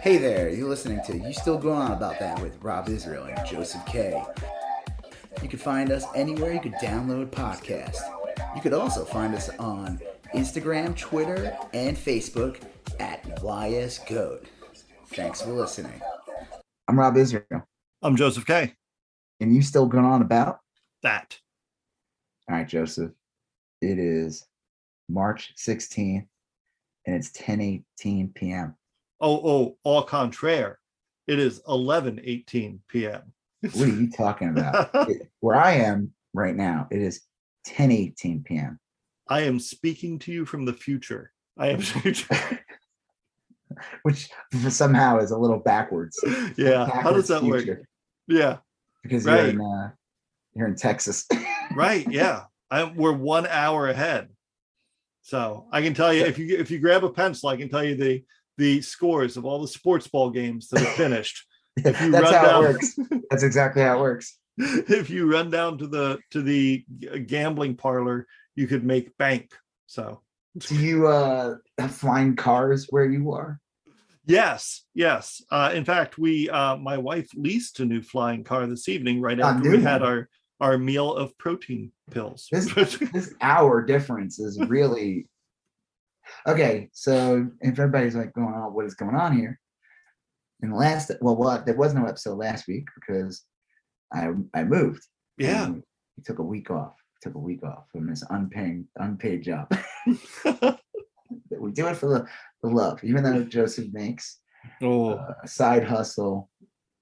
Hey there, you're listening to You Still Going On About That with Rob Israel and Joseph K. You can find us anywhere you could download podcasts. You could also find us on Instagram, Twitter, and Facebook at YSGOAT. Thanks for listening. I'm Rob Israel. I'm Joseph K. And you still going on about that? All right, Joseph. It is March 16th, and it's 10:18 p.m. Au contraire. It is 11:18 p.m. What are you talking about? Where I am right now, it is 10:18 p.m. I am speaking to you from the future. I am which somehow is a little backwards. Yeah. How does that work? Yeah. Because right. You're in Texas. Right. Yeah. We're 1 hour ahead. So I can tell you, if you grab a pencil, I can tell you the scores of all the sports ball games that have finished. If you That's how it works. That's exactly how it works. If you run down to the gambling parlor, you could make bank. So do you have flying cars where you are? Yes. In fact, my wife leased a new flying car this evening right after we had our meal of protein pills. This hour difference is really okay. So if everybody's like going on, what is going on here? And there was no episode last week because I moved. Yeah, we took a week off. From this unpaid job. We do it for the love, even though Joseph makes a side hustle.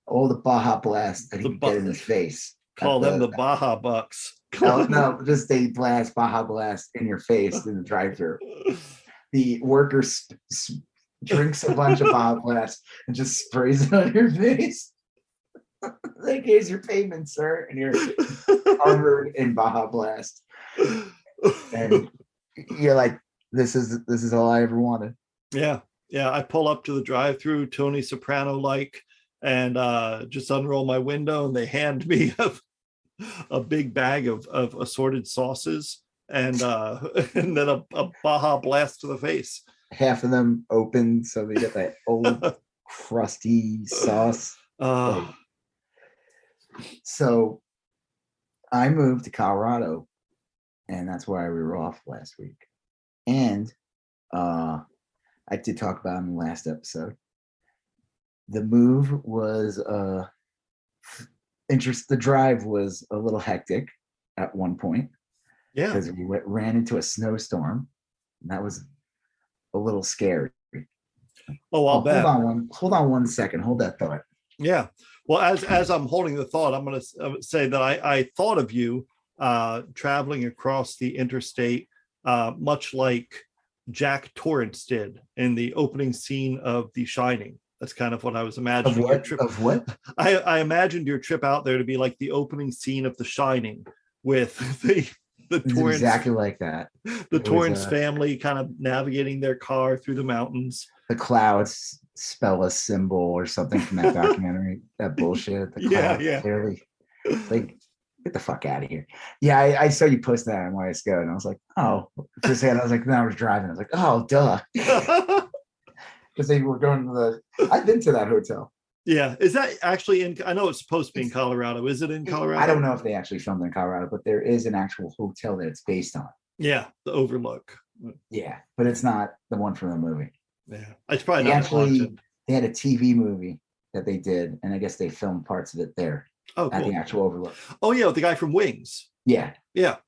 All the Baja Blast that he can get in his face. Call them the Baja Bucks. No, just they blast Baja Blast in your face in the drive-thru. The worker drinks a bunch of Baja Blast and just sprays it on your face. Like, here's your payment, sir, and you're covered in Baja Blast. And you're like, this is all I ever wanted. Yeah. I pull up to the drive-thru, Tony Soprano like, and just unroll my window, and they hand me a big bag of assorted sauces and then a Baja Blast to the face. Half of them open, so they get that old crusty sauce. So I moved to Colorado, and that's why we were off last week. And I did talk about in the last episode. The move was the drive was a little hectic at one point. Yeah, because we ran into a snowstorm, and that was a little scary. I'll bet. Hold on one second. Hold that thought. Yeah. Well, as I'm holding the thought, I'm going to say that I thought of you traveling across the interstate, much like Jack Torrance did in the opening scene of The Shining. That's kind of what I was imagining. Of what? I imagined your trip out there to be like the opening scene of The Shining with the Torrance, exactly like that. The Torrance family kind of navigating their car through the mountains. The clouds spell a symbol or something from that documentary. That bullshit. Yeah. Clearly, like, get the fuck out of here. Yeah, I saw you post that on YSGOAT, and I was like, oh. For a second, I was like, no, I was driving. I was like, oh, duh. Because they were going to I've been to that hotel. Yeah. Is that actually I know it's supposed to be in Colorado. Is it in Colorado? I don't know if they actually filmed in Colorado, but there is an actual hotel that it's based on. Yeah, the Overlook. Yeah, but it's not the one from the movie. Yeah, it's probably not haunted. They had a TV movie that they did, and I guess they filmed parts of it there. Oh, cool. At the actual Overlook. Oh, yeah, with the guy from Wings. Yeah. The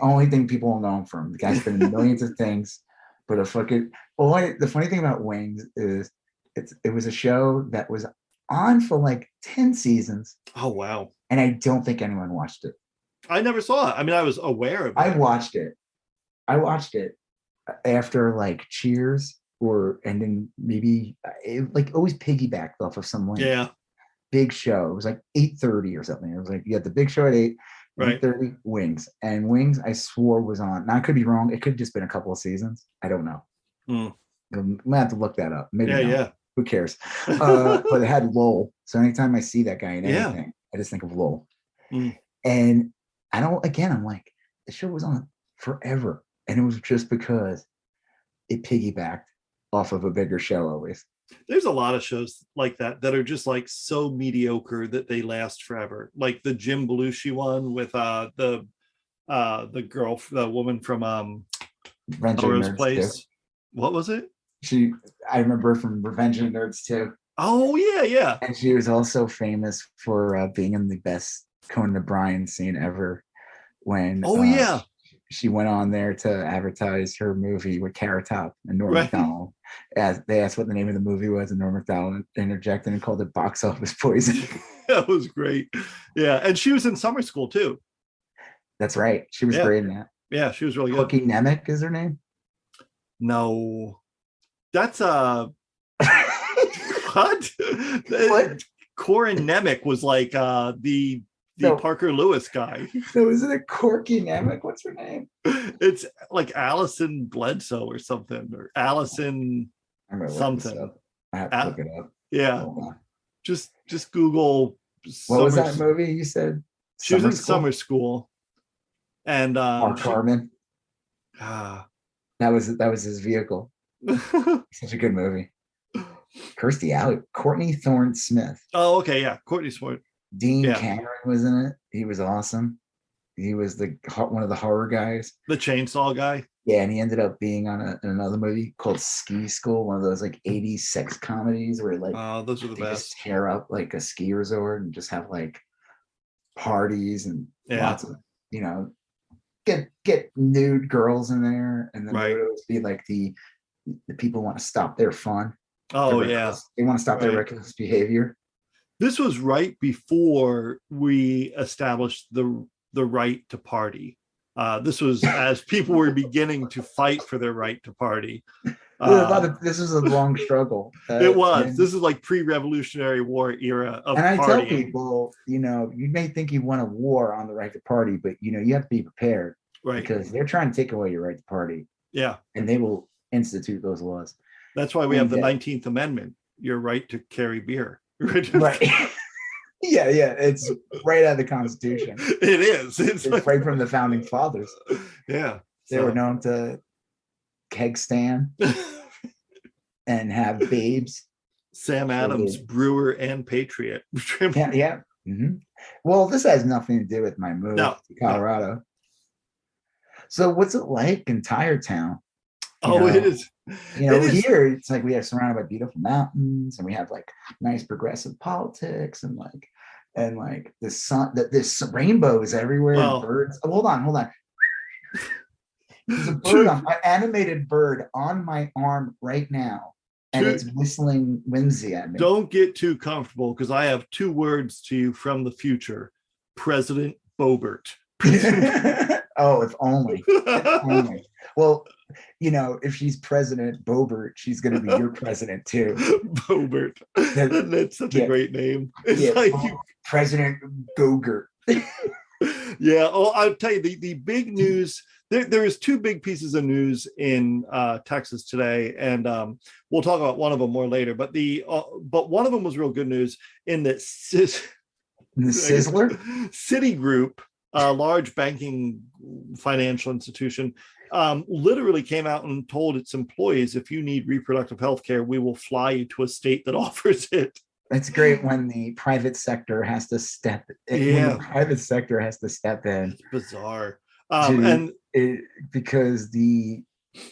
only thing people will know him from. The guy's been in millions of things, but the funny thing about Wings is it was a show that was on for like 10 seasons. Oh, wow. And I don't think anyone watched it. I never saw it. I mean, I was aware of it. I watched it after like Cheers and then maybe it like always piggybacked off of some big show. It was like 8:30 or something. It was like you had the big show at 8, right. 8:30 Wings. And Wings, I swore was on. Now I could be wrong. It could have just been a couple of seasons. I don't know. I'm gonna have to look that up. Maybe yeah. Who cares? But it had Lowell. So anytime I see that guy in anything, I just think of Lowell. And I'm like, the show was on forever. And it was just because it piggybacked off of a bigger show always. There's a lot of shows like that are just like so mediocre that they last forever. Like the Jim Belushi one with the girl, the woman from Revenge of the Melrose Nerds too. Place. What was it? I remember from Revenge of the Nerds too. Oh yeah. And she was also famous for being in the best Conan O'Brien scene ever when she went on there to advertise her movie with Carrot Top and Norm Macdonald. As they asked what the name of the movie was, and Norm Macdonald interjected and called it Box Office Poison. That was great. Yeah, and she was in Summer School too. That's right. She was great in that. Yeah, she was really good. Cookie Nemec is her name? No. That's what? Corin Nemec was like the Parker Lewis guy. So isn't it Corky Nemec? What's her name? It's like Allison Bledsoe or something, or Allison something. I have to look it up. Yeah. Just Google. What was that movie you said? She was in Summer School. And Mark Harmon. That was his vehicle. Such a good movie. Kirstie Alley, Courtney Thorne Smith. Oh, okay, yeah, Courtney Thorne. Dean Cameron was in it. He was awesome. He was one of the horror guys. The chainsaw guy. Yeah, and he ended up being on another movie called Ski School, one of those like 80s sex comedies where like those are the best. Just tear up like a ski resort and just have like parties and lots of get nude girls in there, and then it would be like the people want to stop their fun. Oh they want to stop their reckless behavior. This was right before we established the right to party. This was as people were beginning to fight for their right to party. This was a long struggle. It was. This is like pre-Revolutionary War era of and I partying. tell people, you may think you won a war on the right to party, but you have to be prepared, because they're trying to take away your right to party. Yeah, and they will institute those laws. That's why we have the 19th Amendment, your right to carry beer. Right. Yeah, it's right out of the Constitution. It is. It's right from the founding fathers. Yeah. They were known to keg stand and have babes. Sam Adams, brewer and patriot. Yeah. Mm-hmm. Well, this has nothing to do with my move to Colorado. No. So what's it like in Tire Town? It is. Here it's like we are surrounded by beautiful mountains, and we have like nice progressive politics, and the sun. This rainbow is everywhere. And birds. Oh, hold on. There's a bird, an animated bird, on my arm right now, and it's whistling whimsy at me. Don't get too comfortable, because I have two words to you from the future: President Boebert. Oh, if only. Well, if she's President Boebert, she's going to be your president too. Boebert. That's such a great name. It's like President Gogurt. Yeah. Oh, I'll tell you the big news. There is two big pieces of news in Texas today, and we'll talk about one of them more later. But one of them was real good news in that Sizzler Citigroup, a large banking financial institution, literally came out and told its employees, if you need reproductive health care, we will fly you to a state that offers it. It's great when the private sector has to step in. Yeah. The private sector has to step in. It's bizarre. Because the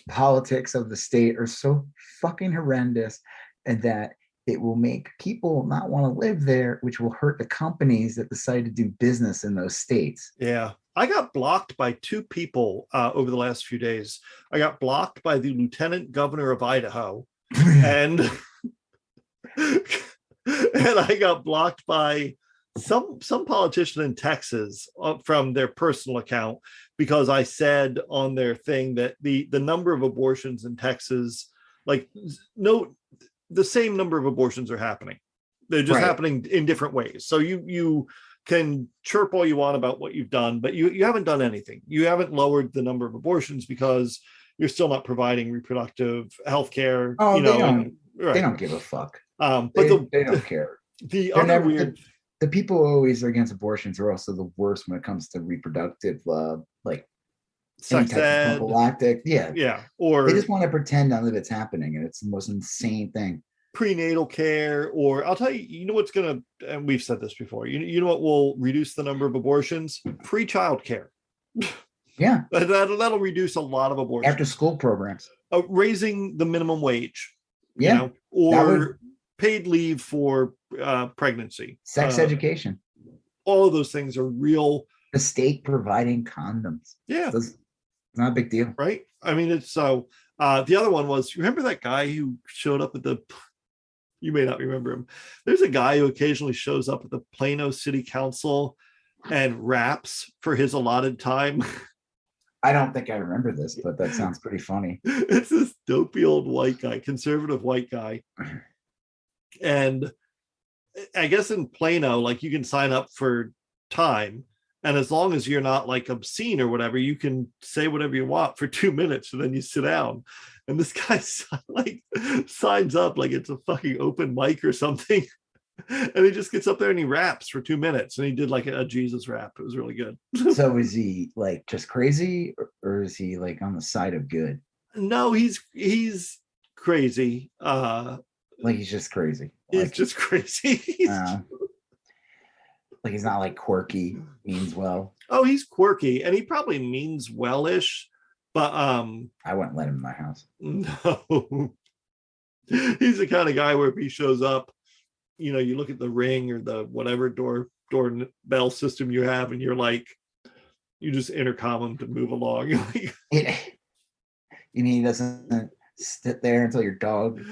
politics of the state are so fucking horrendous, and that it will make people not want to live there, which will hurt the companies that decide to do business in those states. Yeah. I got blocked by two people over the last few days. I got blocked by the lieutenant governor of Idaho, and I got blocked by some politician in Texas from their personal account, because I said on their thing that the number of abortions in Texas, the same number of abortions are happening. They're just happening in different ways. So you can chirp all you want about what you've done, but you haven't done anything. You haven't lowered the number of abortions, because you're still not providing reproductive health care. Oh, they don't give a fuck. But they don't care. The people always against abortions are also the worst when it comes to reproductive, sex ed, prophylactic. Yeah. Or they just want to pretend none of it's happening, and it's the most insane thing. prenatal care, or I'll tell you, you know what's gonna, and we've said this before, you know what will reduce the number of abortions? Free child care. Yeah. That'll reduce a lot of abortions. After school programs. Raising the minimum wage, yeah, or paid leave for pregnancy. Sex education. All of those things are real. The state providing condoms. Yeah. It's not a big deal. Right? I mean, it's so, the other one was, you remember that guy who showed up at you may not remember him. There's a guy who occasionally shows up at the Plano City Council and raps for his allotted time. I don't think I remember this, but that sounds pretty funny. It's this dopey old white guy, conservative white guy. And I guess in Plano, like, you can sign up for time. And as long as you're not like obscene or whatever, you can say whatever you want for 2 minutes and then you sit down. And this guy like signs up like it's a fucking open mic or something. And he just gets up there and he raps for 2 minutes. And he did like a Jesus rap. It was really good. So is he like just crazy, or is he like on the side of good? No, he's crazy. Like he's just crazy. He's just crazy. Like he's not like quirky, means well. Oh, he's quirky, and he probably means well-ish, but I wouldn't let him in my house. No. He's the kind of guy where if he shows up, you look at the Ring or the whatever doorbell system you have, and you're like, you just intercom him to move along. You mean he doesn't sit there until your dog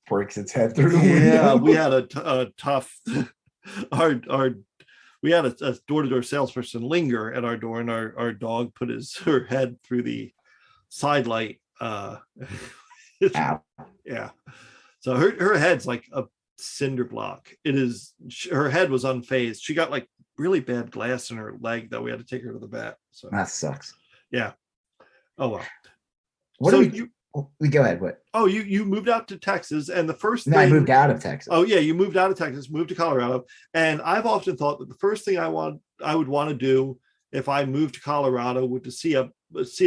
breaks its head through the window? Yeah, we had a tough we had a door-to-door salesperson linger at our door, and our dog put her head through the side light. Ow. Yeah, so her head's like a cinder block. Her head was unfazed. She got like really bad glass in her leg that we had to take her to the vet. So that sucks. Yeah. Oh well. What so do we go ahead? What? Oh, you moved out to Texas, and the first thing I moved out of Texas. Oh yeah, you moved out of Texas, moved to Colorado, and I've often thought that the first thing I would want to do if I moved to Colorado would to see a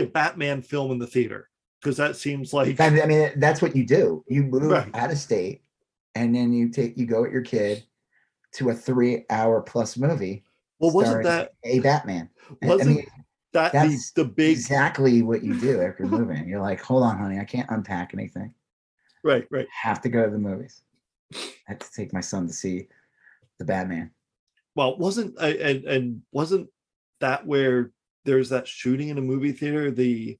Batman film in the theater, because that seems like, I mean, that's what you do. You move out of state, and then you go with your kid to a 3-hour plus movie. Well, wasn't that a Batman? Wasn't that's the big, exactly what you do after moving? You're like, hold on, honey, I can't unpack anything. Right. Have to go to the movies. I have to take my son to see the Batman. Well, wasn't that where there's that shooting in a movie theater? That's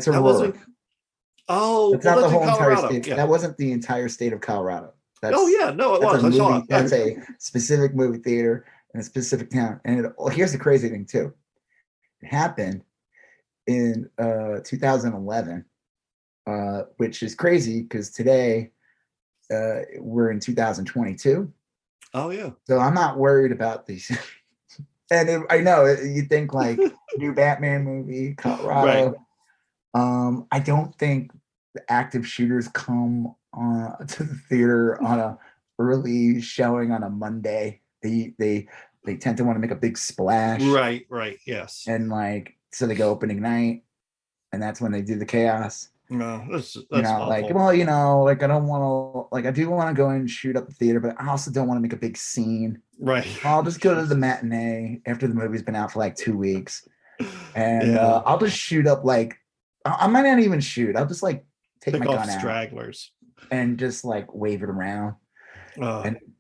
Aurora. That's not the whole entire state. Yeah. That wasn't the entire state of Colorado. It was. That's a specific movie theater in a specific town. And here's the crazy thing too. It happened in 2011, which is crazy because today we're in 2022. Oh yeah. So I'm not worried about these. And I know you think like new Batman movie, Colorado. Right. I don't think the active shooters come to the theater on a early showing on a Monday. They tend to want to make a big splash. Right. Yes. And so they go opening night, and that's when they do the chaos. No, that's I don't want to, I do want to go and shoot up the theater, but I also don't want to make a big scene. Right. I'll just go to the matinee after the movie's been out for like 2 weeks, and I'll just shoot up I might not even shoot. I'll just take my gun out, stragglers, and just wave it around.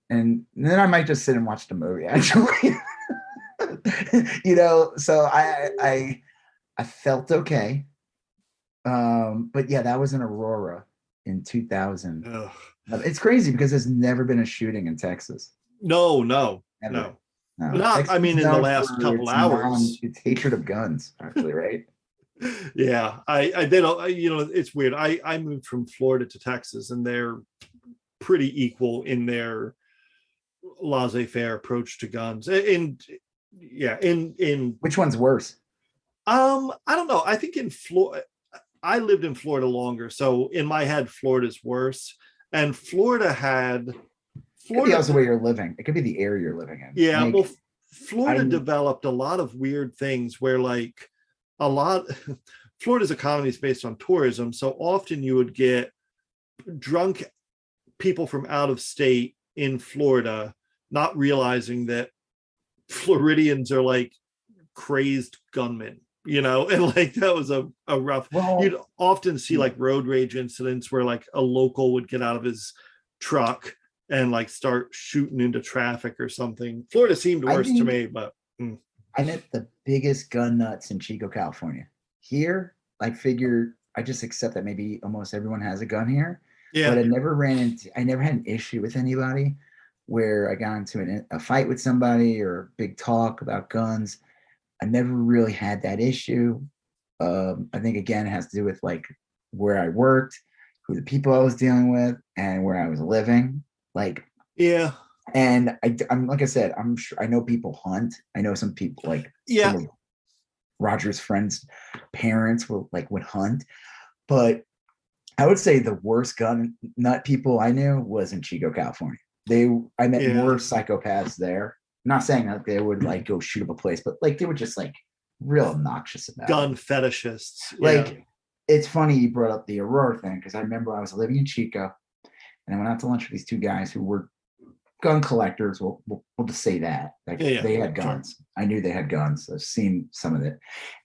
And then I might just sit and watch the movie, actually. So I felt okay. But yeah, that was in Aurora in 2000. Ugh. It's crazy because there's never been a shooting in Texas. No. Not, Texas, I mean, in the last couple hours. It's hatred of guns, actually, right? Yeah, they don't. It's weird. I moved from Florida to Texas, and they're pretty equal in their laissez-faire approach to guns. In which one's worse? I don't know. I think in Florida, I lived in Florida longer, so in my head, Florida's worse. And Florida had. It could be also where you're living. It could be the area you're living in. Yeah, Florida developed a lot of weird things where Florida's economy is based on tourism, so often you would get drunk people from out of state in Florida not realizing that Floridians are like crazed gunmen, and like that was a rough. You'd often see like road rage incidents where like a local would get out of his truck and like start shooting into traffic or something. Florida seemed worse to me, but I met the biggest gun nuts in Chico, California. Here, I figured I just accept that maybe almost everyone has a gun here. Yeah. But I never had an issue with anybody where I got into a fight with somebody or a big talk about guns. I never really had that issue. I think again it has to do with like where I worked, who the people I was dealing with, and where I was living. Like, yeah. And I'm like I said, I'm sure I know people hunt. I know some people like yeah. Some of Roger's friends' parents would hunt, but I would say the worst gun nut people I knew was in Chico, California. I met more psychopaths there. I'm not saying that they would like go shoot up a place, but like they were just like real obnoxious about gun fetishists. Like it's funny you brought up the Aurora thing because I remember I was living in Chico and I went out to lunch with these two guys who were gun collectors. We'll just say that. Like they had guns. Sure. I knew they had guns. I've seen some of it.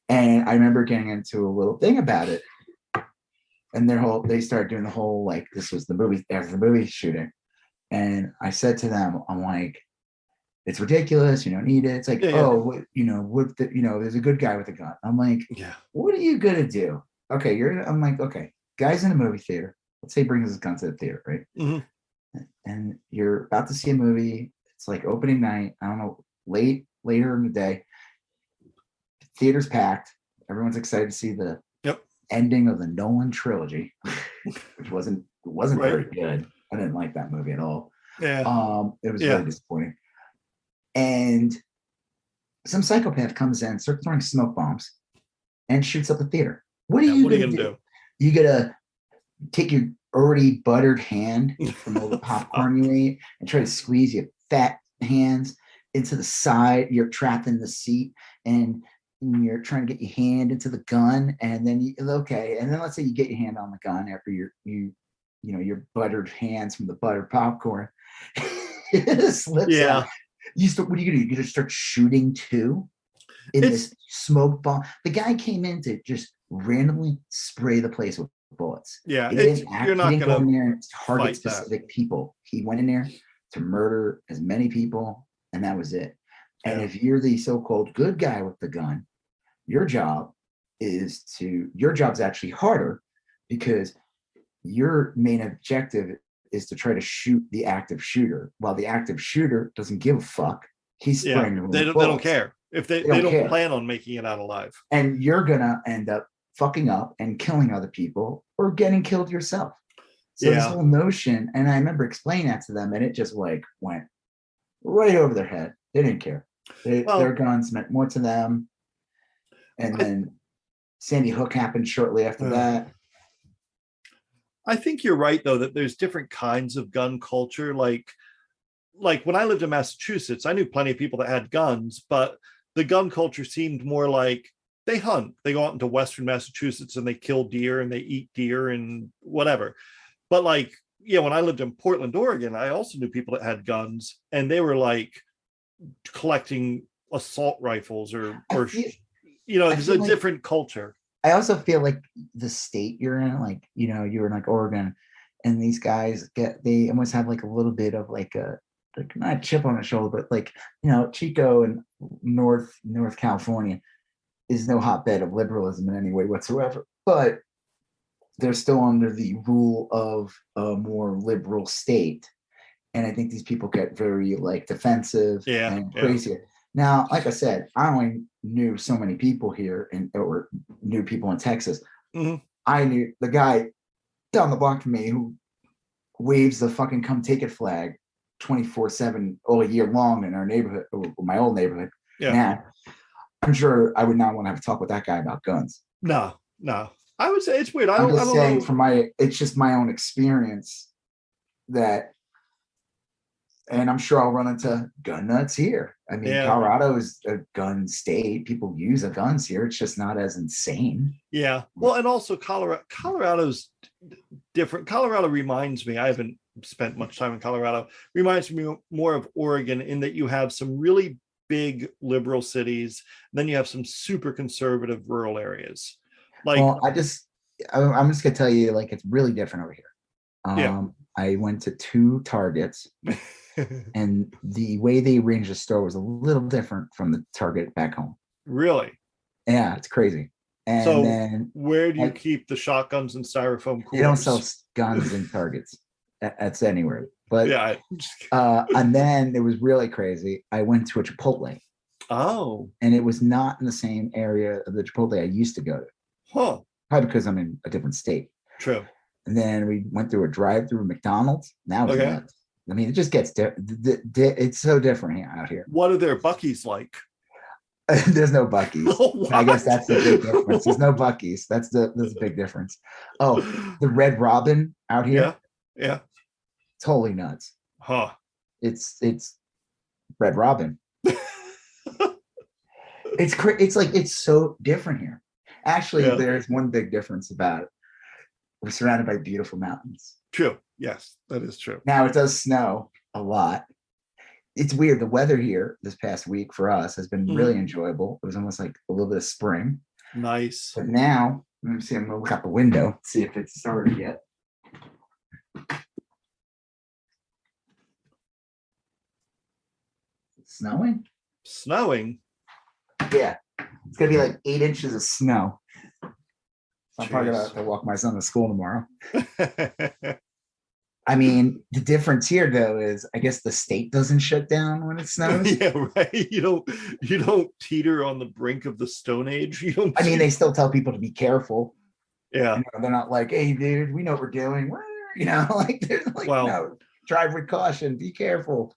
And I remember getting into a little thing about it. And they started doing the whole, like, this was the movie, after the movie shooting. And I said to them, I'm like, it's ridiculous. You don't need it. It's like, there's a good guy with a gun. I'm like, what are you going to do? Okay. I'm like, okay, guy's in a movie theater. Let's say he brings his gun to the theater, right? Mm-hmm. And you're about to see a movie. It's like opening night. I don't know, later in the day. Theater's packed. Everyone's excited to see the ending of the Nolan trilogy, which wasn't very good. I didn't like that movie at all. It was very disappointing. And some psychopath comes in, starts throwing smoke bombs, and shoots up the theater. What are you gonna do? You gotta take your already buttered hand from all the popcorn you ate and try to squeeze your fat hands into the side. You're trapped in the seat and you're trying to get your hand into the gun, and then and then let's say you get your hand on the gun after your buttered hands from the buttered popcorn slips out. What are you gonna do? You're gonna start shooting too in this smoke bomb. The guy came in to just randomly spray the place with bullets. You're not gonna go in there and target specific people. He went in there to murder as many people, and that was it. And if you're the so-called good guy with the gun, your job's actually harder because your main objective is to try to shoot the active shooter, while the active shooter doesn't give a fuck. He's spraying they don't care if they don't plan on making it out alive. And you're gonna end up fucking up and killing other people or getting killed yourself. So this whole notion, and I remember explaining that to them, and it just like went right over their head. They didn't care. Their guns meant more to them. And then Sandy Hook happened shortly after that. I think you're right, though, that there's different kinds of gun culture. Like when I lived in Massachusetts, I knew plenty of people that had guns, but the gun culture seemed more like they hunt. They go out into Western Massachusetts and they kill deer and they eat deer and whatever. But when I lived in Portland, Oregon, I also knew people that had guns, and they were like collecting assault rifles or there's a different culture. I also feel like the state you're in, you're in like Oregon, and these guys they almost have like a little bit of like not a chip on the shoulder, but Chico and North California is no hotbed of liberalism in any way whatsoever, but they're still under the rule of a more liberal state. And I think these people get very defensive and crazy. Now, like I said, I only knew so many people here or knew people in Texas. Mm-hmm. I knew the guy down the block from me who waves the fucking come take it flag 24/7 all year long in our neighborhood, or my old neighborhood. Now, I'm sure I would not want to have a talk with that guy about guns. No. I would say it's weird. I'm just saying it's just my own experience that And I'm sure I'll run into gun nuts here. I mean, Yeah. Colorado is a gun state. People use guns here. It's just not as insane. Yeah. Well, and also Colorado's different. Colorado reminds me, I haven't spent much time in Colorado, reminds me more of Oregon in that you have some really big liberal cities, then you have some super conservative rural areas. Like, well, I'm just gonna tell you, like, it's really different over here. Yeah. I went to 2 Targets, and the way they arranged the store was a little different from the Target back home. Really? Yeah, it's crazy. And so then where do you keep the shotguns and styrofoam coolers? They don't sell guns in Targets. That's anywhere. But yeah. And then it was really crazy. I went to a Chipotle. Oh. And it was not in the same area of the Chipotle I used to go to. Huh. Probably because I'm in a different state. True. And then we went through a drive-through McDonald's. Now it's nuts. I mean, it just gets it's so different out here. What are their Buc-ee's like? There's no Buc-ee's. I guess that's the big difference. There's no Buc-ee's. That's the big difference. Oh, the Red Robin out here. Yeah. Totally nuts. Huh. It's Red Robin. It's like it's so different here. Actually, there's one big difference about it. We're surrounded by beautiful mountains. True. Yes, that is true. Now it does snow a lot. It's weird. The weather here this past week for us has been really enjoyable. It was almost like a little bit of spring. Nice. But now, let me see, I'm gonna look out the window, see if it's started yet. It's snowing? Snowing? Yeah. It's gonna be like 8 inches of snow. I'm probably gonna have to walk my son to school tomorrow. I mean, the difference here though is I guess the state doesn't shut down when it snows. Yeah, right. You don't teeter on the brink of the Stone Age. I mean, they still tell people to be careful. Yeah. They're not like, hey dude, we know what we're doing. Like they're like, no, drive with caution, be careful.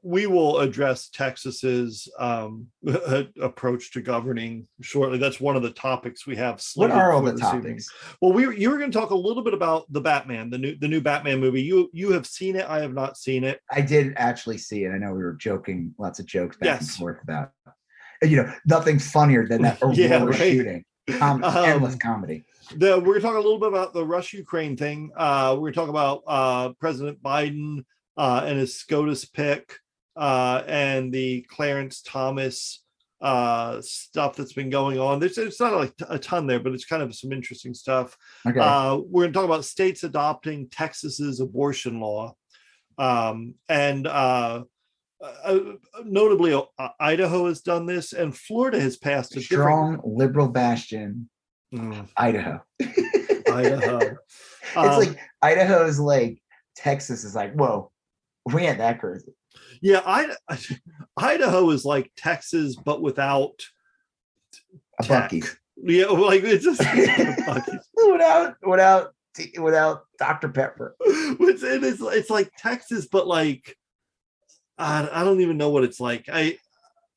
We will address Texas's approach to governing shortly. That's one of the topics we have. What are all the topics? Well, you were going to talk a little bit about the Batman, the new Batman movie. You have seen it. I have not seen it. I did actually see it. I know we were joking, lots of jokes back and forth about nothing funnier than that shooting. Endless comedy. We're going to talk a little bit about the Russia-Ukraine thing. We're going to talk about President Biden and his SCOTUS pick and the Clarence Thomas stuff that's been going on. It's not like a ton there, but it's kind of some interesting stuff. Okay. We're going to talk about states adopting Texas's abortion law. And notably, Idaho has done this, and Florida has passed a strong liberal bastion. Idaho. Idaho. It's like Idaho is like Texas is like, whoa, we ain't that crazy. Yeah, Idaho is like Texas, but without a Buc-ee's. Yeah, like it's just without Dr. Pepper. It's like Texas, but like I don't even know what it's like.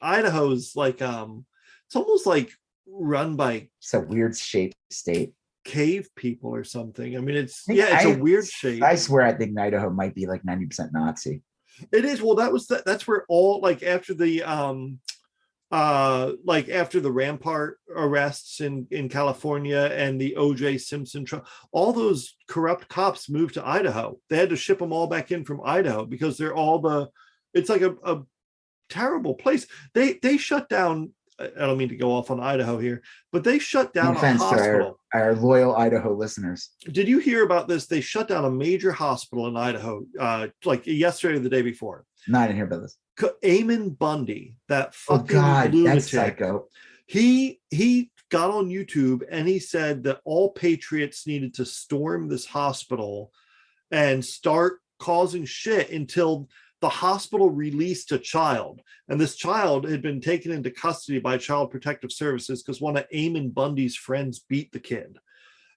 Idaho's like it's almost like run by a weird shaped state, cave people or something. I mean, it's a weird shape. I swear, I think Idaho might be like 90% Nazi. It is. Well, that's where all like after the Rampart arrests in California and the O.J. Simpson trial, all those corrupt cops moved to Idaho. They had to ship them all back in from Idaho because they're all it's like a terrible place. They shut down. I don't mean to go off on Idaho here, but they shut down a hospital. To our loyal Idaho listeners. Did you hear about this? They shut down a major hospital in Idaho, like yesterday or the day before. No, I didn't hear about this. Eamon Bundy, that fucking lunatic, that's psycho. He got on YouTube and he said that all patriots needed to storm this hospital and start causing shit until the hospital released a child, and this child had been taken into custody by Child Protective Services because one of Eamon Bundy's friends beat the kid,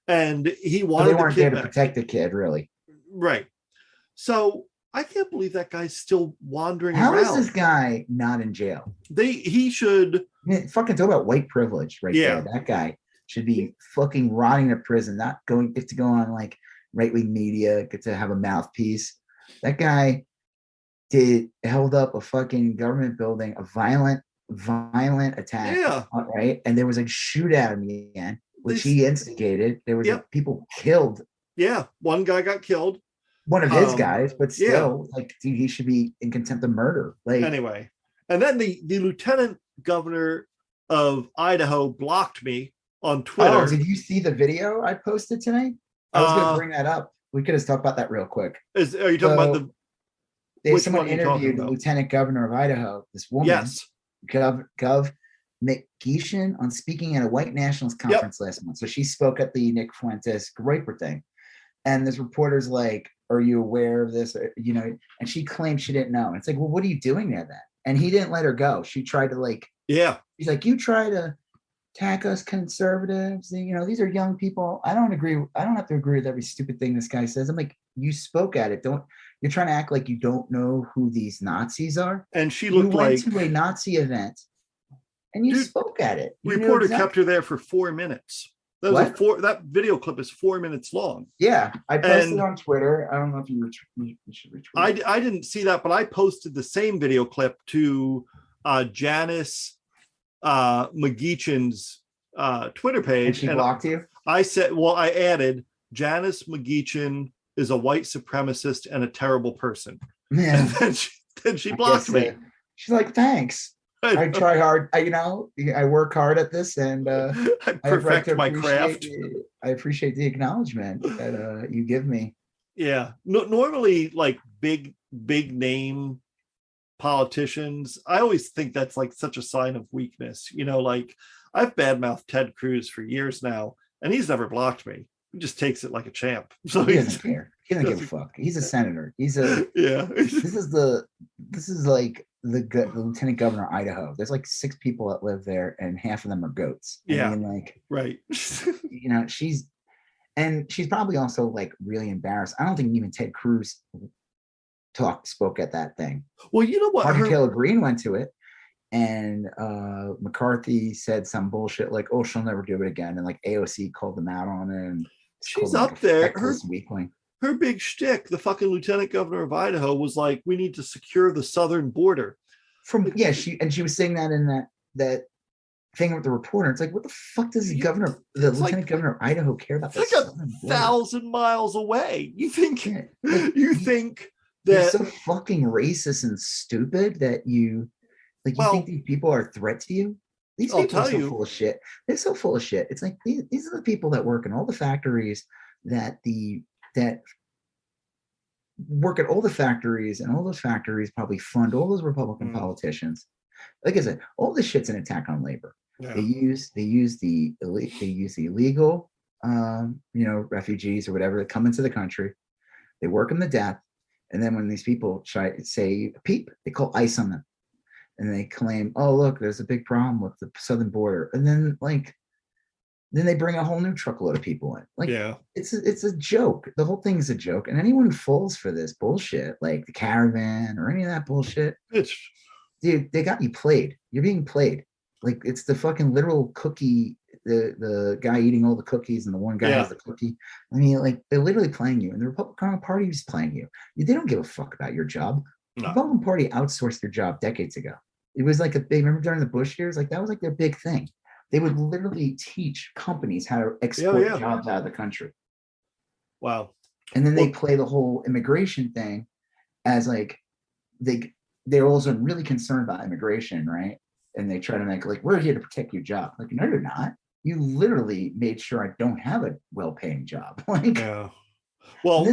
and he wanted. They weren't there to protect the kid, really. Right. So I can't believe that guy's still wandering around. How is this guy not in jail? He should. Fucking talk about white privilege, right there. That guy should be fucking rotting in prison, not get to go on like right wing media, get to have a mouthpiece. That guy. held up a fucking government building, a violent attack, Yeah. right? And there was a shootout in the end, which he instigated. There was people killed. Yeah, one guy got killed. One of his guys, but still, like, dude, he should be in contempt of murder. Like, anyway, and then the lieutenant governor of Idaho blocked me on Twitter. Oh, did you see the video I posted tonight? I was going to bring that up. We could just talk about that real quick. Are you talking about the? There's someone interviewed the lieutenant governor of Idaho, this woman, yes, Gov McGeechan, on speaking at a white nationalist conference last month. So she spoke at the Nick Fuentes Groyper thing, and this reporter's like, "Are you aware of this?" You know, and she claimed she didn't know. And it's like, well, what are you doing there then? And he didn't let her go. She tried to he's like, you try to attack us conservatives. You know, these are young people. I don't agree. I don't have to agree with every stupid thing this guy says. I'm like, you spoke at it. You're trying to act like you don't know who these Nazis are. And she looked like you went to a Nazi event and you spoke at it. Reporter kept her there for 4 minutes. That video clip is 4 minutes long. Yeah, I posted it on Twitter. I don't know if you should retweet it. I didn't see that, but I posted the same video clip to Janice McGeechan's Twitter page. And she blocked you? I said, well, I added, Janice McGeechan is a white supremacist and a terrible person. Yeah. And then she blocked me. She's like, thanks. I try hard. I work hard at this, and I perfect my craft. I appreciate the acknowledgement that you give me. Yeah. Normally, like big name politicians, I always think that's like such a sign of weakness. You know, like I've badmouthed Ted Cruz for years now, and he's never blocked me. He just takes it like a champ. So he doesn't care. He doesn't give a fuck. He's a senator. He's a This is like the lieutenant governor of Idaho. There's like 6 people that live there, and half of them are goats. Yeah, I mean, like, right. You know, she's probably also like really embarrassed. I don't think even Ted Cruz spoke at that thing. Well, you know what? Martin Taylor Greene went to it, and McCarthy said some bullshit like, "Oh, she'll never do it again," and like AOC called them out on it. And she's up there. Her big shtick, the fucking lieutenant governor of Idaho, was like, "We need to secure the southern border." She was saying that in that thing with the reporter. It's like, what the fuck does the lieutenant governor of Idaho care about? It's like 1,000 miles away. You think that you're so fucking racist and stupid that you think these people are a threat to you? These people are so full of shit. They're so full of shit. It's like these are the people that work in all the factories that work at all the factories, and all those factories probably fund all those Republican politicians. Like I said, all this shit's an attack on labor. Yeah. They use the illegal refugees or whatever that come into the country. They work them to death, and then when these people try to say peep, they call ICE on them, and they claim, oh look, there's a big problem with the southern border, and then they bring a whole new truckload of people in. Like, it's a joke. The whole thing is a joke. And anyone who falls for this bullshit, like the caravan or any of that bullshit, dude, they got you played. You're being played. Like, it's the fucking literal cookie, the guy eating all the cookies and the one guy has the cookie. I mean, like, they're literally playing you. And the Republican Party is playing you. They don't give a fuck about your job. No. The Republican Party outsourced their job decades ago. It was like remember during the Bush years? Like, that was like their big thing. They would literally teach companies how to export jobs out of the country. Wow. And then they play the whole immigration thing as like they're also really concerned about immigration, right? And they try to make like, we're here to protect your job. Like, no, you're not. You literally made sure I don't have a well-paying job. Like, well,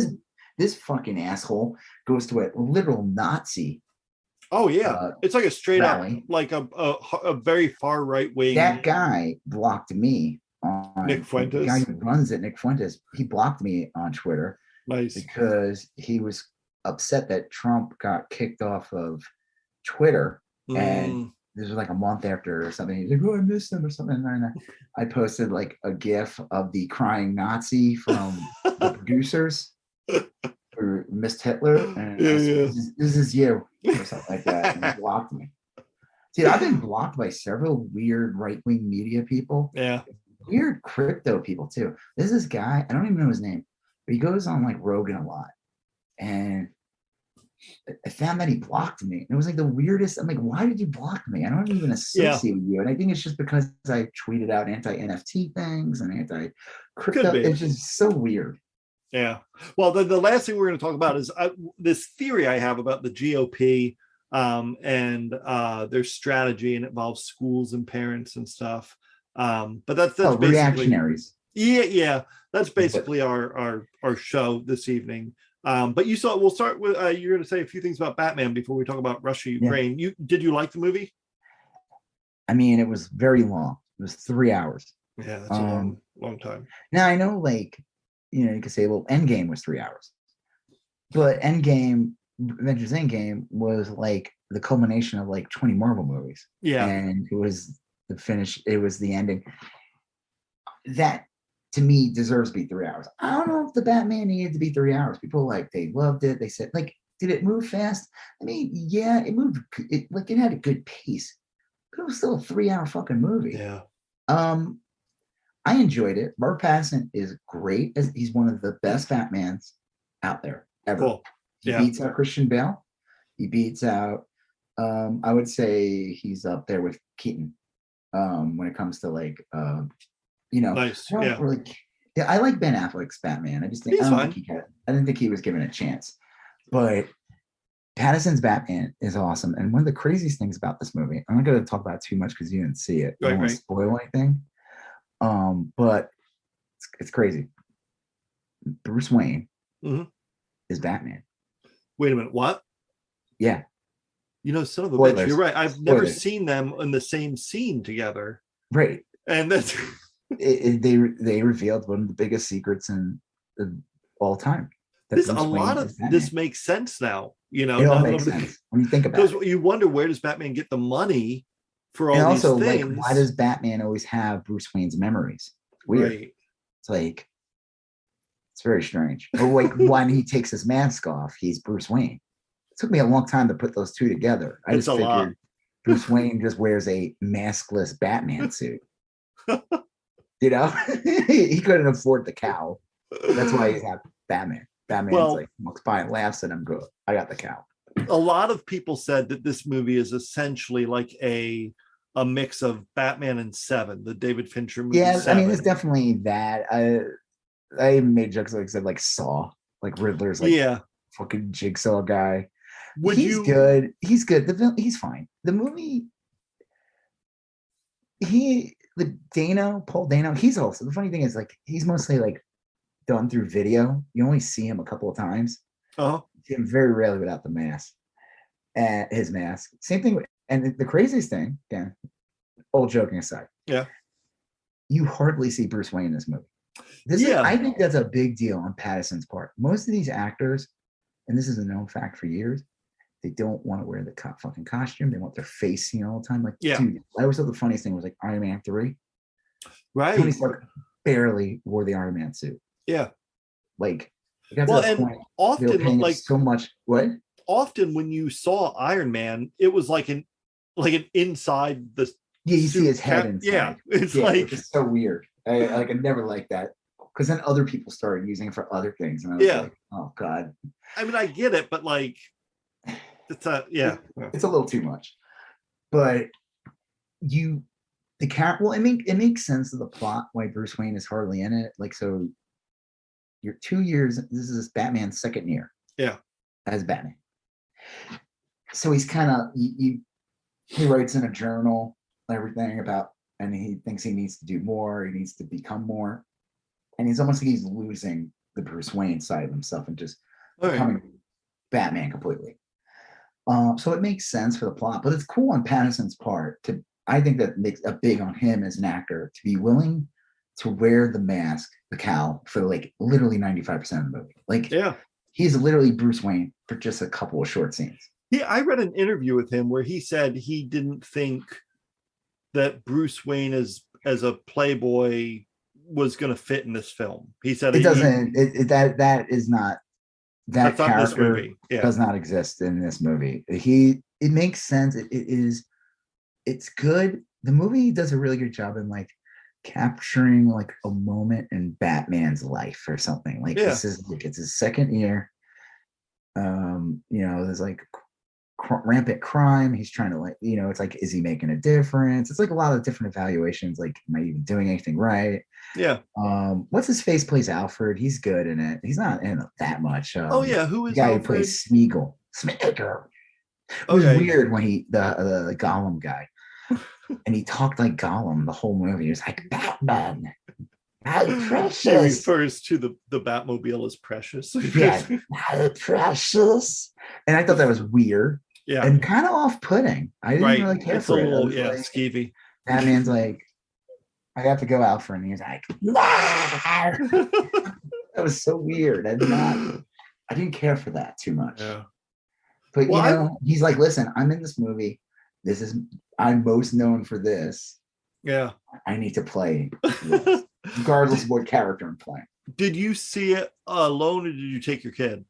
this fucking asshole goes to a literal Nazi. Oh yeah, it's like a straight rally. Up, like a very far right wing. That guy blocked me on Nick Fuentes. The guy who runs it, Nick Fuentes. He blocked me on Twitter. Nice. Because he was upset that Trump got kicked off of Twitter, and this was like a month after or something. He's like, "Oh, I missed him" or something. And I posted like a GIF of the crying Nazi from the producers. Who missed Hitler, and this is you, or something like that, and he blocked me. Dude, I've been blocked by several weird right-wing media people. Yeah. Weird crypto people too. There's this guy, I don't even know his name, but he goes on like Rogan a lot. And I found that he blocked me. And it was like the weirdest. I'm like, why did you block me? I don't even Yeah, associate with you. And I think it's just because I tweeted out anti-NFT things and could anti-crypto. be. It's just so weird. Yeah. Well, the last thing we're going to talk about is this theory I have about the GOP and their strategy, and it involves schools and parents and stuff. But that's basically reactionaries. Yeah. That's basically our show this evening. But we'll start with you're going to say a few things about Batman before we talk about Russia, Ukraine. Yeah. Did you like the movie? I mean, it was very long. It was 3 hours. Yeah, that's a long time. Now I know, like, you could say, well, Endgame was 3 hours, but Avengers Endgame was like the culmination of like 20 Marvel movies. Yeah, and it was the finish. It was the ending. That to me deserves to be 3 hours. I don't know if the Batman needed to be 3 hours. People they loved it. They said, like, did it move fast? I mean, yeah, it moved. It had a good pace, but it was still a 3 hour fucking movie. Yeah. I enjoyed it. Robert Pattinson is great. He's one of the best Batmans out there ever. Cool. He beats out Christian Bale. He beats out, I would say he's up there with Keaton when it comes to like, nice. Yeah. I like Ben Affleck's Batman. I just think I didn't think he was given a chance. But Pattinson's Batman is awesome. And one of the craziest things about this movie, I'm not going to talk about it too much because you didn't see it. I don't want to spoil anything. But it's crazy. Bruce Wayne is Batman. Wait a minute, what? Yeah. Son of a bitch, you're right. I've never seen them in the same scene together. Right. And that's they revealed one of the biggest secrets in all time. This makes sense now. It all makes sense when you think about it. Because you wonder, where does Batman get the money for all these things? Like, why does Batman always have Bruce Wayne's memories? It's weird. Right. It's like, it's very strange. Or like when he takes his mask off, he's Bruce Wayne. It took me a long time to put those two together. I just figured Bruce Wayne just wears a maskless Batman suit. He couldn't afford the cow. That's why he's had Batman. Batman's walks by and laughs at him. Good. I got the cow. A lot of people said that this movie is essentially like a mix of Batman and Seven, the David Fincher movie. Yeah, Seven. I mean, it's definitely that. I made jokes like said like Saw, like Riddler's fucking jigsaw guy. He's good. He's good. He's fine. The movie. Paul Dano. He's also, the funny thing is, like, he's mostly like done through video. You only see him a couple of times. Oh. See him very rarely without the mask. And his mask. Same thing. And the craziest thing, again, all joking aside. Yeah. You hardly see Bruce Wayne in this movie. I think that's a big deal on Pattinson's part. Most of these actors, and this is a known fact for years, they don't want to wear the fucking costume. They want their face seen all the time. Like, dude, I always thought the funniest thing was like Iron Man 3. Right. Tony Stark barely wore the Iron Man suit. Yeah. Like, got to that point, often, like, so much. What? Often when you saw Iron Man, it was like an inside the. Yeah, you see his head inside. Yeah, it's so weird. I never liked that, because then other people started using it for other things, and I was like, oh god. I mean, I get it, but like, it's a little too much. But it makes sense of the plot why Bruce Wayne is hardly in it. Like, so you're 2 years. This is Batman's second year. Yeah, as Batman. So he's kind of he writes in a journal everything about, and he thinks he needs to do more. He needs to become more, and he's almost like he's losing the Bruce Wayne side of himself and just becoming Batman completely. So it makes sense for the plot, but it's cool on Pattinson's part I think that makes a big on him as an actor to be willing to wear the mask, the cowl, for like literally 95% of the movie. Like, he's literally Bruce Wayne for just a couple of short scenes. Yeah, I read an interview with him where he said he didn't think that Bruce Wayne as a playboy was going to fit in this film. He said it doesn't. That is not. That character does not exist in this movie. It makes sense. It's good. The movie does a really good job in like capturing like a moment in Batman's life or something. Like, this is like, it's his second year. There's like rampant crime. He's trying to like, it's like, is he making a difference? It's like a lot of different evaluations. Like, am I even doing anything right? Yeah. What's his face plays Alfred. He's good in it. He's not in it that much. Oh yeah, who The is guy Alfred? who plays Smeagol. Smeagol. It was Okay. weird when the Gollum guy, and he talked like Gollum the whole movie. He was like, Batman, how precious. He refers to the Batmobile as precious. Yeah, how precious. And I thought that was weird. Yeah. And kind of off-putting. I didn't really care it's for a little, it. yeah, Like, skeevy. Batman's like, I have to go out for him. He's like, that was so weird. I didn't care for that too much. Yeah. But he's like, listen, I'm in this movie. I'm most known for this. Yeah. I need to play this, regardless of what character I'm playing. Did you see it alone, or did you take your kid?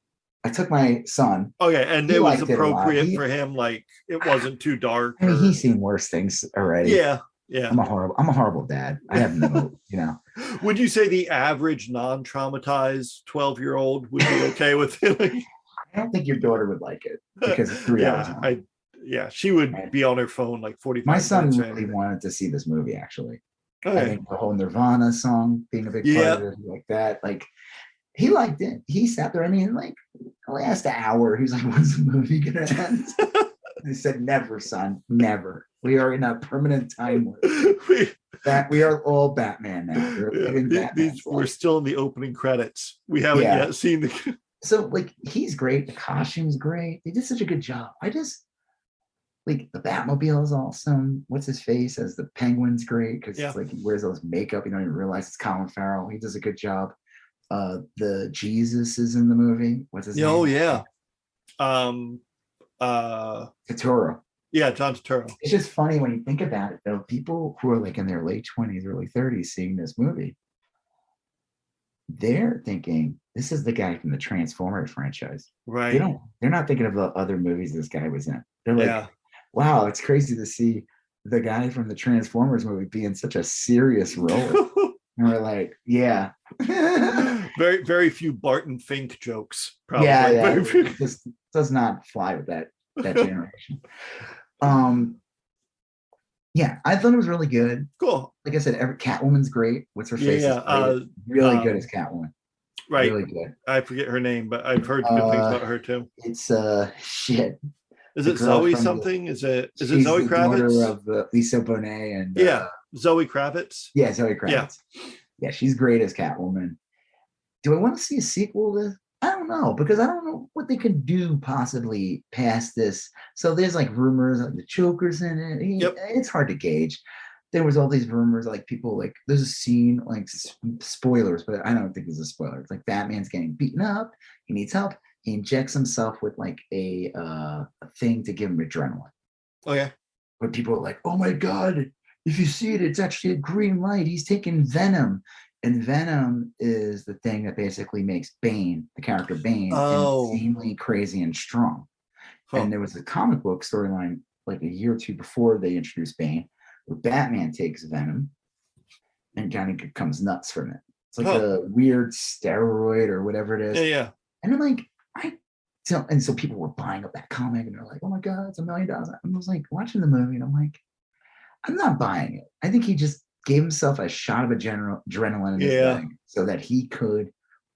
I took my son. Okay, and it was appropriate for him. Like, it wasn't too dark. I mean, he's seen worse things already. Yeah. I'm a horrible dad. I have no, Would you say the average non-traumatized 12-year-old would be okay with it? I don't think your daughter would like it because it's 3 hours long. She would be on her phone like 45 minutes. My son really wanted to see this movie, actually. Okay. I think the whole Nirvana song being a big part of it, like that. Like, he liked it. He sat there. I mean, like, the last hour, he was like, when's the movie going to end? I said, never, son, never. We are in a permanent time loop. We are all Batman now. We're still in the opening credits. We haven't yet seen the. So, like, he's great. The costume's great. They did such a good job. I just like the Batmobile is awesome. What's his face as the Penguin's great because it's like he wears those makeup. You don't even realize it's Colin Farrell. He does a good job. The Jesus is in the movie. What's his name? Oh yeah. Turturro. Yeah, John Turturro. It's just funny when you think about it, though. People who are like in their late 20s, early 30s seeing this movie, they're thinking this is the guy from the Transformers franchise. Right. They're not thinking of the other movies this guy was in. They're like, wow, it's crazy to see the guy from the Transformers movie be in such a serious role. And we're like, yeah. Very, very few Barton Fink jokes, probably. Yeah. It just does not fly with that generation. Yeah, I thought it was really good. Cool. Like I said, Catwoman's great. What's her face? Really good as Catwoman. Right. Really good. I forget her name, but I've heard good things about her too. It's shit. Is it Zoe something? Is it Zoe Kravitz? Of Lisa Bonet and Zoe Kravitz. Yeah, Zoe Kravitz. Yeah, she's great as Catwoman. Do I want to see a sequel to? I don't know, because I don't know what they could do possibly past this. So there's like rumors like the Joker's in it. It's hard to gauge. There was all these rumors, like people like there's a scene, like spoilers, but I don't think there's a spoiler. It's like Batman's getting beaten up. He needs help. He injects himself with like a thing to give him adrenaline. Oh yeah. But people are like, oh my God, if you see it, it's actually a green light. He's taking venom. And venom is the thing that basically makes Bane, the character Bane, insanely crazy and strong. Huh. And there was a comic book storyline like a year or two before they introduced Bane, where Batman takes venom and kind of becomes nuts from it. It's like a weird steroid or whatever it is. Yeah. And I'm like, and so people were buying up that comic and they're like, oh my God, it's $1 million. I was like watching the movie and I'm like, I'm not buying it. I think he just gave himself a shot of adrenaline in his leg so that he could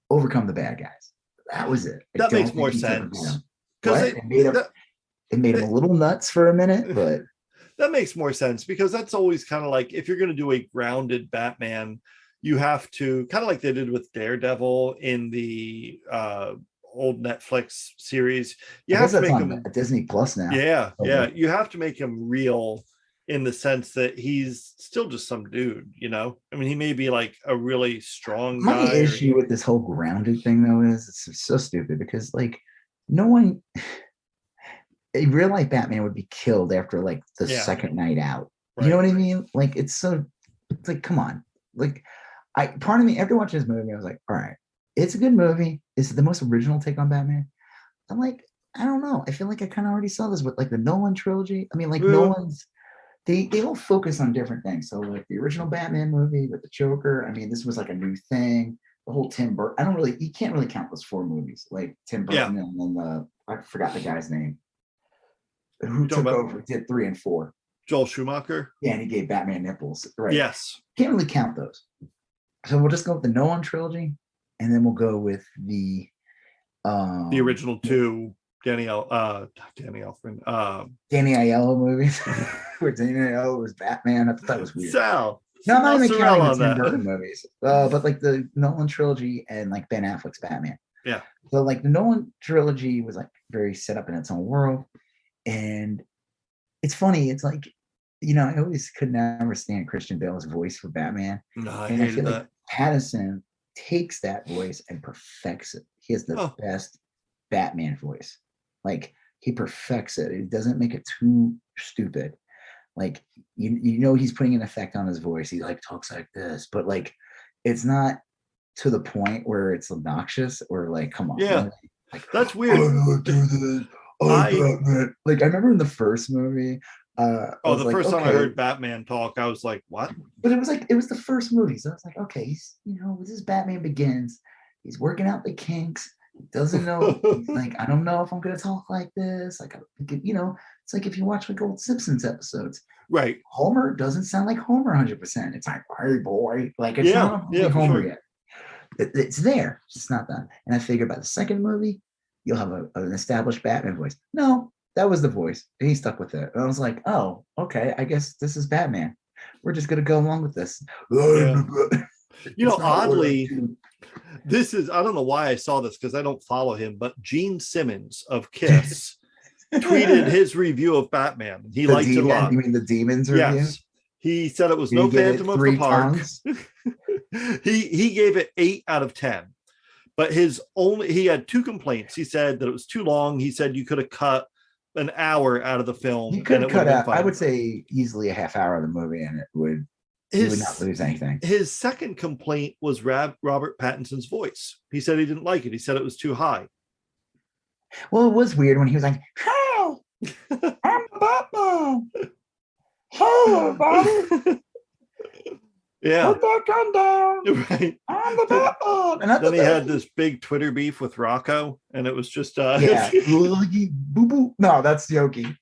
overcome the bad guys. That was it. That makes more sense. Because it made him a little nuts for a minute, but that makes more sense because that's always kind of like if you're going to do a grounded Batman, you have to kind of like they did with Daredevil in the old Netflix series. You have to make him Disney Plus now. Yeah. You have to make him real in the sense that he's still just some dude, you know? I mean, he may be like a really strong guy. My issue with this whole grounded thing, though, is it's so stupid because, like, no one, a real life Batman would be killed after, like, the second night out. Right, you know what I mean? Like, it's like, come on. Like, part of me, after watching this movie, I was like, all right, it's a good movie. It's the most original take on Batman. I'm like, I don't know. I feel like I kind of already saw this with, like, the Nolan trilogy. I mean, like, Nolan's, they all focus on different things. So like the original Batman movie with the Joker, I mean, this was like a new thing. whole Tim Burton. I don't really, you can't really count those 4 movies, like Tim Burton and then I forgot the guy's name who took over, did 3 and 4. Joel Schumacher. Yeah, and he gave Batman nipples. Right. Yes. Can't really count those. So we'll just go with the Nolan trilogy, and then we'll go with the original 2 Danny Aiello movies where Danny Aiello was Batman. I thought that was weird. So no, I'm not even counting the Tim Burton movies, but like the Nolan trilogy and like Ben Affleck's Batman. Yeah. So like the Nolan trilogy was like very set up in its own world, and it's funny. It's like, you know, I always could never understand Christian Bale's voice for Batman. No, and I feel like Pattinson takes that voice and perfects it. He has the best Batman voice. Like, he perfects it. He doesn't make it too stupid. Like, you know, he's putting an effect on his voice. He like talks like this, but like, it's not to the point where it's obnoxious or like, come on. Yeah, like, that's weird. Like, I remember in the first movie. The first time I heard Batman talk, I was like, what? But it was the first movie. So I was like, okay, he's, you know, this is Batman Begins. He's working out the kinks. He doesn't know. He's like, I don't know if I'm going to talk like this. Like, you know, it's like if you watch like old Simpsons episodes. Right. Homer doesn't sound like Homer 100%. It's like, hey, boy. Like, it's not Homer yet. It's there. It's just not done. And I figured by the second movie, you'll have an established Batman voice. No. That was the voice. And he stuck with it. And I was like, oh, okay. I guess this is Batman. We're just going to go along with this. Yeah. You know, oddly, this is, I don't know why I saw this because I don't follow him, but Gene Simmons of Kiss tweeted his review of Batman. He liked it a lot. You mean the Demons review? Yes. He said it was no Phantom of the Park. He gave it 8 out of 10. But he had 2 complaints. He said that it was too long. He said you could have cut an hour out of the film. You could cut out, I would say, easily a half hour of the movie, and you would not lose anything. His second complaint was Robert Pattinson's voice. He said he didn't like it. He said it was too high. Well, it was weird when he was like, "Hey, I'm Batman. Hey, everybody." Yeah. Put that gun down. Right. I'm the Batman. And then he had this big Twitter beef with Rocco, and it was just yeah. Boo-boo. No, that's Yogi.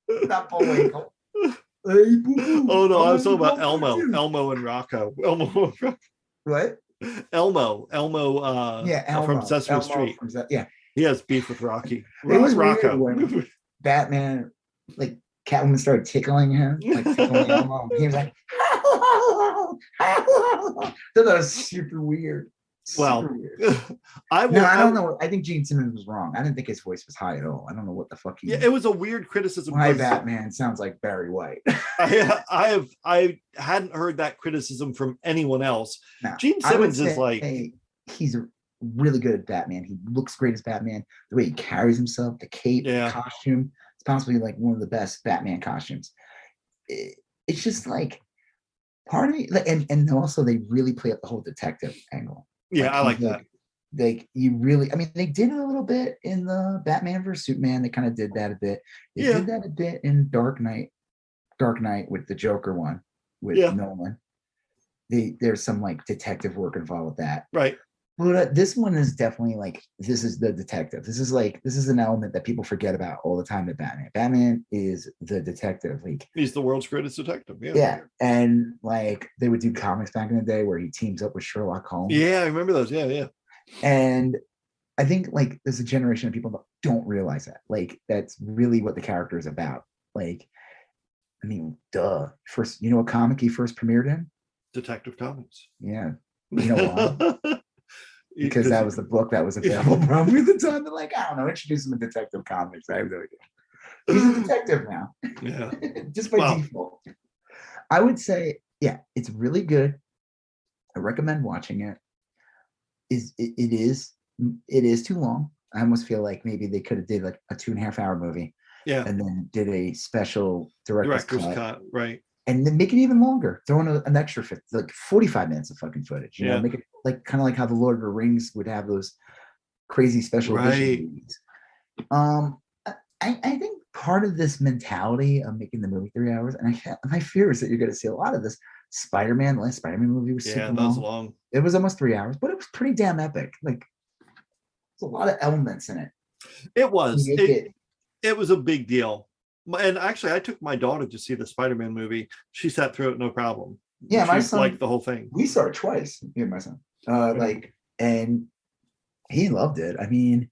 Not Bullwinkle. Hey, boo-boo. Oh no, I was talking about Elmo and Rocco. What? Elmo. Elmo from Sesame Street. He has beef with Rocky. It was Rocco. When Batman, like, Catwoman started tickling him, like tickling Elmo. He was like, that was super weird. Weird. I don't know. I think Gene Simmons was wrong. I didn't think his voice was high at all. I don't know what the fuck he. Yeah, it was a weird criticism. My Batman sounds like Barry White. I hadn't heard that criticism from anyone else. No, Gene Simmons is like, he's really good at Batman. He looks great as Batman. The way he carries himself, the cape, the costume. It's possibly like one of the best Batman costumes. It's just like part of me, and also they really play up the whole detective angle. Yeah, I like that. They did it a little bit in the Batman vs Superman. They kind of did that a bit. They did that a bit in Dark Knight with the Joker one with Nolan. There's some like detective work involved with that. Right. But this one is definitely like, this is the detective. This is an element that people forget about all the time at Batman. Batman is the detective. Like, he's the world's greatest detective. Yeah. Yeah. And like they would do comics back in the day where he teams up with Sherlock Holmes. Yeah, I remember those. Yeah. And I think like there's a generation of people that don't realize that. Like, that's really what the character is about. Like, I mean, duh. First, you know what comic he first premiered in? Detective Comics. Yeah. You know why? Because that was the book that was available probably at the time. They're like, I don't know, introduce him to Detective Comics. I have no idea. He's a detective now. Yeah. Just by default. I would say, yeah, it's really good. I recommend watching it. It is too long. I almost feel like maybe they could have did like a 2.5 hour movie. Yeah. And then did a special director's cut. Right. And then make it even longer. Throw in an extra 45 minutes of fucking footage. You know, make it like kind of like how the Lord of the Rings would have those crazy special edition movies. I think part of this mentality of making the movie 3 hours, and my fear is that you're going to see a lot of this. Spider-Man, the last Spider-Man movie was super that was long. long. It was almost 3 hours, but it was pretty damn epic. Like, there's a lot of elements in it. It was. It was a big deal. And actually, I took my daughter to see the Spider-Man movie. She sat through it no problem. Yeah, my son liked the whole thing. We saw it twice. Me and my son. Like, and he loved it. I mean,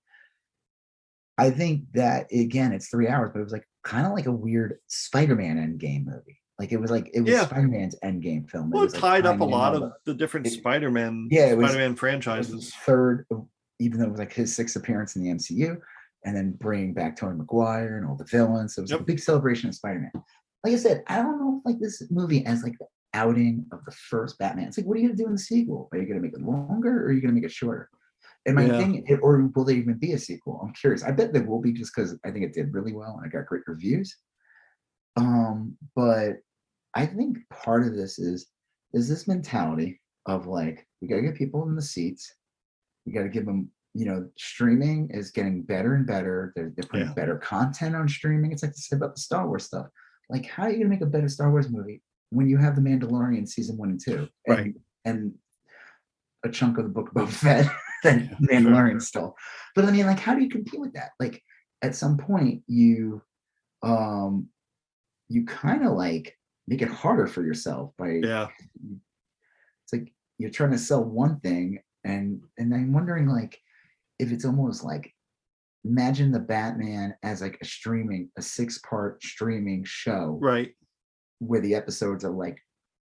I think that again, it's 3 hours, but it was like kind of like a weird Spider-Man Endgame movie. Like it was Spider-Man's Endgame film. Well, it tied up a lot of the different Spider-Man franchises. Third, even though it was like his sixth appearance in the MCU, and then bringing back Tobey Maguire and all the villains. So it was a big celebration of Spider-Man. Like I said, I don't know if like this movie as like the outing of the first Batman. It's like, what are you gonna do in the sequel? Are you gonna make it longer or are you gonna make it shorter? And my thing, or will there even be a sequel? I'm curious. I bet there will be, just because I think it did really well and I got great reviews. But I think part of this is this mentality of like, we gotta get people in the seats. We gotta give them, streaming is getting better and better. They're putting better content on streaming. It's like to say about the Star Wars stuff. Like, how are you gonna make a better Star Wars movie when you have The Mandalorian season 1 and 2, and a chunk of the Book of Boba Fett than Mandalorian still? But I mean, like, how do you compete with that? Like, at some point, you kind of like make it harder for yourself by it's like you're trying to sell one thing, and I'm wondering, like, if it's almost like, imagine the Batman as like a 6-part streaming show, right, where the episodes are like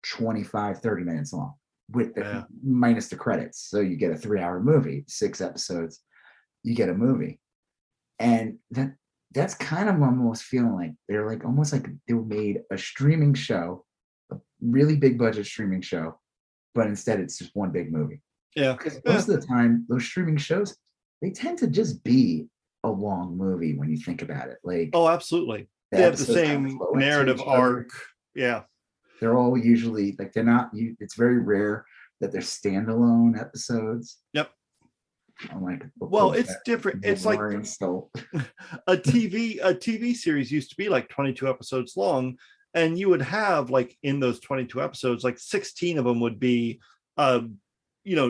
25-30 minutes long with the minus the credits. So you get a 3-hour movie, 6 episodes, you get a movie. And that's kind of almost feeling like they're like almost like they made a streaming show, a really big budget streaming show, but instead it's just one big movie. Yeah. Because most of the time, those streaming shows, they tend to just be a long movie when you think about it. Like, oh, absolutely. They have the same narrative arc. Yeah. They're all usually like, they're not, it's very rare that they're standalone episodes. Yep. I'm like, well, it's different. It's like a TV series used to be like 22 episodes long, and you would have, like, in those 22 episodes, like 16 of them would be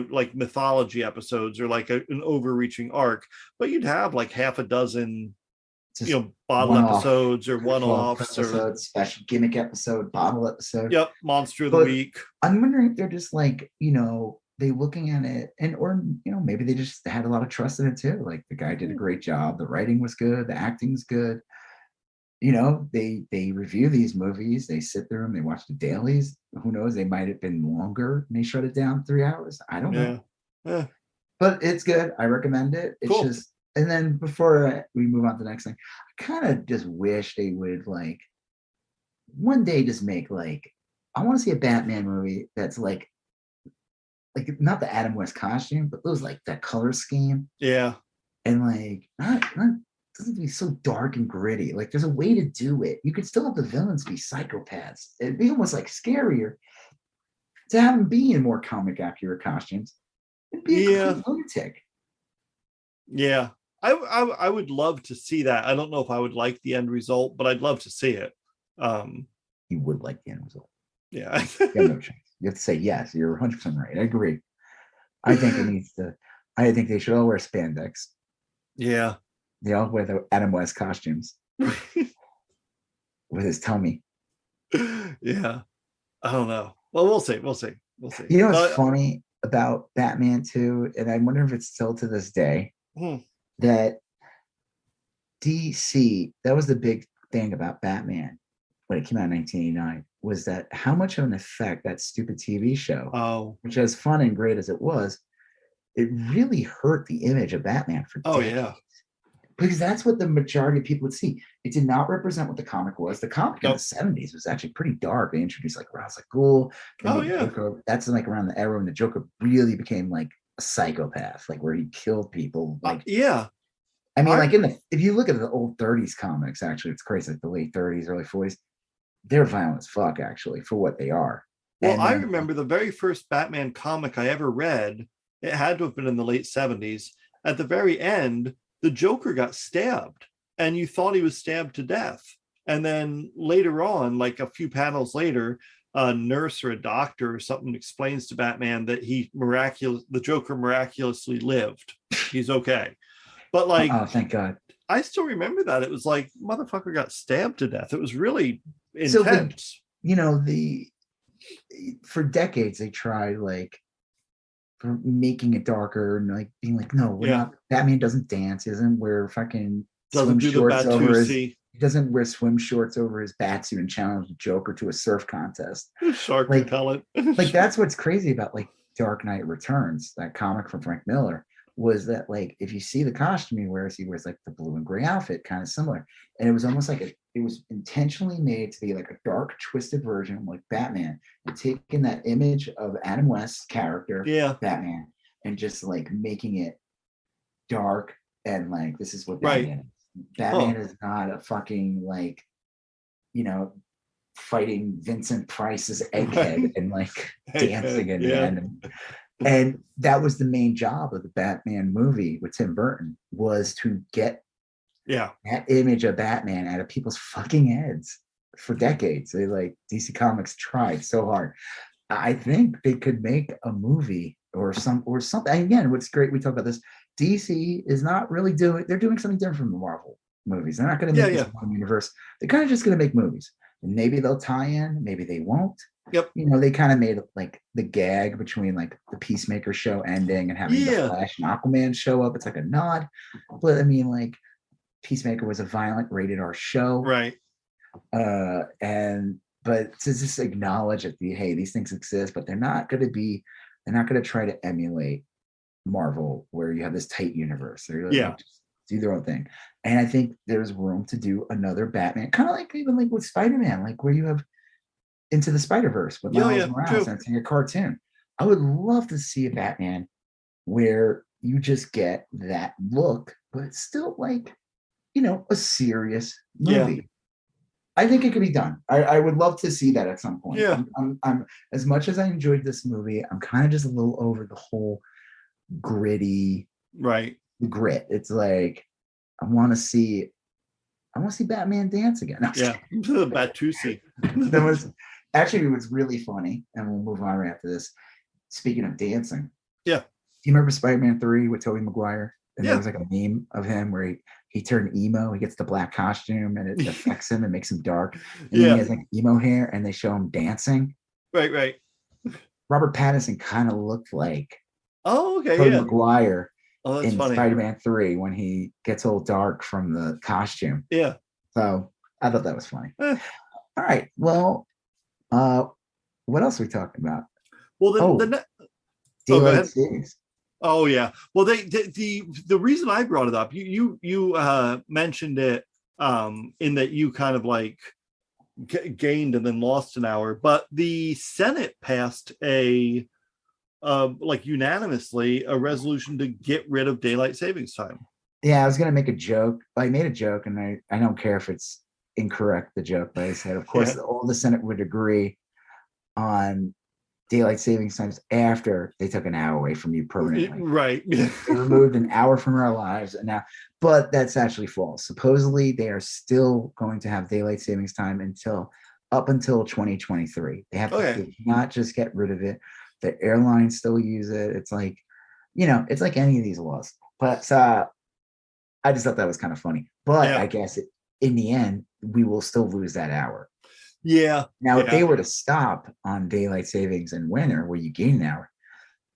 like mythology episodes or like an overreaching arc, but you'd have like half a dozen bottle episodes or one-offs or special gimmick episode, bottle episode. Yep. Monster of the week. I'm wondering if they're just like, they looking at it, and or maybe they just had a lot of trust in it too. Like, the guy did a great job, the writing was good, the acting's good. They review these movies, they sit through them, they watch the dailies. Who knows, they might have been longer and they shut it down 3 hours. I don't know. Yeah. But it's good. I recommend it. It's cool. Just, and then before we move on to the next thing, I kind of just wish they would, like, one day just make, like, I want to see a Batman movie that's like not the Adam West costume, but those, like, that color scheme. Yeah. And like, not doesn't be so dark and gritty. Like, there's a way to do it. You could still have the villains be psychopaths. It'd be almost like scarier to have them be in more comic accurate costumes. It'd be a complete lunatic. Yeah. I would love to see that. I don't know if I would like the end result, but I'd love to see it. You would like the end result. Yeah. You have no chance. You have to say yes. You're 100% right. I agree. I think I think they should all wear spandex. Yeah. They all wear the Adam West costumes with his tummy. Yeah. I don't know. Well, we'll see. You know what's funny about Batman 2, and I wonder if it's still to this day, that DC, that was the big thing about Batman when it came out in 1989, was that how much of an effect that stupid TV show, which, as fun and great as it was, it really hurt the image of Batman for decades. Yeah. Because that's what the majority of people would see. It did not represent what the comic was. The comic in the 70s was actually pretty dark. They introduced like Ra's al Ghul. Joker. That's like around the era when the Joker really became like a psychopath, like where he killed people. Like, I mean, like if you look at the old 30s comics, actually, it's crazy. Like the late 30s, early 40s, they're violent as fuck, actually, for what they are. Well, I remember the very first Batman comic I ever read. It had to have been in the late 70s. At the very end, the Joker got stabbed, and you thought he was stabbed to death. And then later on, like a few panels later, a nurse or a doctor or something explains to Batman that the Joker miraculously lived. He's okay. But like, oh, thank God. I still remember that. It was like, motherfucker got stabbed to death. It was really So intense. for decades they tried like for making it darker and like being like, no, we're not. Batman doesn't dance. He doesn't wear fucking doesn't do shorts the over his. He doesn't wear swim shorts over his batsuit and challenge the Joker to a surf contest. Shark like, repellent. Like that's what's crazy about like Dark Knight Returns, that comic from Frank Miller, was that like if you see the costume he wears like the blue and gray outfit, kind of similar, and it was almost like it was intentionally made to be like a dark, twisted version of like Batman, and taking that image of Adam West's character, Batman, and just like making it dark and like this is what Batman is. Batman is not a fucking like, fighting Vincent Price's Egghead and like dancing in the end. And that was the main job of the Batman movie with Tim Burton, was to get that image of Batman out of people's fucking heads for decades. They like DC Comics tried so hard. I think they could make a movie or something. Again, what's great, we talk about this, DC is not really they're doing something different from the Marvel movies. They're not going to make this one universe. They're kind of just going to make movies. And maybe they'll tie in, maybe they won't. Yep. They kind of made like the gag between like the Peacemaker show ending and having the Flash and Aquaman show up. It's like a nod. But I mean, like Peacemaker was a violent rated R show. Right. But to just acknowledge that hey, these things exist, but they're not going to try to emulate Marvel where you have this tight universe. They're just do their own thing. And I think there's room to do another Batman, kind of like even like with Spider-Man, like where you have Into the Spider-Verse with Miles Morales and it's a cartoon. I would love to see a Batman where you just get that look, but it's still like, a serious movie. Yeah. I think it could be done. I would love to see that at some point. Yeah. I'm as much as I enjoyed this movie, I'm kind of just a little over the whole gritty grit. It's like I want to see Batman dance again. Batusi. That was actually, it was really funny, and we'll move on right after this. Speaking of dancing, do you remember Spider-Man 3 with Tobey Maguire? And there was like a meme of him where he turned emo, he gets the black costume and it affects him and makes him dark. And then he has like emo hair and they show him dancing. Right. Robert Pattinson kind of looked like Tobey Maguire in funny. Spider-Man 3 when he gets all dark from the costume. Yeah. So I thought that was funny. All right. Well, what else are we talking about? Well, daylight savings. Oh yeah. Well, the reason I brought it up, you mentioned it in that you kind of like gained and then lost an hour, but the Senate passed like unanimously a resolution to get rid of daylight savings time. Yeah, I was gonna make a joke. I made a joke, and I don't care if it's incorrect, the joke, but I said, of course, all the Senate would agree on daylight savings times after they took an hour away from you permanently. Right. They removed an hour from our lives, and now, but that's actually false. Supposedly, they are still going to have daylight savings time up until 2023. They have to not just get rid of it. The airlines still use it. It's like, it's like any of these laws. But I just thought that was kind of funny. But I guess in the end, we will still lose that hour. Yeah. Now, if they were to stop on daylight savings in winter, where you gain an hour,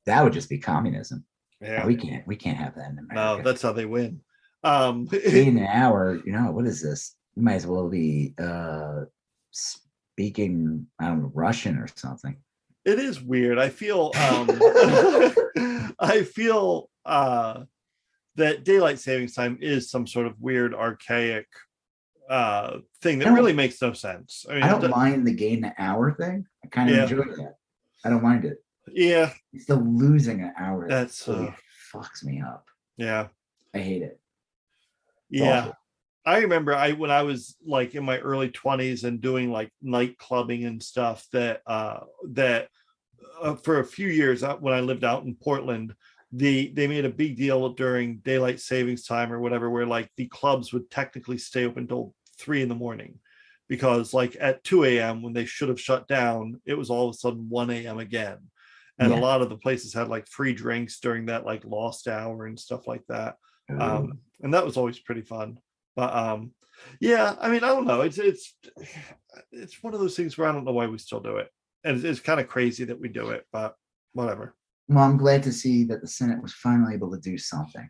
that would just be communism. Yeah, we can't have that in America. No, that's how they win. Gain an hour, what is this? You might as well be speaking, I don't know, Russian or something. It is weird. I feel that daylight savings time is some sort of weird, archaic thing that really makes no sense. I don't mind the gain an hour thing. I kind of enjoy that. I don't mind it. Yeah. It's the losing an hour that's really fucks me up. Yeah. I hate it. It's awful. I remember when I was like in my early 20s and doing like night clubbing and stuff that for a few years when I lived out in Portland, they made a big deal during daylight savings time or whatever, where like the clubs would technically stay open until 3 a.m. because like at 2 a.m. when they should have shut down, it was all of a sudden 1 a.m. again. And a lot of the places had like free drinks during that like lost hour and stuff like that. And that was always pretty fun. But yeah, I mean, I don't know. It's one of those things where I don't know why we still do it. And it's kind of crazy that we do it, but whatever. Well, I'm glad to see that the Senate was finally able to do something.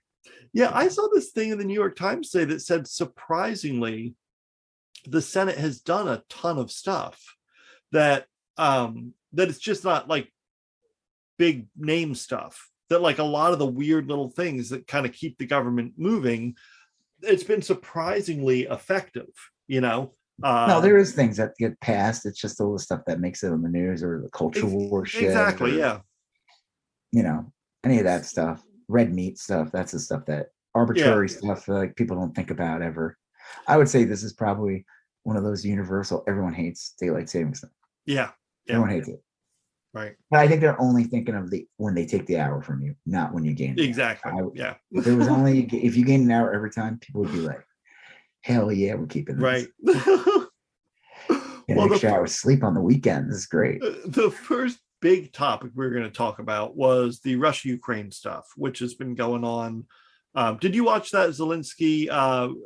Yeah, I saw this thing in the New York Times today that said, surprisingly, the Senate has done a ton of stuff that it's just not like big name stuff, that like a lot of the weird little things that kind of keep the government moving, it's been surprisingly effective, you know. No, there is things that get passed. It's just all the stuff that makes it on the news or the culture war shit. Exactly, or, you know, any of that stuff. Red meat stuff. That's the stuff that arbitrary stuff like people don't think about ever. I would say this is probably one of those universal. Everyone hates daylight savings stuff. Yeah. Everyone hates it. Right. But I think they're only thinking of when they take the hour from you, not when you gain. Exactly. If it was only if you gain an hour every time, people would be like, hell yeah, we're keeping this. Right. Well, extra hours sleep on the weekend. This is great. The first big topic we're going to talk about was the Russia-Ukraine stuff, which has been going on. Did you watch that Zelensky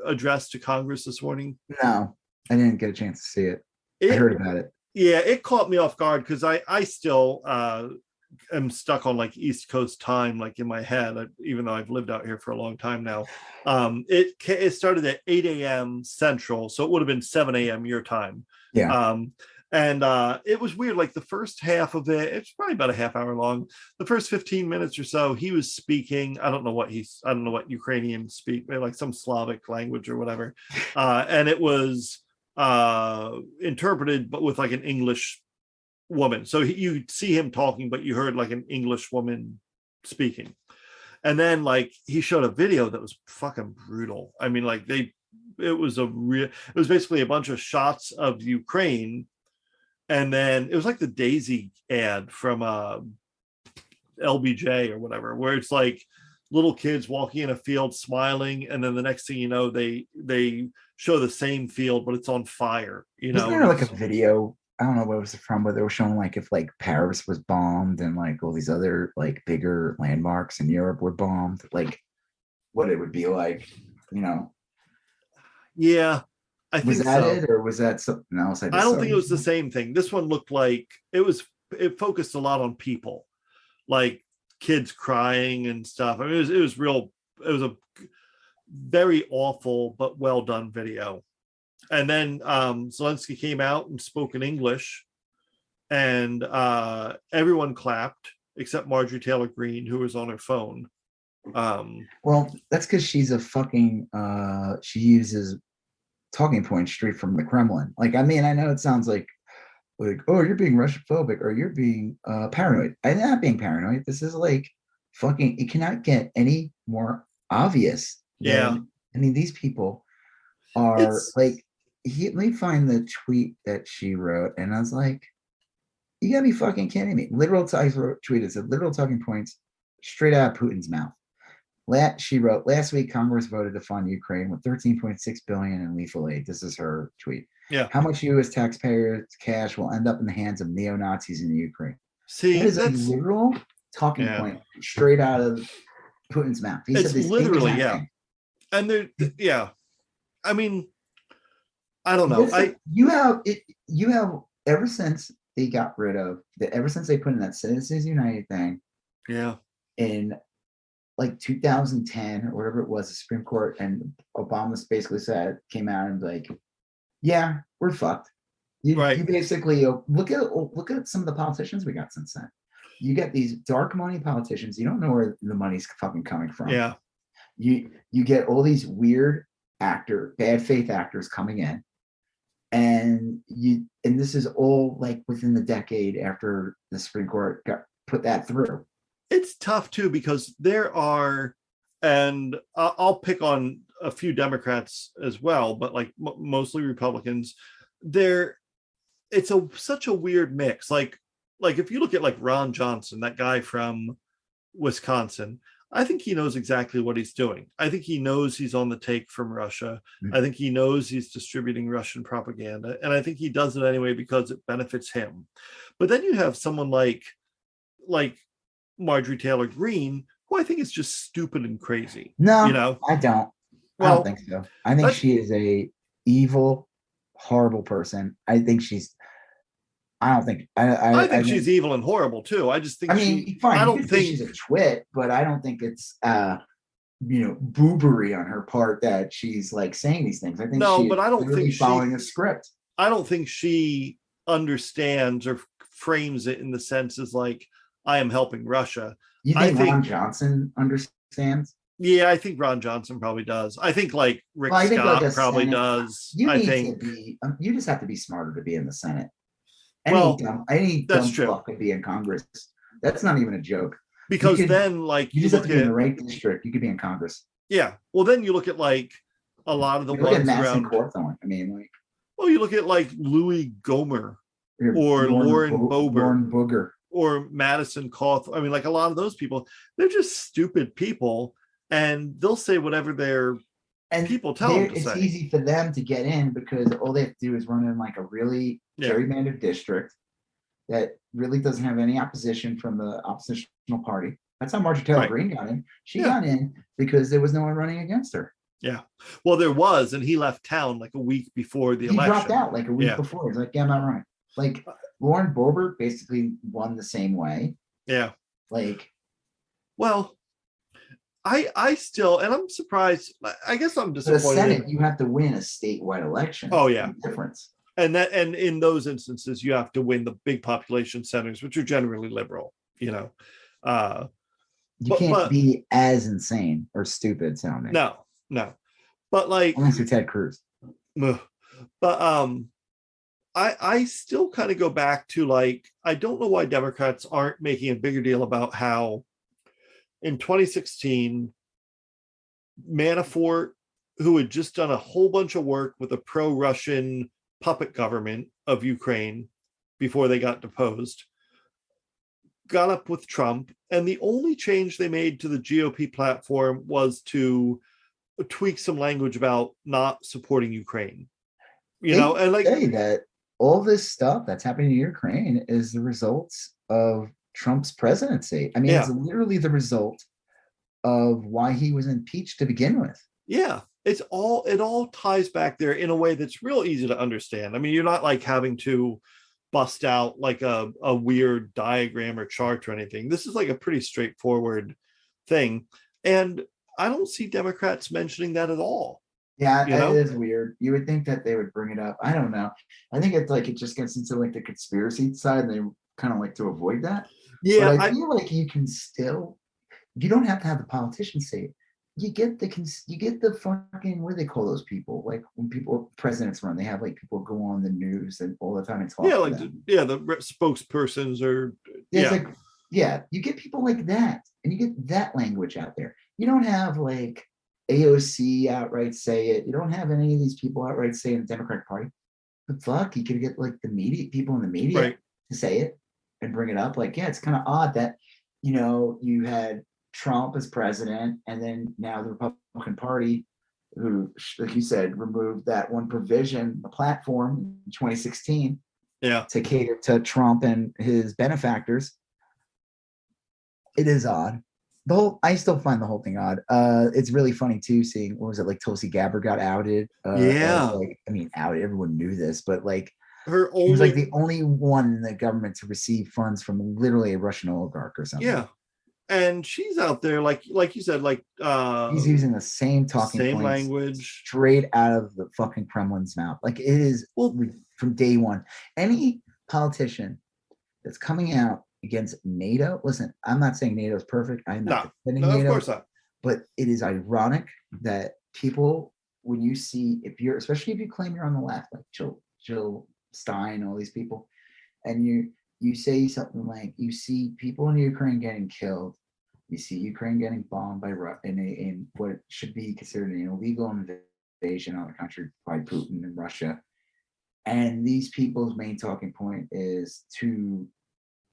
address to Congress this morning? No, I didn't get a chance to see it. I heard about it. Yeah, it caught me off guard because I still am stuck on like East Coast time, like in my head, even though I've lived out here for a long time now. It started at 8 a.m. Central, so it would have been 7 a.m. your time. Yeah. And it was weird. Like the first half of it, it's probably about a half hour long. The first 15 minutes or so, he was speaking. I don't know what Ukrainians speak, like some Slavic language or whatever. And it was interpreted, but with like an English woman. So you see him talking, but you heard like an English woman speaking. And then like he showed a video that was fucking brutal. I mean, like it was basically a bunch of shots of Ukraine. And then it was like the Daisy ad from LBJ or whatever, where it's like little kids walking in a field smiling, and then the next thing you know, they show the same field, but it's on fire. You know, wasn't there like a video? I don't know what it was from, but they were showing like if like Paris was bombed and like all these other like bigger landmarks in Europe were bombed, like what it would be like, you know? Yeah. I think it, or was that something else? I don't think it was the same thing. This one looked like it focused a lot on people, like kids crying and stuff. I mean, it was a very awful but well done video. And then Zelensky came out and spoke in English, and everyone clapped except Marjorie Taylor Greene, who was on her phone. Well, that's because she's a fucking she uses talking points straight from the Kremlin. Like, I mean, I know it sounds like, oh, you're being Russian-phobic or you're being paranoid. I'm not being paranoid. This is like fucking, it cannot get any more obvious. Yeah. I mean, these people are like, let me find the tweet that she wrote. And I was like, you gotta be fucking kidding me. I tweeted, said literal talking points straight out of Putin's mouth. She wrote, last week, Congress voted to fund Ukraine with $13.6 billion in lethal aid. This is her tweet. Yeah. How much U.S. taxpayers' cash will end up in the hands of neo-Nazis in Ukraine? See, that is a literal talking point straight out of Putin's mouth. He said this literally, yeah. And I mean, I don't know. You have ever since they got rid of ever since they put in that Citizens United thing. Yeah. In like 2010 or whatever it was, the Supreme Court and Obama basically came out and like, yeah, we're fucked. You basically look at some of the politicians we got since then. You get these dark money politicians. You don't know where the money's fucking coming from. Yeah. You get all these weird bad faith actors coming in, and this is all like within the decade after the Supreme Court put that through. It's tough too, because there are, and I'll pick on a few Democrats as well, but like mostly Republicans. It's such a weird mix. Like if you look at like Ron Johnson, that guy from Wisconsin, I think he knows exactly what he's doing. I think he knows he's on the take from Russia. Mm. I think he knows he's distributing Russian propaganda. And I think he does it anyway because it benefits him. But then you have someone like Marjorie Taylor Greene, who I think is just stupid and crazy. No, you know, I don't. well, I don't think so. I think she is a evil, horrible person. I think she's. I don't think. I think she's evil and horrible too. I just think. I mean, fine. I don't think she's a twit, but I don't think it's boobery on her part that she's like saying these things. I think but I don't think following a script. I don't think she understands or frames it in the sense as like, I am helping Russia. You think Ron Johnson understands? Yeah, I think Ron Johnson probably does. I think like Rick Scott probably does. I think you just have to be smarter to be in the Senate. Any dumb fuck could be in Congress. That's not even a joke. Because then, like, you just have to be in the right district. You could be in Congress. Yeah. Well, then you look at like a lot of the ones around. Cawthorn. I mean, like. Well, you look at like Louis Gohmert or Lauren Boebert or Madison Cawthorn. I mean, like a lot of those people, they're just stupid people, and they'll say whatever their people tell them to say. It's easy for them to get in because all they have to do is run in like a really gerrymandered district that really doesn't have any opposition from the oppositional party. That's how Marjorie Taylor Greene got in. She got in because there was no one running against her. Yeah. Well, there was, and he left town like a week before the election. He dropped out like a week before. He's like, yeah, I'm not running. Like Lauren Boebert basically won the same way. Yeah. Like, well, I still, and I'm surprised. I guess I'm disappointed. For the Senate, you have to win a statewide election. Oh yeah, difference. And in those instances, you have to win the big population centers, which are generally liberal. You can't be as insane or stupid sounding. No, but like unless you're Ted Cruz. But I still kind of go back to like, I don't know why Democrats aren't making a bigger deal about how in 2016, Manafort, who had just done a whole bunch of work with a pro-Russian puppet government of Ukraine before they got deposed, got up with Trump, and the only change they made to the GOP platform was to tweak some language about not supporting Ukraine. And like say that all this stuff that's happening in Ukraine is the results of Trump's presidency. I mean, it's literally the result of why he was impeached to begin with. Yeah, it all ties back there in a way that's real easy to understand. I mean, you're not like having to bust out like a weird diagram or chart or anything. This is like a pretty straightforward thing. And I don't see Democrats mentioning that at all. Yeah, it is weird. You would think that they would bring it up. I don't know. I think it's like it just gets into like the conspiracy side, and they kind of like to avoid that. Yeah, but I feel like you can still. You don't have to have the politicians say it. You get the fucking, what do they call those people? Like when presidents run, they have like people go on the news and all the time and talk. Yeah, like the spokespersons or you get people like that, and you get that language out there. You don't have like AOC outright say it. You don't have any of these people outright say in the Democratic Party. But fuck, you could get like the media people in the media to say it and bring it up. Like, yeah, it's kind of odd that you had Trump as president, and then now the Republican Party, who, like you said, removed that one provision, the platform in 2016, to cater to Trump and his benefactors. It is odd. I still find the whole thing odd. It's really funny too, seeing, what was it, like Tulsi Gabbard got outed. Outed. Everyone knew this, but like she was like the only one in the government to receive funds from literally a Russian oligarch or something. Yeah. And she's out there, like you said, like he's using the same points, language straight out of the fucking Kremlin's mouth. Like it is from day one. Any politician that's coming out against NATO, listen, I'm not saying NATO is perfect. I'm not defending NATO, of course not. But it is ironic that people, when you see, especially if you claim you're on the left, like Jill Stein, all these people, and you say something like, you see people in Ukraine getting killed, you see Ukraine getting bombed by in what should be considered an illegal invasion on the country by Putin and Russia, and these people's main talking point is to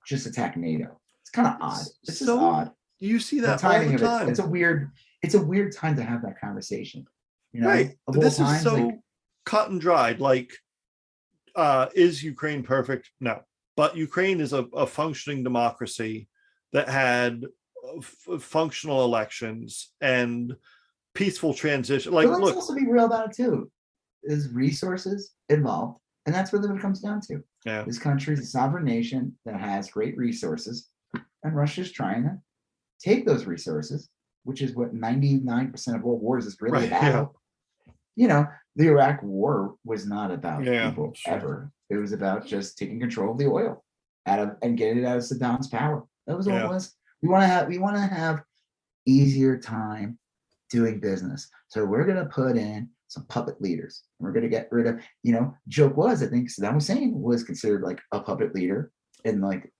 just attack NATO. It's kind of odd. It's so odd. You see The that all timing the of it. time. It's a weird time to have that conversation. You know, Right. of all This is times, so like cut and dried. Like, is Ukraine perfect? No. But Ukraine is a functioning democracy that had functional elections and peaceful transition. but Like, let's look, also be real about it too. There's resources involved, and that's really what it comes down to. yeah, This country is a sovereign nation that has great resources, and Russia's trying to take those resources, which is what 99% of world wars is really right, about. yeah, You know, the Iraq War was not about yeah, people sure. ever. It was about just taking control of the oil out of and getting it out of Saddam's power. That was all it was. We want to have easier time doing business. So we're going to put in some puppet leaders. We're going to get rid of, joke was, I think Saddam Hussein was considered like a puppet leader in like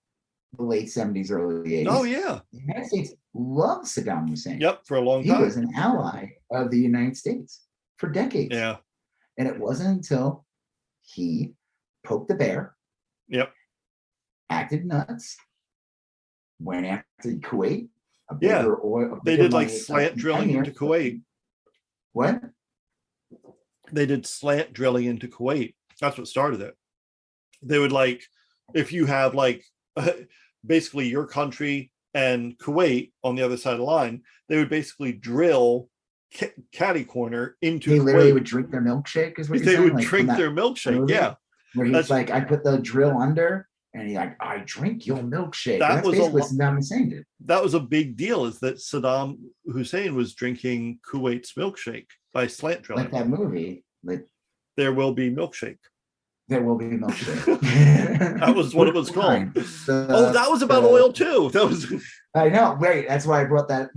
the late 70s, early 80s. Oh, yeah. The United States loved Saddam Hussein. Yep, for a long time. He was an ally of the United States for decades. Yeah. And it wasn't until he poked the bear. Yep. Acted nuts. Went after Kuwait. They did like slant drilling into Kuwait. What? They did slant drilling into Kuwait. That's what started it. They would like, if you have like basically your country and Kuwait on the other side of the line, they would basically drill catty corner into They Kuwait. Literally would drink their milkshake, is what they would drink their milkshake, movie, yeah. Where he's like, I put the drill under, and he's like, I drink your milkshake. That was basically what Saddam Hussein did. That was a big deal, is that Saddam Hussein was drinking Kuwait's milkshake by slant drilling. Like that movie, like There Will Be Milkshake. There Will Be Milkshake. That was what it was called. That was about oil too. That was. I know, right? That's why I brought that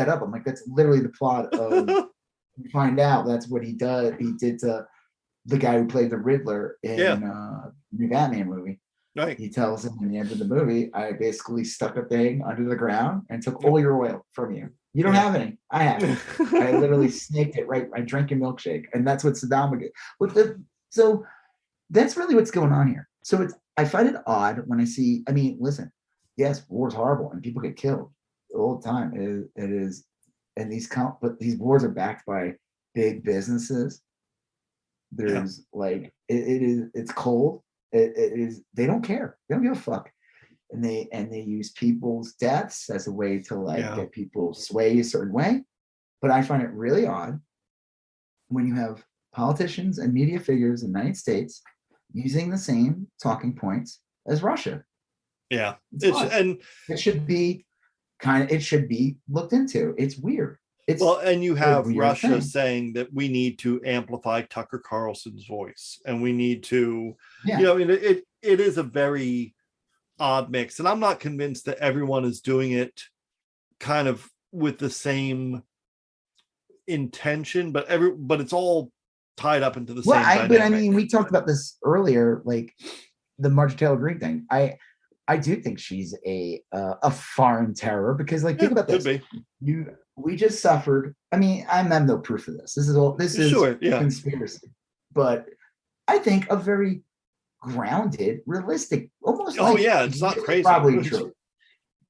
up. I'm like, that's literally the plot of. You find out that's what he does. He did to the guy who played the Riddler in the new Batman movie. Right. He tells him in the end of the movie, I basically stuck a thing under the ground and took all your oil from you. You don't have any. I have it. I literally snaked it right. I drank your milkshake. And that's what Saddam would get. So that's really what's going on here. So I find it odd when I see, listen, yes, war's horrible and people get killed all the time. It is, and but these wars are backed by big businesses. There's it's cold. It is, they don't care. They don't give a fuck. And they use people's deaths as a way to get people sway a certain way. But I find it really odd when you have politicians and media figures in the United States using the same talking points as Russia. Yeah. It should be looked into. It's weird. And you have Russia saying that we need to amplify Tucker Carlson's voice, and we need to, it is a very odd mix. And I'm not convinced that everyone is doing it kind of with the same intention, but it's all tied up into the same dynamic. But we talked about this earlier, like the Marjorie Taylor Greene thing. I do think she's a foreign terror, because think about this. We just suffered. I have no proof of this. This is conspiracy. But I think a very grounded, realistic, almost. It's not crazy. Probably true.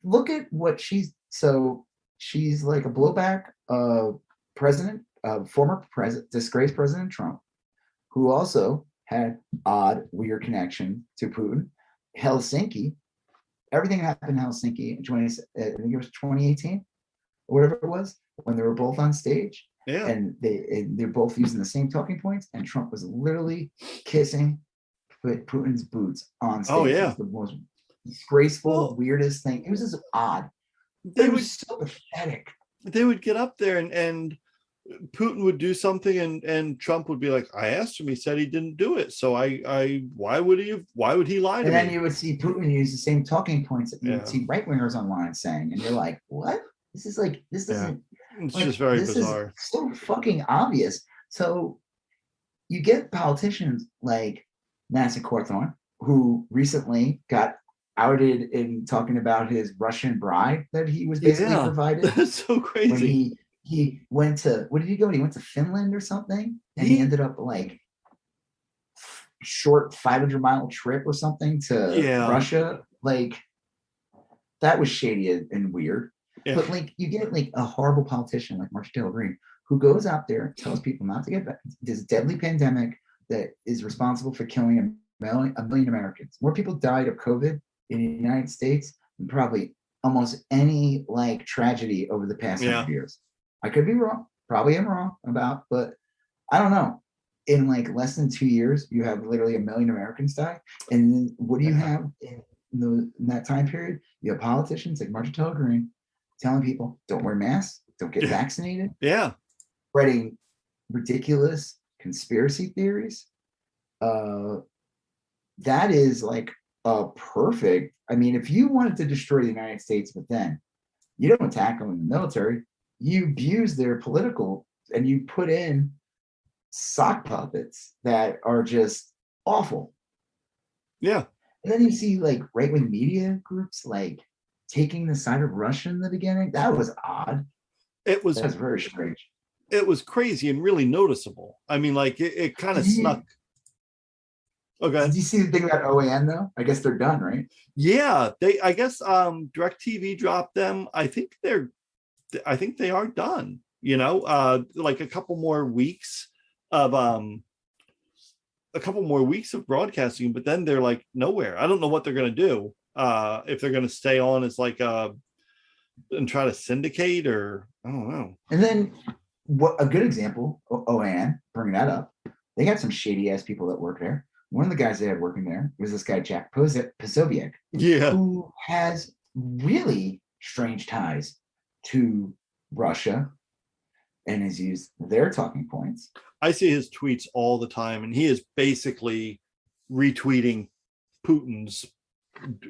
Look at what she's like a blowback of former president, disgraced President Trump, who also had weird connection to Putin. Helsinki, everything happened in Helsinki in I think it was 2018 or whatever it was, when they were both on stage. Yeah. And they're both using the same talking points, and Trump was literally kissing Putin's boots on stage. Oh, yeah. It was the most disgraceful, weirdest thing. It was just odd. It was so pathetic. They would get up there and Putin would do something, and Trump would be like, I asked him, he said he didn't do it. So why would he lie to me? And then you would see Putin use the same talking points that you would see right-wingers online saying, and you're like, what? This isn't. It's just very bizarre. Is so fucking obvious. So you get politicians like Nancy Cawthorn, who recently got outed in talking about his Russian bride that he was basically provided. That's so crazy. When he went to, what did he go? He went to Finland or something, and he ended up like short 500-mile trip or something to Russia. Like, that was shady and weird. Yeah. But like you get like a horrible politician like Marjorie Taylor Greene who goes out there, tells people not to get this deadly pandemic that is responsible for killing a million Americans. More people died of COVID in the United States than probably almost any like tragedy over the past 100 years. I could be wrong. Probably am wrong about, but I don't know. In like less than 2 years, you have literally a million Americans die. And then what do you have in that time period? You have politicians like Marjorie Taylor Greene telling people don't wear masks, don't get vaccinated. Yeah. Spreading ridiculous conspiracy theories. That is like a perfect. I mean, if you wanted to destroy the United States, but then you don't attack them in the military, you abuse their political, and you put in sock puppets that are just awful. Yeah. And then you see like right-wing media groups like taking the side of Russia in the beginning. That was odd. That was very strange. It was crazy and really noticeable. I mean, like it kind of snuck. Okay. Did you see the thing about OAN though? I guess they're done, right? Yeah, I guess DirecTV dropped them. I think they are done, you know, like a couple more weeks of broadcasting, but then they're like nowhere. I don't know what they're going to do. If they're going to stay on as like and try to syndicate, or I don't know. And then what a good example, OAN, bringing that up, they got some shady ass people that work there. One of the guys they had working there was this guy, Jack Posobiec, who has really strange ties to Russia and has used their talking points. I see his tweets all the time, and he is basically retweeting Putin's.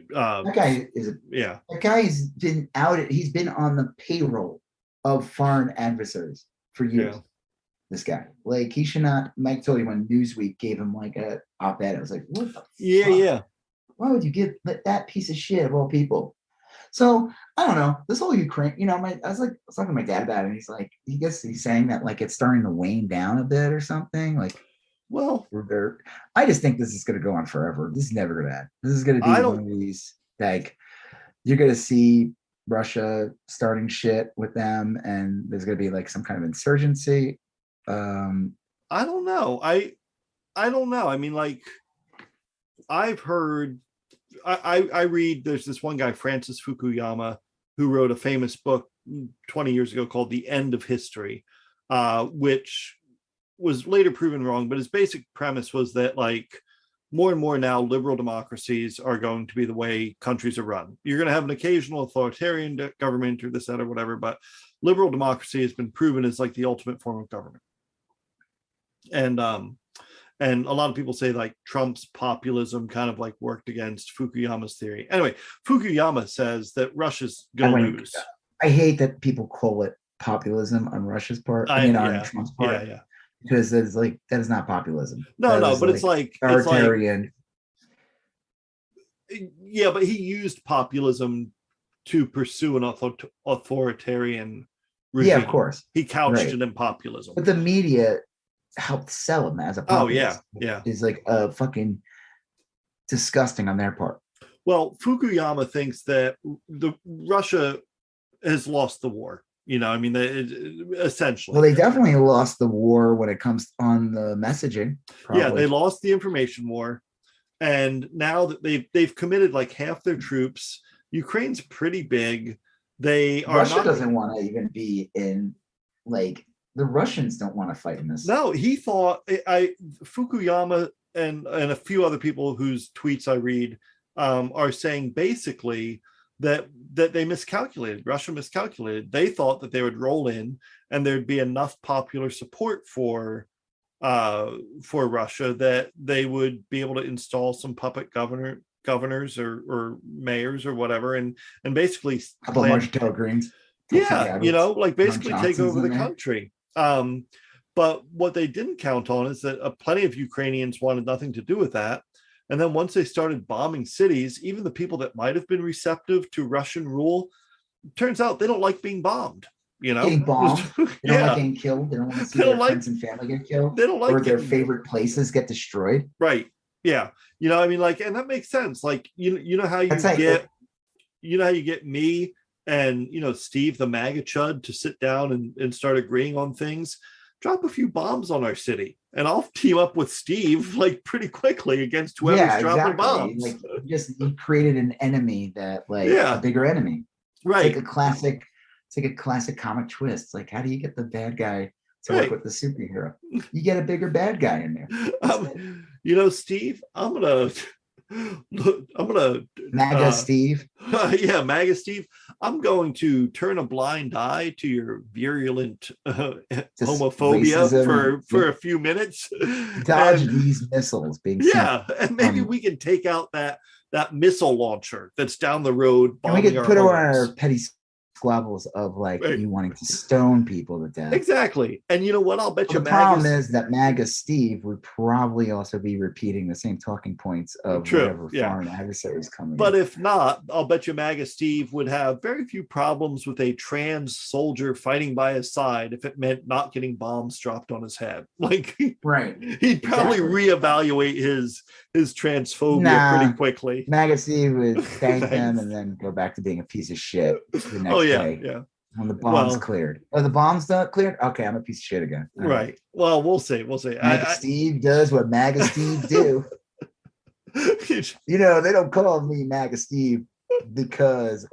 That guy is That guy's been outed. He's been on the payroll of foreign adversaries for years. Yeah. This guy, like, he should not. Mike told you when Newsweek gave him like a op-ed. I was like, what the fuck? Yeah. Why would you give that piece of shit of all people? So I don't know. This whole Ukraine, you know, I was talking to my dad about it, and he's like, he's saying that like it's starting to wane down a bit or something. Like, well, I just think this is going to go on forever. This is never going to end. This is going to be one of these, like, you're going to see Russia starting shit with them, and there's going to be like some kind of insurgency. I don't know. I don't know. I mean, like, I've heard, I read, there's this one guy, Francis Fukuyama, who wrote a famous book 20 years ago called The End of History, which was later proven wrong, but his basic premise was that, like, more and more now liberal democracies are going to be the way countries are run. You're going to have an occasional authoritarian government or this, that, or whatever, but liberal democracy has been proven as like the ultimate form of government. And a lot of people say like Trump's populism kind of like worked against Fukuyama's theory. Anyway, Fukuyama says that Russia's going to lose. I hate that people call it populism on Russia's part. On Trump's part. Yeah. Because it's like, that is not populism. No, but like, it's like authoritarian. Yeah, but he used populism to pursue an authoritarian regime. Yeah, of course. He couched it in populism. But the media helped sell him as a populist. Oh, yeah. Is like a fucking disgusting on their part. Well, Fukuyama thinks that Russia has lost the war. You know, I mean, essentially. Well, they definitely lost the war when it comes on the messaging. Probably. Yeah, they lost the information war. And now that they've committed like half their troops, Ukraine's pretty big. Russia doesn't want to even be in, like, the Russians don't want to fight in this. No, he thought, Fukuyama and a few other people whose tweets I read are saying basically that they miscalculated. Russia miscalculated. They thought that they would roll in and there'd be enough popular support for Russia that they would be able to install some puppet governors or mayors or whatever, and basically a couple of Marjorie Taylor Greenes. Yeah, you know, like basically take over the country. But what they didn't count on is that plenty of Ukrainians wanted nothing to do with that. And then once they started bombing cities, even the people that might have been receptive to Russian rule, turns out they don't like being bombed. You know, getting bombed. They don't like getting killed. They don't want to see their friends and family get killed. They don't like, or their favorite places get destroyed. Right. Yeah. You know, I mean, like, and that makes sense. Like, you know how you get me and Steve the MAGA chud to sit down and start agreeing on things, drop a few bombs on our city, and I'll team up with Steve like pretty quickly against whoever's dropping bombs. Like you created an enemy that a bigger enemy. Right. It's like a classic comic twist. It's like, how do you get the bad guy to work with the superhero? You get a bigger bad guy in there. Steve, I'm gonna MAGA Steve. Yeah, MAGA Steve. I'm going to turn a blind eye to your virulent homophobia for a few minutes. Dodge these missiles being sent. And maybe we can take out that missile launcher that's down the road. And we could put on our petty squabbles of you wanting to stone people to death. Exactly. And you know what? I'll bet you the problem is that MAGA Steve would probably also be repeating the same talking points of whatever foreign adversaries coming But if not, I'll bet you MAGA Steve would have very few problems with a trans soldier fighting by his side if it meant not getting bombs dropped on his head. Right. He'd probably reevaluate his transphobia pretty quickly. MAGA Steve would thank them and then go back to being a piece of shit the next day. Yeah. When the bomb's cleared. Oh, the bomb's not cleared? Okay, I'm a piece of shit again. Right. Well, we'll see. MAGA Steve does what MAGA Steve do. They don't call me MAGA Steve because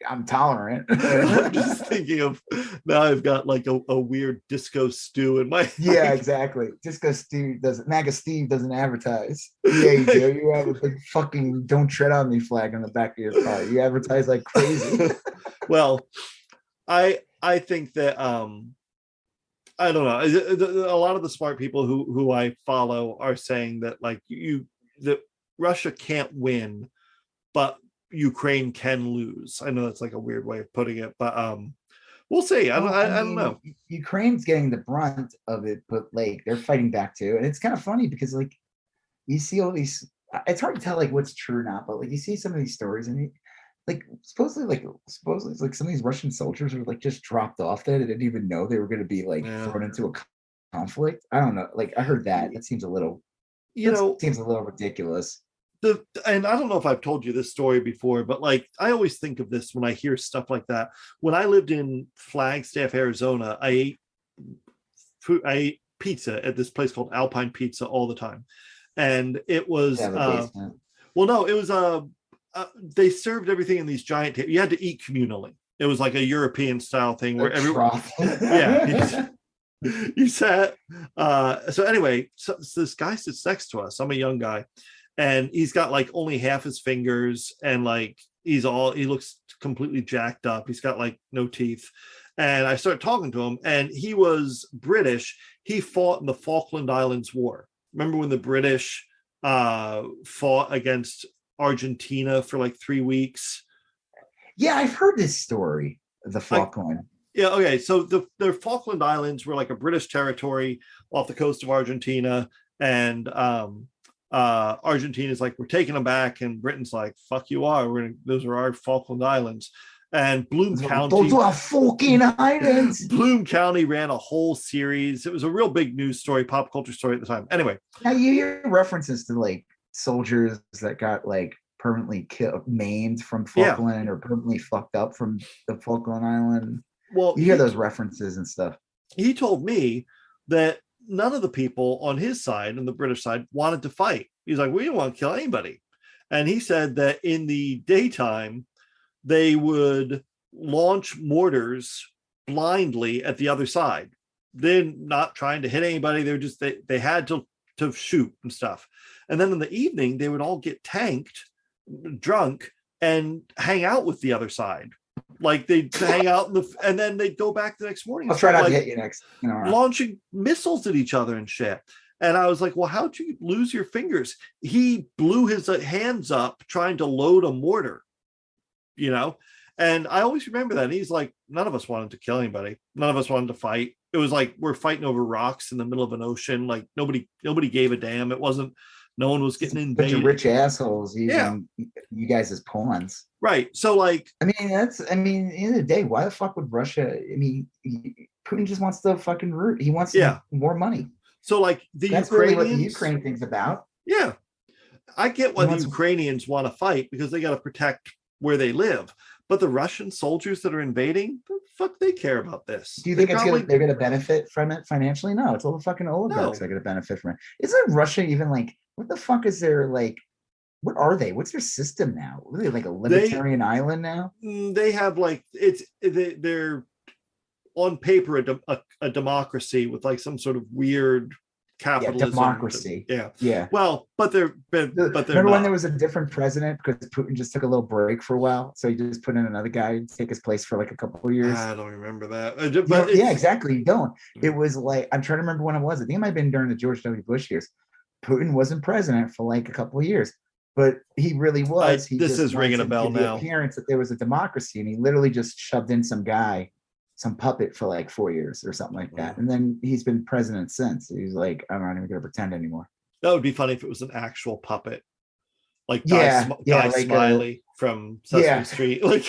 I'm tolerant. I'm just thinking of now I've got a weird disco stew in my Yeah, exactly. Disco Steve doesn't MAGA Steve doesn't advertise. Yeah, you do. You have a big fucking "Don't Tread on Me" flag on the back of your car. You advertise like crazy. Well, I think that I don't know. A lot of the smart people who I follow are saying that that Russia can't win, but Ukraine can lose. I know that's a weird way of putting it, but we'll see. I don't know. Ukraine's getting the brunt of it, but they're fighting back too. And it's kind of funny because you see all these. It's hard to tell what's true or not, but you see some of these stories and supposedly some of these Russian soldiers were just dropped off there. They didn't even know they were going to be thrown into a conflict. I don't know. I heard that. That seems a little. Seems a little ridiculous. And I don't know if I've told you this story before, but I always think of this when I hear stuff like that. When I lived in Flagstaff, Arizona, I ate pizza at this place called Alpine Pizza all the time, and it was they served everything in these giant tables. You had to eat communally. It was like a European style thing where everyone you sat. So anyway, so this guy sits next to us. I'm a young guy. And he's got only half his fingers, and he looks completely jacked up. He's got no teeth. And I started talking to him, and he was British. He fought in the Falkland Islands War. Remember when the British fought against Argentina for 3 weeks? Yeah, I've heard this story, the Falkland. Yeah, okay. So the Falkland Islands were a British territory off the coast of Argentina, and Argentina's we're taking them back, and Britain's fuck you are, those are our Falkland Islands. And Bloom County, those are fucking islands. Bloom County ran a whole series. It was a real big news story, pop culture story at the time. Anyway, now you hear references to soldiers that got permanently maimed from Falkland or permanently fucked up from the Falkland Island. Well, you hear those references and stuff. He told me that none of the people on his side and the British side wanted to fight. He's we don't want to kill anybody. And he said that in the daytime, they would launch mortars blindly at the other side. They're not trying to hit anybody. They're just, they had to shoot and stuff. And then in the evening, they would all get tanked, drunk, and hang out with the other side. They'd hang out and then they'd go back the next morning. I'll try not to hit you next. Launching missiles at each other and shit. And I was well, how'd you lose your fingers? He blew his hands up trying to load a mortar, And I always remember that. And he's none of us wanted to kill anybody. None of us wanted to fight. It was we're fighting over rocks in the middle of an ocean. Nobody gave a damn. It wasn't. No one was getting invaded. Bunch of rich assholes using you guys as pawns. Right. So at the end of the day, why the fuck would Russia? Putin just wants the fucking root. He wants more money. So that's Ukrainians, really what the Ukraine thing's about. Yeah. I get why the Ukrainians want to fight because they got to protect where they live. But the Russian soldiers that are invading, the fuck they care about this? Do you They think probably they're gonna benefit from it financially? No, it's all the fucking oligarchs no. that are gonna benefit from it. Isn't Russia even like what the fuck is their like? What are they? What's their system now? Are they like a libertarian island now? They have like they're on paper a democracy with like some sort of weird Yeah, capitalism. democracy. Yeah. Yeah. Well, but they're Remember when not. there was a different president because Putin just took a little break for a while, so he just put in another guy to take his place for like a couple of years. I don't remember that. But yeah, exactly. You don't. It was like I'm trying to remember when it was. I think it might have been during the George W. Bush years. Putin wasn't president for like a couple of years, but he really was. He this just is ringing a bell the now. appearance that there was a democracy, and he literally just shoved in some guy, some puppet for like 4 years or something like that. And then he's been president since. He's like, I'm not even going to pretend anymore. That would be funny if it was an actual puppet, like Guy like Smiley from Sesame Street, like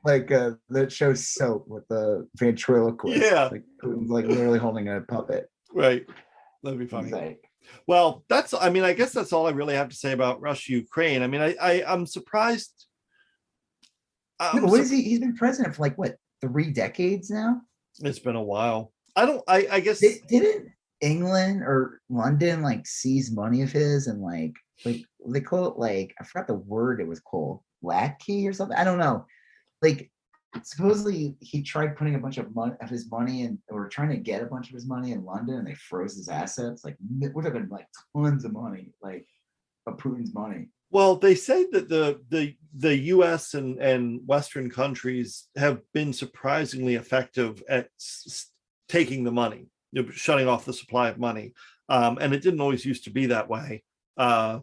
like that show Soap with the ventriloquist. Yeah, like Putin's like literally holding a puppet. Right, that'd be funny. Well, I mean, I guess that's all I really have to say about Russia, Ukraine. I mean, I'm surprised. What is he? He's been president for like what, 3 decades now? It's been a while. I guess didn't England or London like seize money of his and like they call it like I forgot the word it was called, lackey or something. I don't know. Like supposedly he tried putting a bunch of his money and or trying to get a bunch of his money in London and they froze his assets. Like we're talking like tons of money, like of Putin's money. Well, they say that the U.S. and Western countries have been surprisingly effective at taking the money, shutting off the supply of money, and it didn't always used to be that way. I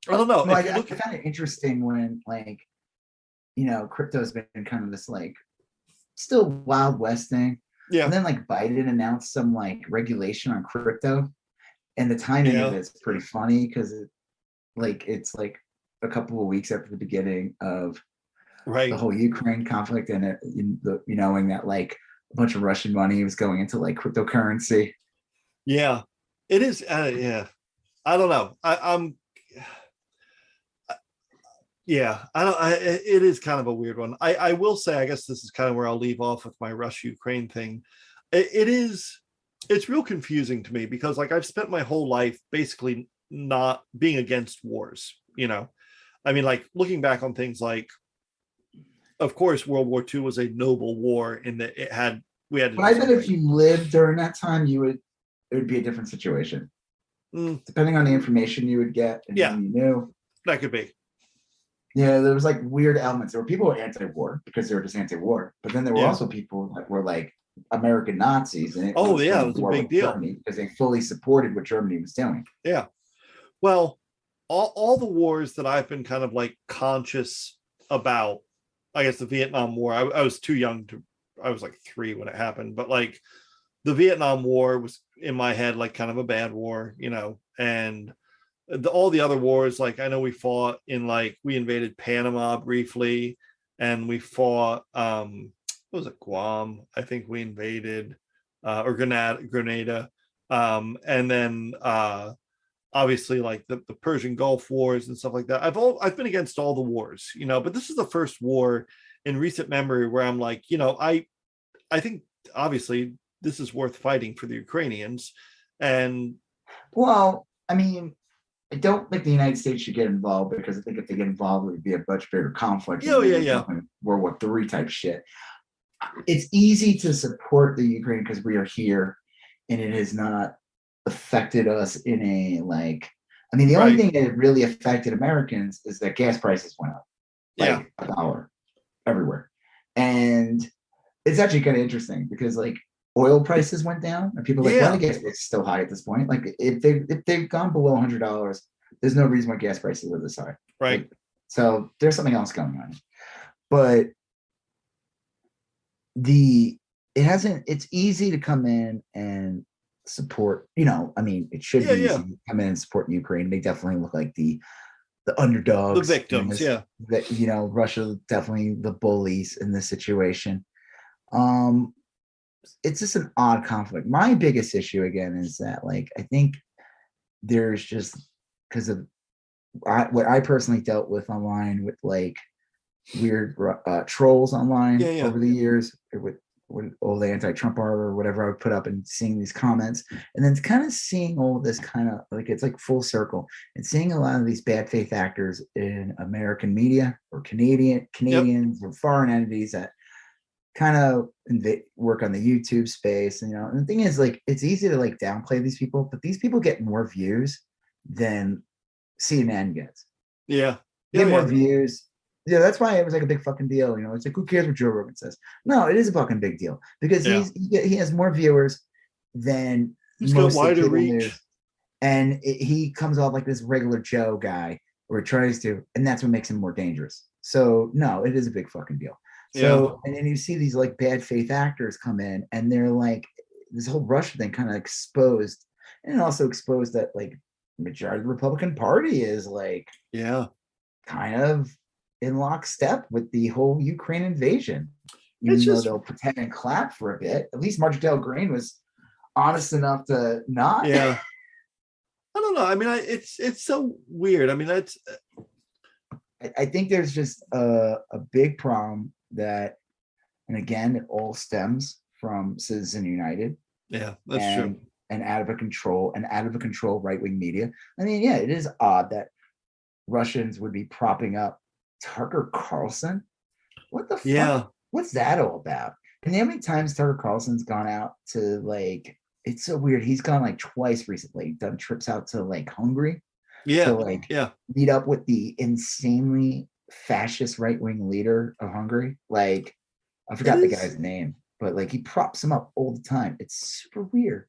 don't know. Well, I found it interesting when like crypto's been kind of this like still Wild West thing. Yeah. And then like Biden announced some like regulation on crypto, and the timing of it's pretty funny because it's like a couple of weeks after the beginning of the whole Ukraine conflict, and knowing that like a bunch of Russian money was going into like cryptocurrency. Yeah, it is. Yeah, I don't know. It is kind of a weird one. I will say, I guess this is kind of where I'll leave off with my Russia-Ukraine thing. It's real confusing to me because like I've spent my whole life basically not being against wars. I mean, like looking back on things like, of course, World War II was a noble war in that we had. But I bet if you lived during that time, it would be a different situation. Depending on the information you would get and who you knew. That could be. Yeah, there was like weird elements. There were people who were anti-war because they were just anti-war, but then there were also people that were like American Nazis, and it was a big deal because they fully supported what Germany was doing. Yeah, well, all the wars that I've been kind of like conscious about, I guess the Vietnam War. I was too young to. I was like 3 when it happened, but like the Vietnam War was in my head like kind of a bad war, and. All the other wars, like I know we fought in we invaded Panama briefly, and we fought what was it, Guam? I think we invaded or Grenada, and then obviously like the Persian Gulf Wars and stuff like that. I've been against all the wars, but this is the first war in recent memory where I'm like, I think obviously this is worth fighting for the Ukrainians, and well, I mean. I don't think the United States should get involved because I think if they get involved, it would be a much bigger conflict. Yeah. World War III type shit. It's easy to support the Ukraine because we are here, and it has not affected us in a like. I mean, the only thing that really affected Americans is that gas prices went up, like $1 everywhere, and it's actually kind of interesting because like. Oil prices went down, and people are like, "Why the gas prices still high at this point?" Like, if they've gone below $100, there's no reason why gas prices are this high, right? Like, so there's something else going on, but it's easy to come in and support. I mean, it should be easy to come in and support Ukraine. They definitely look like the underdogs, the victims. That Russia definitely the bullies in this situation. It's just an odd conflict. My biggest issue again is that like I think there's just because of what I personally dealt with online with like weird trolls online Yeah, yeah. over the years with all the anti-Trump art or whatever I would put up, and seeing these comments, and then kind of seeing all this kind of like, it's like full circle, and seeing a lot of these bad faith actors in American media or Canadians or foreign entities that kind of work on the YouTube space. And, and the thing is, like, it's easy to like downplay these people, but these people get more views than CNN gets. Yeah. Get more views. Yeah, that's why it was like a big fucking deal. It's like, who cares what Joe Rogan says? No, it is a fucking big deal because he has more viewers than he's got wider reach. News. And he comes off like this regular Joe guy, or tries to, and that's what makes him more dangerous. So no, it is a big fucking deal. So, and then you see these like bad faith actors come in, and they're like, this whole Russia thing kind of exposed, and also exposed that like majority of the Republican Party is like, kind of in lockstep with the whole Ukraine invasion. Even though they'll pretend and clap for a bit, at least Marjorie Green was honest enough to not. Yeah. I don't know. I mean, it's so weird. I mean, I think there's just a big problem that, and again, it all stems from Citizen United. Yeah, that's true. And out of control right-wing media. I mean, yeah, it is odd that Russians would be propping up Tucker Carlson. What the fuck? What's that all about? And how many times Tucker Carlson's gone out to like, it's so weird. He's gone like twice recently, done trips out to like Hungary. To like meet up with the insanely fascist right-wing leader of Hungary. Like, I forgot the guy's name, but like he props him up all the time. It's super weird.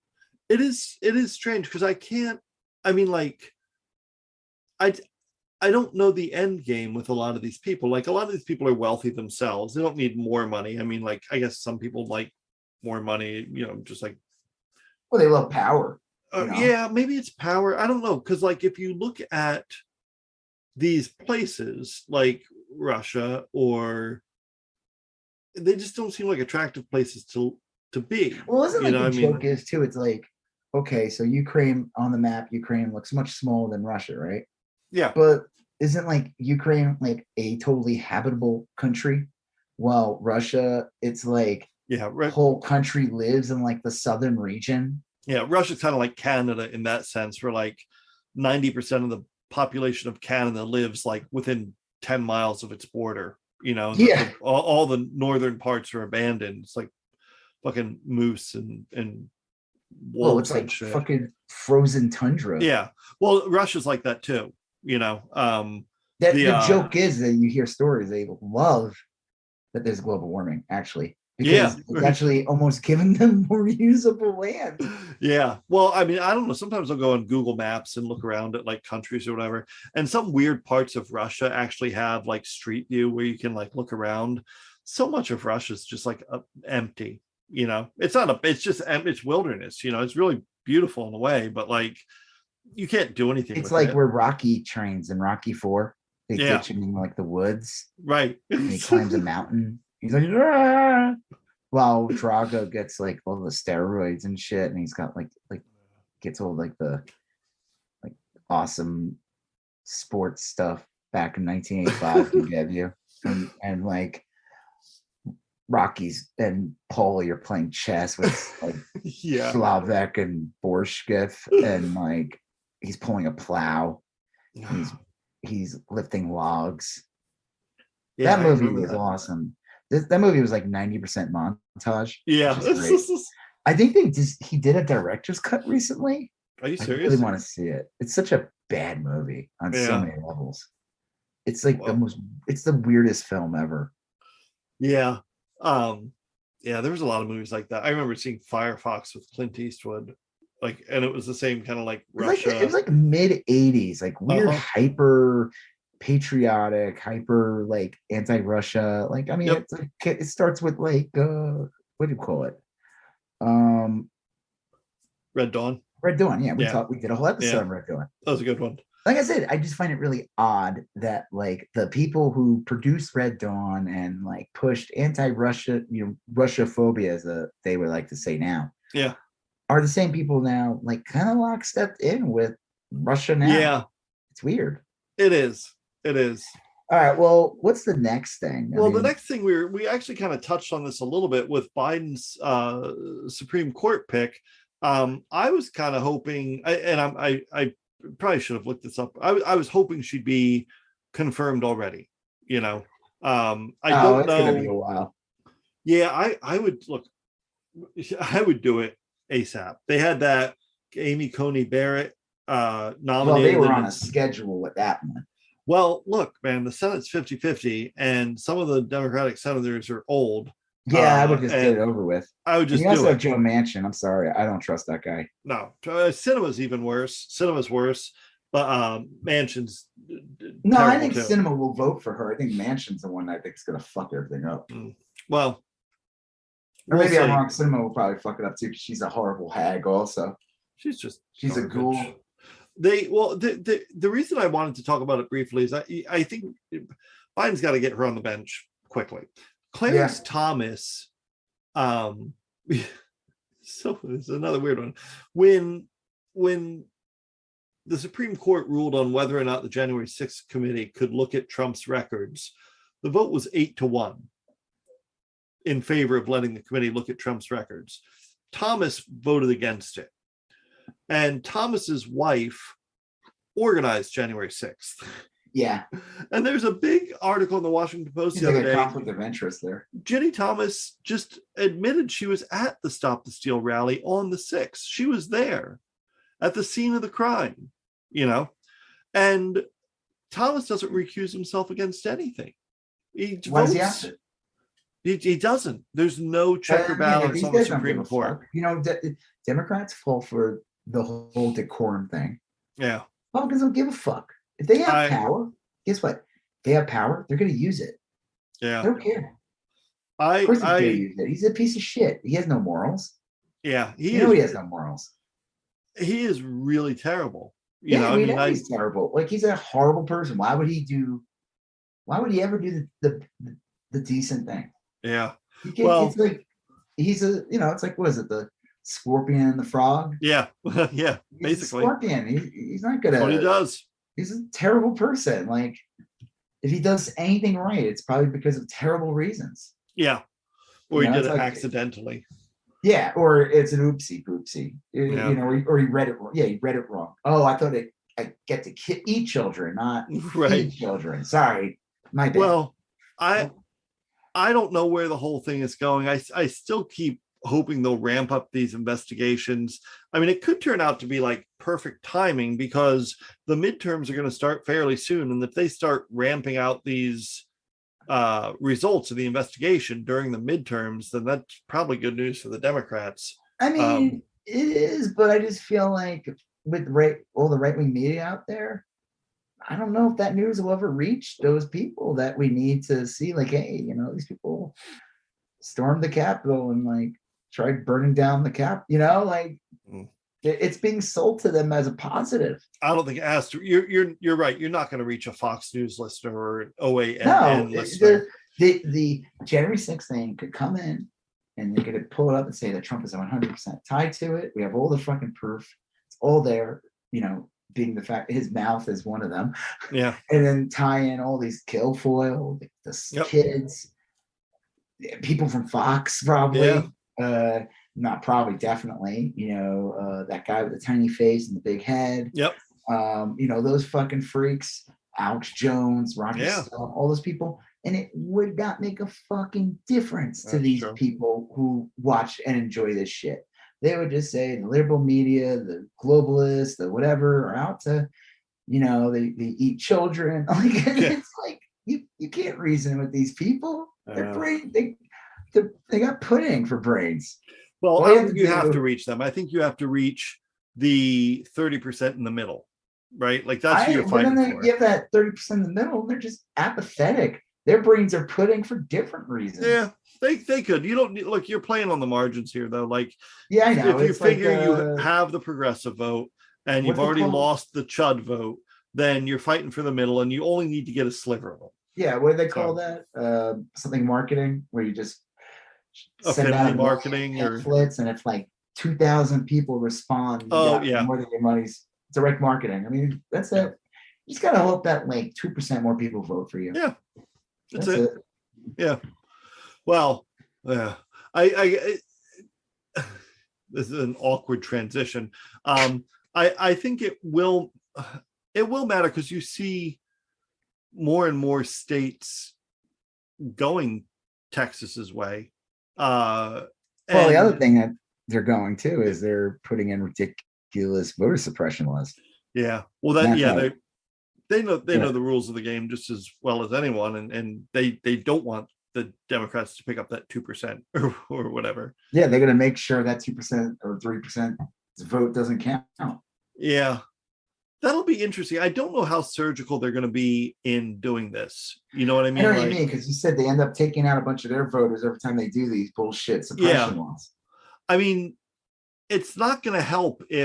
It is strange because I don't know the end game with a lot of these people. Like, a lot of these people are wealthy themselves. They don't need more money. I mean, like, I guess some people like more money, just like, well, they love power. Yeah, maybe it's power. I don't know. Because like, if you look at these places like Russia, or they just don't seem like attractive places to be. Well, isn't like the joke is too? It's like, okay, so Ukraine on the map, Ukraine looks much smaller than Russia, right? Yeah. But isn't like Ukraine like a totally habitable country? While Russia, it's like whole country lives in like the southern region. Yeah, Russia's kind of like Canada in that sense, where like 90% of the population of Canada lives like within 10 miles of its border. All the northern parts are abandoned. It's like fucking moose and wolves. It's like fucking frozen tundra. Yeah, well, Russia's like that too. The joke is that you hear stories, they love that there's global warming, actually. Because it's actually almost giving them more usable land. Yeah. Well, I mean, I don't know. Sometimes I'll go on Google Maps and look around at like countries or whatever. And some weird parts of Russia actually have like street view where you can like look around. So much of Russia is just like empty. It's wilderness. It's really beautiful in a way, but like you can't do anything. It's like where Rocky trains in Rocky 4. They ditch him in like the woods. Right. And he climbs a mountain. He's like, ah! While Drago gets like all the steroids and shit, and he's got like gets all like the like awesome sports stuff back in 1985 to give you, and like Rocky's and Paulie are playing chess with like Slavek and Borshkif, and like he's pulling a plow, he's lifting logs. That movie was awesome. That movie was like 90% montage. Yeah. I think he did a director's cut recently. Are you serious? I really want to see it. It's such a bad movie on so many levels. It's like it's the weirdest film ever. Yeah. There was a lot of movies like that. I remember seeing Firefox with Clint Eastwood. Like, and it was the same kind of like Russia. It was like mid 80s, like weird hyper patriotic, hyper like anti-Russia. Like, I mean, it starts with like what do you call it? Red Dawn. Yeah, we did a whole episode on Red Dawn. That was a good one. Like I said, I just find it really odd that like the people who produced Red Dawn and like pushed anti-Russia, Russia-phobia, as they would like to say now, are the same people now, like kind of lockstep in with Russia now. Yeah, it's weird. It is. All right. Well, what's the next thing? Well, the next thing we actually kind of touched on this a little bit with Biden's Supreme Court pick. I was kind of hoping, I probably should have looked this up. I was hoping she'd be confirmed already. You know, I don't know. It's gonna be a while. Yeah, I would look. I would do it ASAP. They had that Amy Coney Barrett nominated. Well, they were on a schedule with that one. Well, look, man, the Senate's 50-50, and some of the Democratic senators are old. Yeah, I would just get it over with. I would just do also have Joe Manchin. I'm sorry. I don't trust that guy. No, Sinema's even worse. Cinema's worse, but Manchin's no, I think too. Cinema will vote for her. I think Manchin's the one I think is going to fuck everything up. Well, or maybe I'm wrong. Cinema will probably fuck it up too because she's a horrible hag also. She's a ghoul. The reason I wanted to talk about it briefly is I think Biden's got to get her on the bench quickly. Clarence Thomas, so it's another weird one. When the Supreme Court ruled on whether or not the January 6th committee could look at Trump's records, the vote was 8-1 in favor of letting the committee look at Trump's records. Thomas voted against it. And Thomas's wife organized January 6th. Yeah. And there's a big article in the Washington Post the other day. Conflict of interest there. Ginny Thomas just admitted she was at the Stop the Steal rally on the 6th. She was there at the scene of the crime, you know. And Thomas doesn't recuse himself against anything. Why does he have to? He doesn't. There's no check or balance on the Supreme Court. You know, Democrats fall for the whole decorum thing. Yeah. Republicans don't give a fuck. If they have power, guess what? They have power. They're going to use it. Yeah. They don't care. Of course he's going to use it. He's a piece of shit. He has no morals. Yeah. He has no morals. He is really terrible. You know, he's terrible. Like, he's a horrible person. Why would he ever do the decent thing? Yeah. It's like it's like, what is it, the scorpion and the frog? Yeah. Yeah. Basically. Scorpion. He's not good at it. What he does. He's a terrible person. Like, if he does anything right, it's probably because of terrible reasons. Yeah. Or he did it accidentally. Yeah, or it's an oopsie poopsie. You know, or he read it wrong. Yeah, he read it wrong. Oh, I thought I get to eat children, not feed children. Sorry, my bad. Well, I don't know where the whole thing is going. I still keep hoping they'll ramp up these investigations. I mean, it could turn out to be like perfect timing because the midterms are going to start fairly soon. And if they start ramping out these results of the investigation during the midterms, then that's probably good news for the Democrats. I mean, it is, but I just feel like with all the right-wing media out there, I don't know if that news will ever reach those people that we need to see. Like, hey, you know, these people stormed the Capitol and like tried burning down the cap. You know, like it's being sold to them as a positive. I don't think it has to. You're right. You're not going to reach a Fox News listener or an OAN listener. The January 6th thing could come in and they're going to pull it up and say that Trump is 100% tied to it. We have all the fucking proof. It's all there. You know, being the fact his mouth is one of them. Yeah. And then tie in all these Guilfoyle, the kids, people from Fox, probably. Yeah. Not probably, definitely. You know, that guy with the tiny face and the big head. Yep. You know, those fucking freaks, Alex Jones, Roger Stone, all those people. And it would not make a fucking difference to these people who watch and enjoy this shit. They would just say the liberal media, the globalists, the whatever are out to, you know, they eat children. Like, it's like you can't reason with these people. Their brain, they got pudding for brains. Well, I don't think you have to reach them. I think you have to reach the 30% in the middle, right? Like that's who you're fighting for. You have that 30% in the middle, and they're just apathetic. Their brains are pudding for different reasons. Yeah, they could. You don't look. You're playing on the margins here, though. Like, yeah, I know. If you figure you have the progressive vote and you've already lost the chud vote, then you're fighting for the middle, and you only need to get a sliver of them. Yeah, what do they call that? Something marketing, where you just send out marketing pamphlets, and if like 2,000 people respond, more than your money's direct marketing. I mean, that's it. just gotta hope that like 2% more people vote for you. Yeah, that's it. Yeah. Well, yeah. I this is an awkward transition. I think it will matter because you see more and more states going Texas's way. Well, the other thing that they're going to is they're putting in ridiculous voter suppression laws. Yeah. Well, they know the rules of the game just as well as anyone, and they don't want the Democrats to pick up that 2% or whatever. Yeah, they're going to make sure that 2% or 3% vote doesn't count. Yeah, that'll be interesting. I don't know how surgical they're going to be in doing this. You know what I mean? I know what you mean, because you said they end up taking out a bunch of their voters every time they do these bullshit suppression laws. I mean, it's not going to help them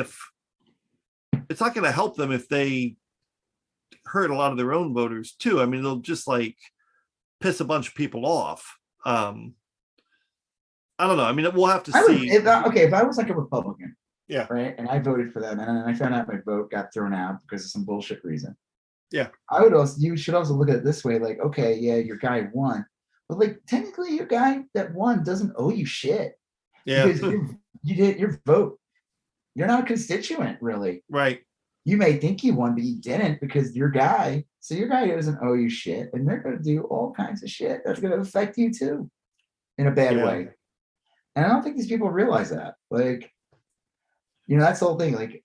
if they hurt a lot of their own voters too. I mean, they'll just like piss a bunch of people off. I don't know. I mean, we'll have to see. If I was like a Republican, yeah, right, and I voted for them, and I found out my vote got thrown out because of some bullshit reason. Yeah, you should also look at it this way, like, okay, yeah, your guy won, but like technically your guy that won doesn't owe you shit. Yeah, because you did your vote. You're not a constituent, really. Right. You may think you won, but you didn't because your guy. So your guy doesn't owe you shit, and they're going to do all kinds of shit that's going to affect you too, in a bad way. And I don't think these people realize that. Like, that's the whole thing. Like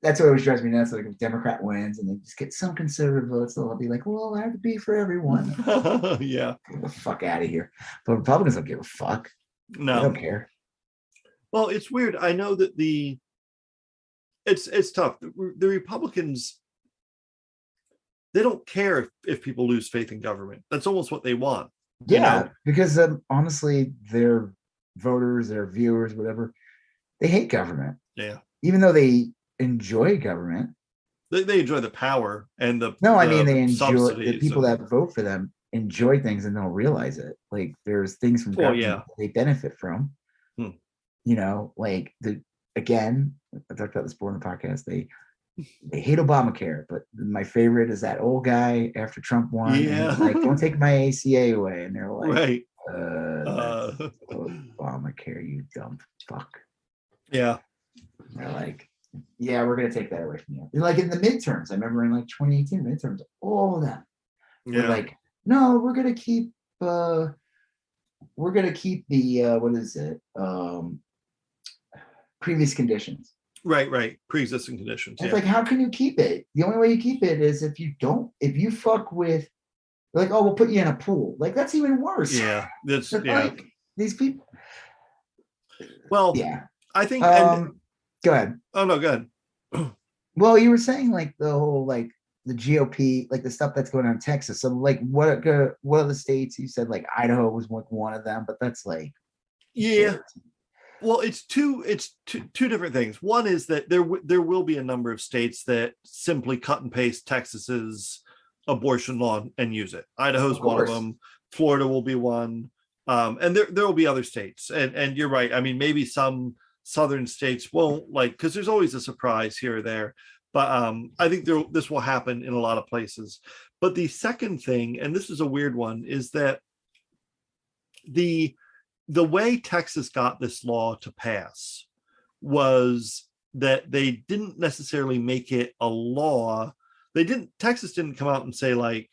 that's what always drives me nuts. Like if a Democrat wins and they just get some conservative votes, they'll be like, "Well, I have to be for everyone." Yeah, get the fuck out of here. But Republicans don't give a fuck. No, they don't care. Well, it's weird. I know that it's tough. The Republicans, they don't care if people lose faith in government. That's almost what they want. Yeah, because honestly, their voters, their viewers, whatever, they hate government. Yeah, even though they enjoy government, they enjoy the power and the they enjoy the people that vote for them enjoy things and don't realize it. Like there's things from government they benefit from. Like again, I talked about this before in the podcast. They hate Obamacare, but my favorite is that old guy after Trump won. Yeah, like, don't take my ACA away, and they're like, right. Obamacare, you dumb fuck. Yeah, they're like, yeah, we're gonna take that away from you. Like in the midterms, I remember in like 2018 midterms, all of them were like, no, we're gonna keep the what is it? Previous conditions. Right. Pre-existing conditions. It's like, how can you keep it? The only way you keep it is if you fuck with, like, oh, we'll put you in a pool. Like that's even worse. Yeah, that's like these people. Well, yeah, I think. Go ahead. Oh no, go ahead. Well, you were saying like the whole like the GOP, like the stuff that's going on in Texas. So like, what are the states? You said like Idaho was one of them, but that's like, yeah. Well, it's two different things. One is that there will be a number of states that simply cut and paste Texas's abortion law and use it. Idaho's one of them. Florida will be one, and there will be other states. And you're right. I mean, maybe some southern states won't, like, because there's always a surprise here or there. But I think this will happen in a lot of places. But the second thing, and this is a weird one, is that the way Texas got this law to pass was that they didn't necessarily make it a law. Texas didn't come out and say like,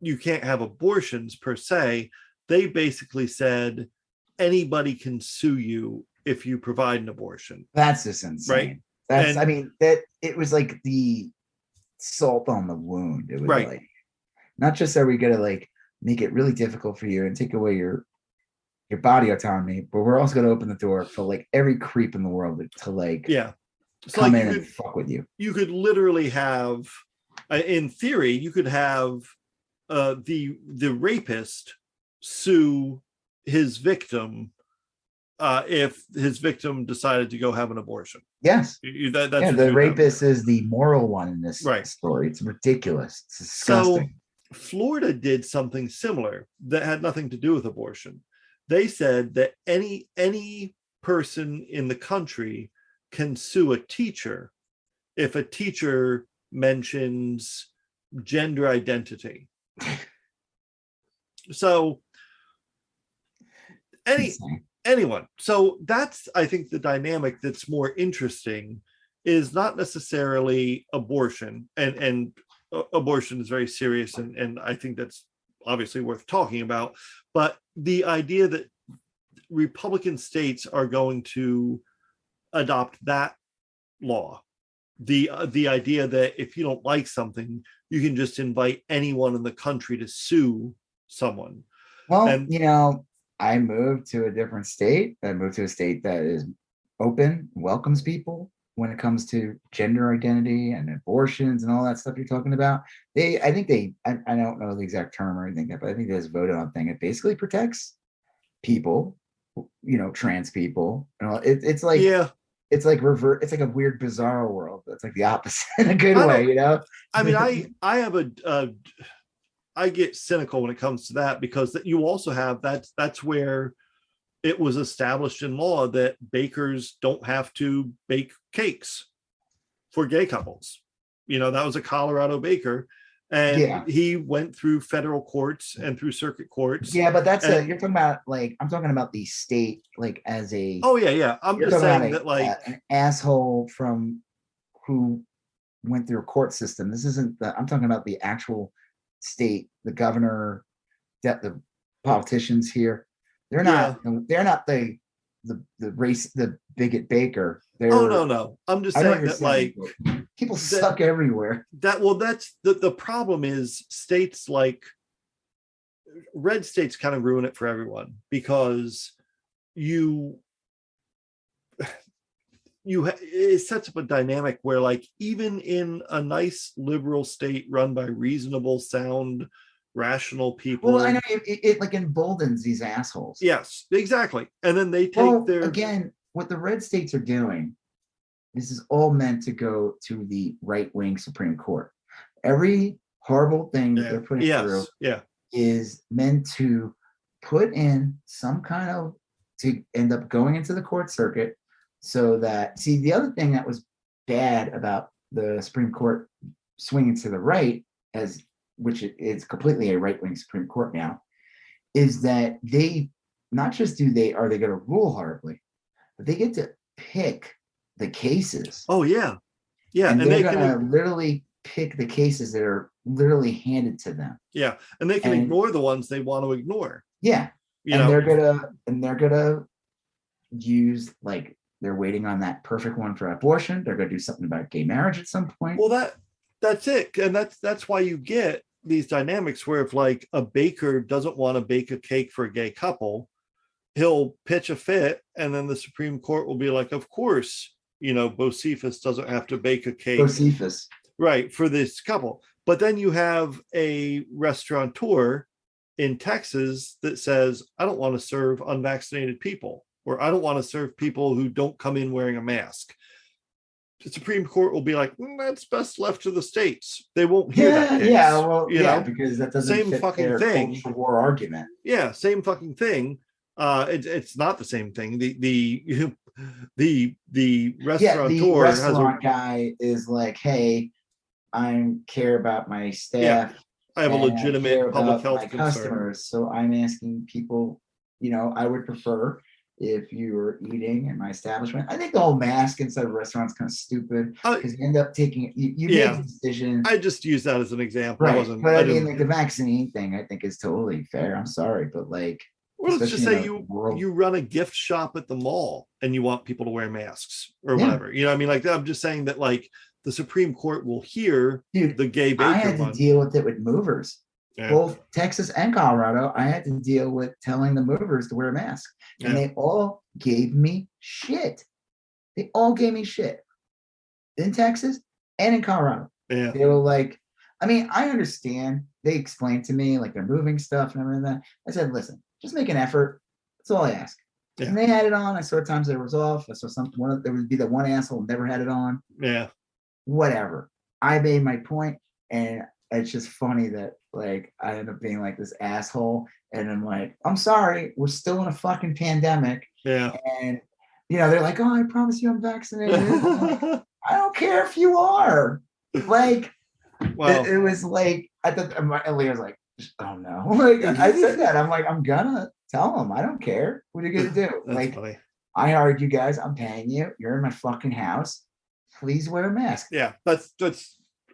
you can't have abortions per se. They basically said anybody can sue you if you provide an abortion. That's just insane. Right? That it was like the salt on the wound. It was like, not just are we gonna like make it really difficult for you and take away your body autonomy, but we're also going to open the door for like every creep in the world to like come in and fuck with you. You could literally have, in theory, you could have the rapist sue his victim if his victim decided to go have an abortion. Yes, the rapist is the moral one in this story. It's ridiculous. It's disgusting. So Florida did something similar that had nothing to do with abortion. They said that any person in the country can sue a teacher if a teacher mentions gender identity. So anyone. So that's, I think, the dynamic that's more interesting is not necessarily abortion, and abortion is very serious, and I think that's obviously worth talking about, but the idea that Republican states are going to adopt that law, the idea that if you don't like something, you can just invite anyone in the country to sue someone. Well, and I moved to a different state. I moved to a state that is open, welcomes people when it comes to gender identity and abortions and all that stuff you're talking about. I don't know the exact term or anything, but I think this voted on thing. It basically protects people, trans people. It's like, it's like it's like a weird, bizarre world. It's like the opposite in a good way, I mean, I have I get cynical when it comes to that, because that you also have that's where it was established in law that bakers don't have to bake cakes for gay couples. That was a Colorado baker, and he went through federal courts and through circuit courts. Yeah, but that's you're talking about, like, I'm talking about the state, like, as a. Oh yeah. I'm just saying that, like, an asshole from who went through a court system. This isn't I'm talking about the actual state, the governor, the politicians here. They're not the race, the bigot baker. No. I'm just saying that, like, people suck everywhere. That's the problem is states like red states kind of ruin it for everyone, because it sets up a dynamic where, like, even in a nice liberal state run by reasonable, sound, rational people. Well, I know it like emboldens these assholes. Yes, exactly. And then they take again, what the red states are doing, this is all meant to go to the right-wing Supreme Court. Every horrible thing that they're putting through is meant to put in some kind of, to end up going into the court circuit. So that, see, the other thing that was bad about the Supreme Court swinging to the right, which is completely a right-wing Supreme Court now, is that they not just are they going to rule horribly, but they get to pick the cases. Oh yeah, and they're going to literally pick the cases that are literally handed to them. Yeah, and they can ignore the ones they want to ignore. Yeah, they're gonna use, like, they're waiting on that perfect one for abortion. They're going to do something about gay marriage at some point. Well, that's it. And that's why you get these dynamics where, if, like, a baker doesn't want to bake a cake for a gay couple, he'll pitch a fit, and then the Supreme Court will be like, of course, Bocephus doesn't have to bake a cake. Bocephus. Right, for this couple. But then you have a restaurateur in Texas that says, I don't want to serve unvaccinated people, or I don't want to serve people who don't come in wearing a mask. The Supreme Court will be like, that's best left to the states. They won't hear that case. Because that doesn't fit their culture war argument. Yeah, same fucking thing. It's not the same thing. The restaurateur, the restaurant guy is like, hey, I care about my staff. Yeah, I have a legitimate public health concern. Customers, so I'm asking people. I would prefer if you were eating in my establishment. I think the whole mask inside of restaurants kind of stupid, because you end up taking it. You make the decision. I just use that as an example. Right. But I mean, like, the vaccine thing, I think is totally fair. I'm sorry, but, like, well, let's just say you run a gift shop at the mall and you want people to wear masks or whatever. I mean, like, I'm just saying that, like, the Supreme Court will hear the gay baker. I had to deal with it with movers. Yeah. Both Texas and Colorado, I had to deal with telling the movers to wear a mask. And they all gave me shit. They all gave me shit. In Texas and in Colorado. Yeah. They were like, I mean, I understand. They explained to me, like, they're moving stuff and everything like that. I said, listen, just make an effort. That's all I ask. Yeah. And they had it on. I saw times it was off. I saw there would be that one asshole who never had it on. Yeah. Whatever. I made my point, and it's just funny that, like, I end up being like this asshole, and I'm like, I'm sorry, we're still in a fucking pandemic. Yeah. And they're like, oh, I promise you I'm vaccinated. I don't care if you are. Like, well, it was like, I thought, Leah was like, oh no. Like, I said that. I'm like, I'm gonna tell him. I don't care. What are you gonna do? That's Like, funny. I hired you guys. I'm paying you. You're in my fucking house. Please wear a mask. Yeah, that's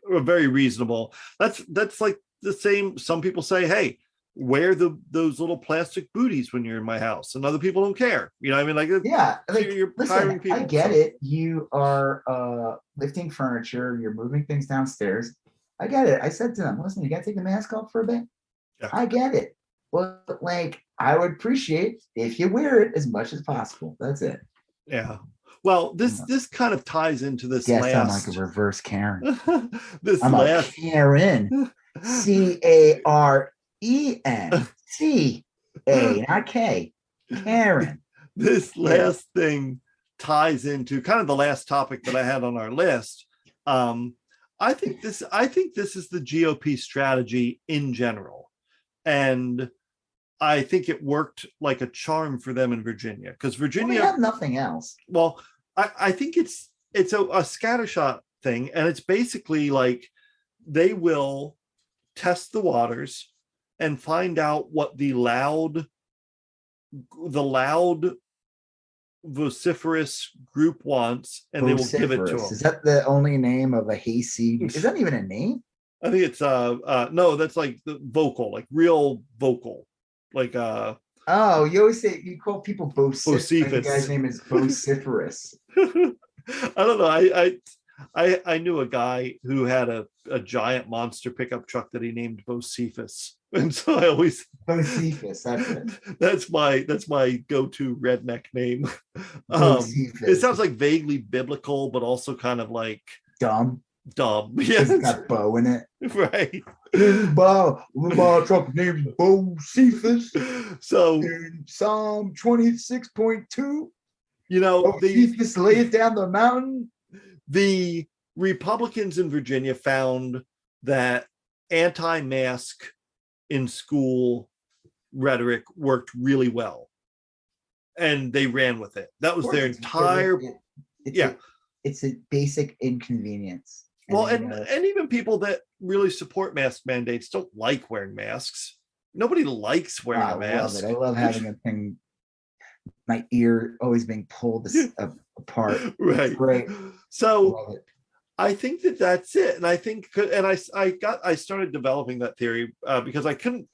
very reasonable. That's like the same. Some people say, hey, wear those little plastic booties when you're in my house, and other people don't care. You know what I mean? Like, yeah, like, you're listen, people, I get it. You are lifting furniture, you're moving things downstairs. I get it. I said to them, listen, you gotta take the mask off for a bit. Yeah. I get it. But like, I would appreciate if you wear it as much as possible. That's it. Yeah. Well, this kind of ties into this Guess I'm last like a reverse Karen. this I'm last a Karen. Caren. C-A, not K. Karen. This last thing ties into kind of the last topic that I had on our list. I think this is the GOP strategy in general. And I think it worked like a charm for them in Virginia, because Virginia have nothing else. Well, I think it's a scattershot thing, and it's basically like they will test the waters and find out what the loud vociferous group wants, and they will give it to them. Is that the only name of a hayseed? Is that even a name? I think it's no, that's like the vocal, like real vocal. Like oh, you always say, you call people vociferous. The guy's name is vociferous. I don't know. I knew a guy who had a giant monster pickup truck that he named Bocephus, and so I always Bocephus. That's it. That's my go-to redneck name. It sounds like vaguely biblical, but also kind of like dumb. Yeah, it's got Bo in it, right? This is Bo. My truck named Bocephus. So in Psalm 26.2, you know, Bocephus laid down the mountain. The Republicans in Virginia found that anti-mask in school rhetoric worked really well, and they ran with it. That was their entire. It's a basic inconvenience. Well, and even people that really support mask mandates don't like wearing masks. Nobody likes wearing a mask. I love having a thing, my ear always being pulled apart. Right. It's great. So I think that's it. And I think, and I started developing that theory because I couldn't,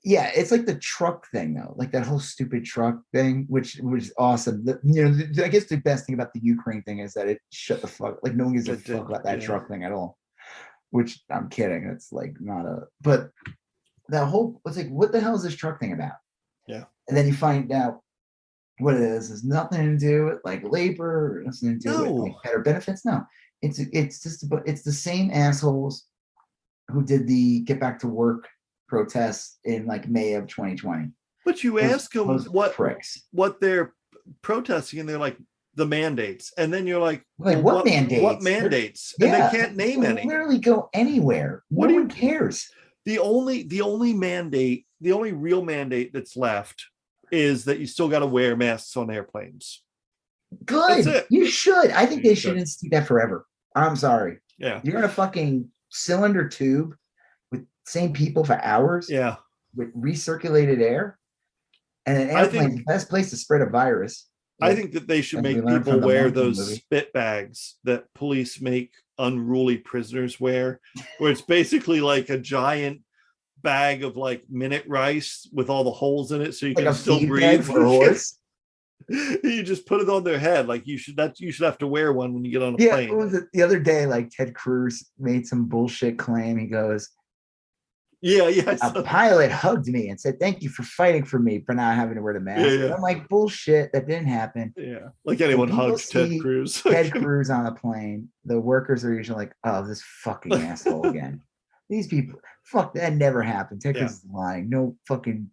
yeah, it's like the truck thing though, like that whole stupid truck thing, which was awesome. I guess the best thing about the Ukraine thing is that it shut the fuck, like no one gives a fuck about that truck thing at all, which I'm kidding. It's like not but that whole, it's like, what the hell is this truck thing about? Yeah. And then you find out what it is nothing to do with like labor, nothing to do with like better benefits. No, it's just, it's the same assholes who did the Get Back to Work protests in like May of 2020. But you ask them what they're protesting, and they're like, the mandates, and then you're like what mandates? What mandates? And they can't name any. Literally go anywhere. No one cares. The only mandate, the only real mandate that's left is that you still got to wear masks on airplanes. Good. You should. I think they should institute that forever. I'm sorry. Yeah. You're in a fucking cylinder tube with same people for hours. Yeah. With recirculated air. And an airplane's the best place to spread a virus. I think that they should make people wear those spit bags that police make unruly prisoners wear, where it's basically like a giant bag of like minute rice with all the holes in it, so you can still breathe. For a horse. You just put it on their head. Like you should have to wear one when you get on a plane. What was it the other day? Like Ted Cruz made some bullshit claim. He goes, a pilot hugged me and said, "Thank you for fighting for me for not having to wear the mask." And I'm like, bullshit, that didn't happen. Yeah, like anyone hugs Ted Cruz. Ted Cruz on a plane, the workers are usually like, "Oh, this fucking asshole again." These people, fuck, that never happened. Ted Cruz is lying. No fucking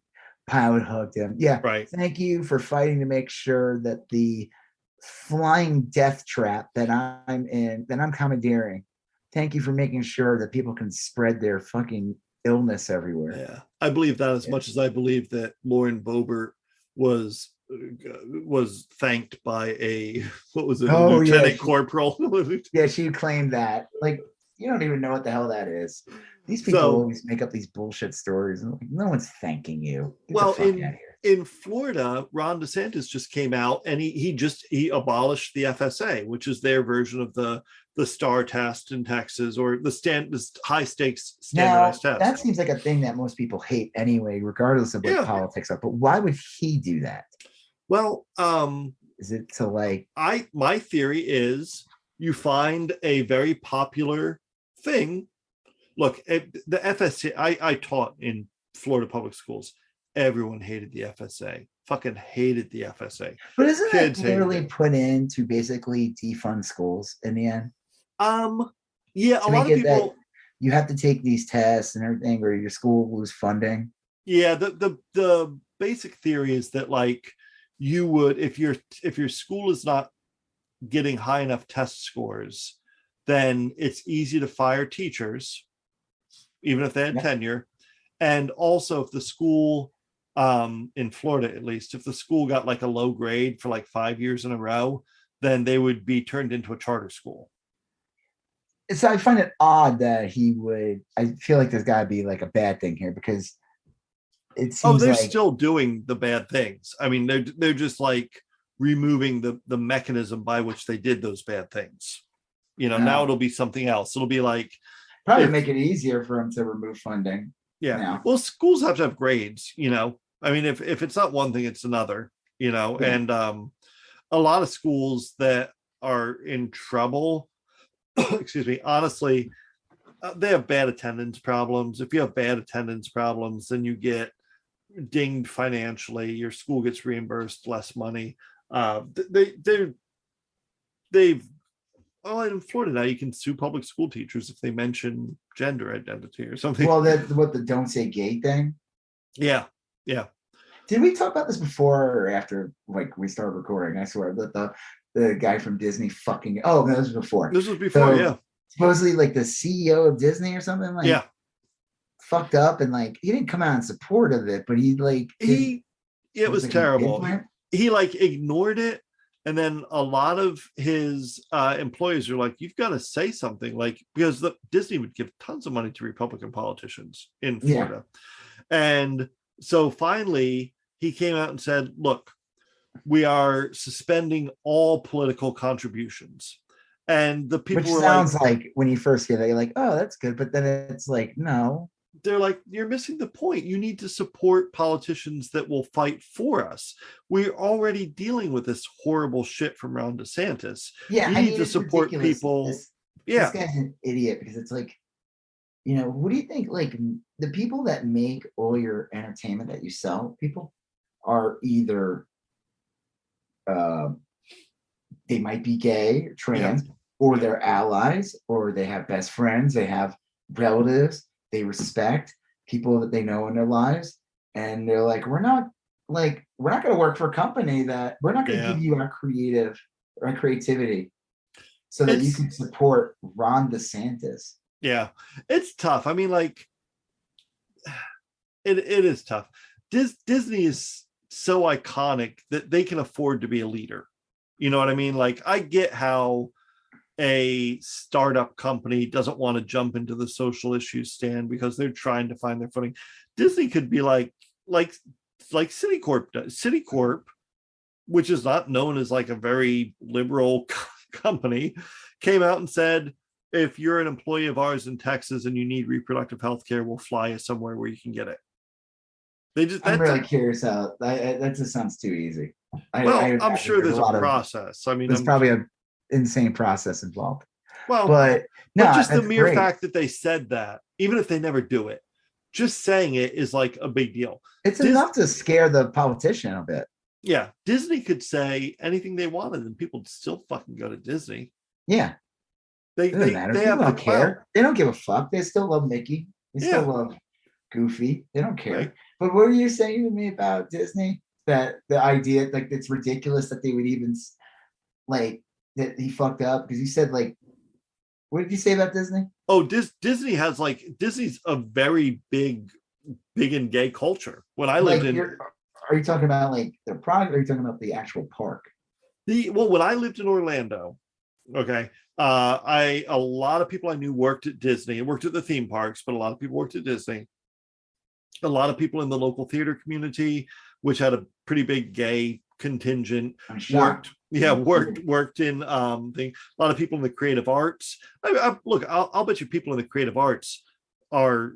pilot hugged him. Yeah, right. Thank you for fighting to make sure that the flying death trap that I'm in, that I'm commandeering, thank you for making sure that people can spread their fucking illness everywhere. Yeah, I believe that as much as I believe that Lauren Boebert was was thanked by a Oh lieutenant corporal. Yeah, she claimed that. Like, you don't even know what the hell that is. These people So, always make up these bullshit stories, and like, no one's thanking you. Get the well, fuck out of here. in Florida, Ron DeSantis just came out and he abolished the FSA, which is their version of the STAR test in Texas, or the high stakes standardized Now, that test. seems like a thing that most people hate anyway, regardless of what politics are. But why would he do that? Well, is it to like my theory is you find a very popular thing. Look, the FSA, I taught in Florida public schools. Everyone hated the FSA. Fucking hated the FSA. But isn't it literally put in to basically defund schools in the end? Yeah, a lot of people. You have to take these tests and everything, or your school will lose funding. Yeah, the basic theory is that like you would, if your school is not getting high enough test scores, then it's easy to fire teachers, even if they had tenure. And also, if the school, in Florida at least, if the school got like a low grade for like 5 years in a row, then they would be turned into a charter school. So I find it odd that he would. I feel like there's got to be like a bad thing here, because it seems they're still doing the bad things. I mean, they're just like removing the mechanism by which they did those bad things. Now it'll be something else. It'll be like probably make it easier for them to remove funding. Yeah. Now. Well, schools have to have grades. I mean, if it's not one thing, it's another. And a lot of schools that are in trouble. Excuse me. Honestly, they have bad attendance problems. If you have bad attendance problems, then you get dinged financially. Your school gets reimbursed less money. They've in Florida now, you can sue public school teachers if they mention gender identity or something. Well, that's what the "don't say gay" thing. Yeah. Did we talk about this before or after? Like we started recording? I swear that the guy from Disney fucking. Oh, no, this was before. This was before, yeah. Supposedly, like the CEO of Disney or something, like fucked up, and like he didn't come out in support of it, but he like it was terrible. He like ignored it, and then a lot of his employees are like, "You've got to say something," like because Disney would give tons of money to Republican politicians in Florida, and so finally he came out and said, "Look, we are suspending all political contributions." And the people were like when you first hear that, you're like, "Oh, that's good," but then it's like, no. They're like, you're missing the point. You need to support politicians that will fight for us. We're already dealing with this horrible shit from Ron DeSantis. Yeah, you need to support people. This guy's an idiot, because it's like, what do you think? Like the people that make all your entertainment that you sell, people are either they might be gay, trans, or they're allies, or they have best friends, they have relatives, they respect people that they know in their lives, and they're like, we're not going to work for a company that we're not going to give you our creativity so that you can support Ron DeSantis. Yeah, it's tough. I mean, like it is tough. Disney is so iconic that they can afford to be a leader. You know what I mean? Like, I get how a startup company doesn't want to jump into the social issues stand because they're trying to find their footing. Disney could be like Citicorp does. Citicorp, which is not known as like a very liberal company, came out and said, if you're an employee of ours in Texas and you need reproductive health care, we'll fly you somewhere where you can get it. I'm really curious how that just sounds too easy. I'm sure there's a process. I mean, there's probably an insane process involved. Well, but just the mere fact that they said that, even if they never do it, just saying it is like a big deal. It's enough to scare the politician a bit. Yeah, Disney could say anything they wanted, and people would still fucking go to Disney. Yeah, they don't care. They don't give a fuck. They still love Mickey. They still love Goofy. They don't care. Right. But what were you saying to me about Disney? That the idea, like, it's ridiculous that they would even like that he fucked up, because he said, like, what did you say about Disney? Oh, Disney has Disney's a very big in gay culture. When I lived in, Are you talking about like the product, or are you talking about the actual park? Well, when I lived in Orlando, okay, a lot of people I knew worked at Disney and worked at the theme parks, but a lot of people worked at Disney. A lot of people in the local theater community, which had a pretty big gay contingent, worked in thing. A lot of people in the creative arts. Look, I'll bet you people in the creative arts are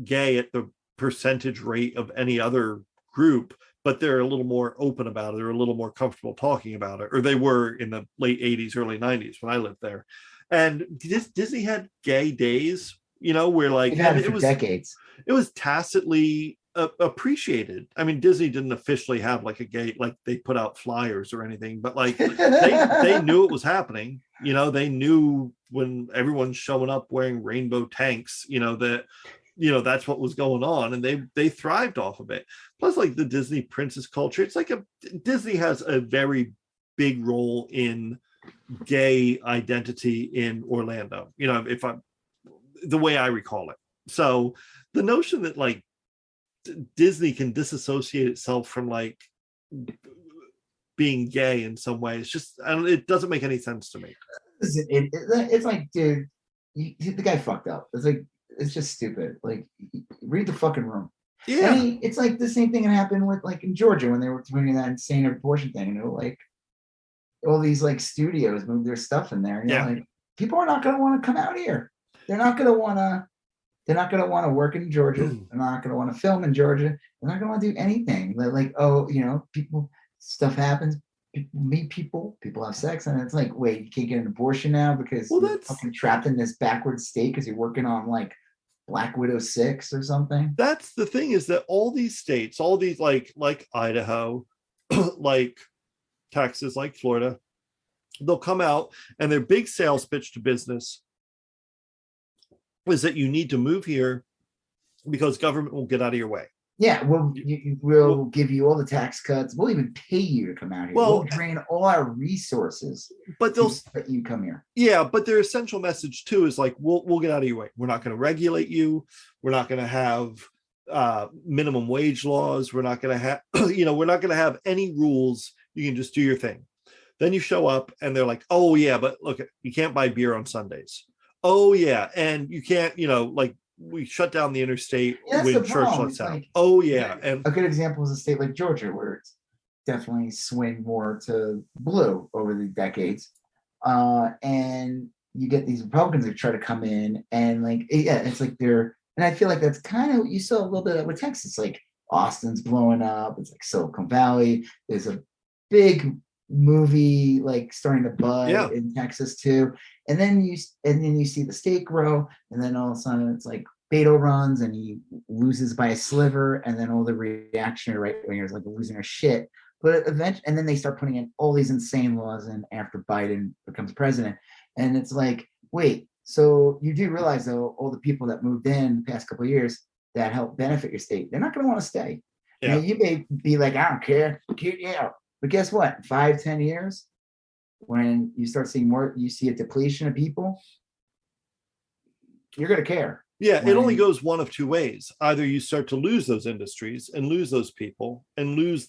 gay at the percentage rate of any other group, but they're a little more open about it. They're a little more comfortable talking about it, or they were in the late 80s, early 90s when I lived there. And Disney had gay days, where like it was decades. It was tacitly appreciated. I mean, Disney didn't officially have like a gay, like they put out flyers or anything, but like they knew it was happening. They knew when everyone's showing up wearing rainbow tanks, that that's what was going on, and they thrived off of it. Plus, like the Disney princess culture, it's like Disney has a very big role in gay identity in Orlando, if I'm the way I recall it. So the notion that like Disney can disassociate itself from like being gay in some way, it's just, it doesn't make any sense to me. It's like, dude, the guy fucked up. It's like, it's just stupid. Like, read the fucking room. Yeah. It's like the same thing that happened with like in Georgia when they were doing that insane abortion thing, like all these like studios moved their stuff in there. Like people are not going to want to come out here. They're not going to want to work in Georgia. They're not going to want to film in Georgia. They're not going to want to do anything. They're like, people, stuff happens. People meet people have sex, and it's like, wait, you can't get an abortion now because you're fucking trapped in this backward state because you're working on like Black Widow 6 or something. That's the thing, is that all these states, all these like Idaho, like Texas, like Florida, they'll come out and their big sales pitch to business is that you need to move here because government will get out of your way. Yeah, we'll give you all the tax cuts. We'll even pay you to come out here. We'll drain all our resources, but they'll let you come here. Yeah, but their essential message too is like, we'll get out of your way. We're not going to regulate you. We're not going to have minimum wage laws. We're not going to have, we're not going to have any rules. You can just do your thing. Then you show up and they're like, oh yeah, but look, you can't buy beer on Sundays. Oh yeah, and you can't, like, we shut down the interstate when church lets out. Like, oh yeah, and a good example is a state like Georgia, where it's definitely swing more to blue over the decades, and you get these Republicans that try to come in and like, it's like they're, and I feel like that's kind of what you saw a little bit of with Texas. Like Austin's blowing up. It's like Silicon Valley. There's a big movie like starting to bud in Texas too, and then you see the state grow, and then all of a sudden it's like Beto runs and he loses by a sliver, and then all the reactionary right wingers like losing their shit. But eventually, and then they start putting in all these insane laws in after Biden becomes president, and it's like, wait, so you do realize though, all the people that moved in the past couple of years that helped benefit your state, they're not going to want to stay. Yeah. You may be like, I don't care, get out. But guess what? 5-10 years, when you start seeing more, you see a depletion of people, you're going to care. Yeah, it only goes one of two ways. Either you start to lose those industries and lose those people and lose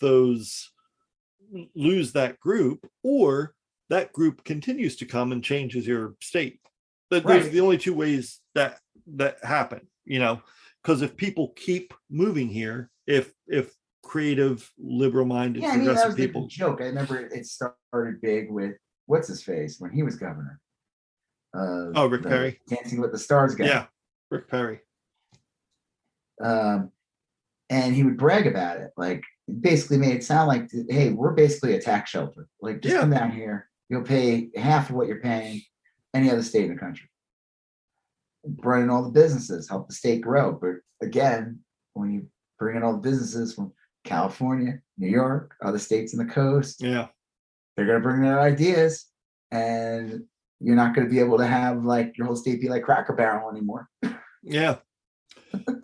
that group, or that group continues to come and changes your state. But those are the only two ways that happen, because if people keep moving here, if creative, liberal-minded, progressive people. That was the joke. I remember it started big with what's his face when he was governor. Rick Perry, Dancing with the Stars guy. Yeah, Rick Perry. And he would brag about it, like basically made it sound like, hey, we're basically a tax shelter. Like, just come down here, you'll pay half of what you're paying any other state in the country. Bring in all the businesses, help the state grow. But again, when you bring in all the businesses from California, New York, other states in the coast, they're going to bring their ideas, and you're not going to be able to have like your whole state be like Cracker Barrel anymore. Yeah.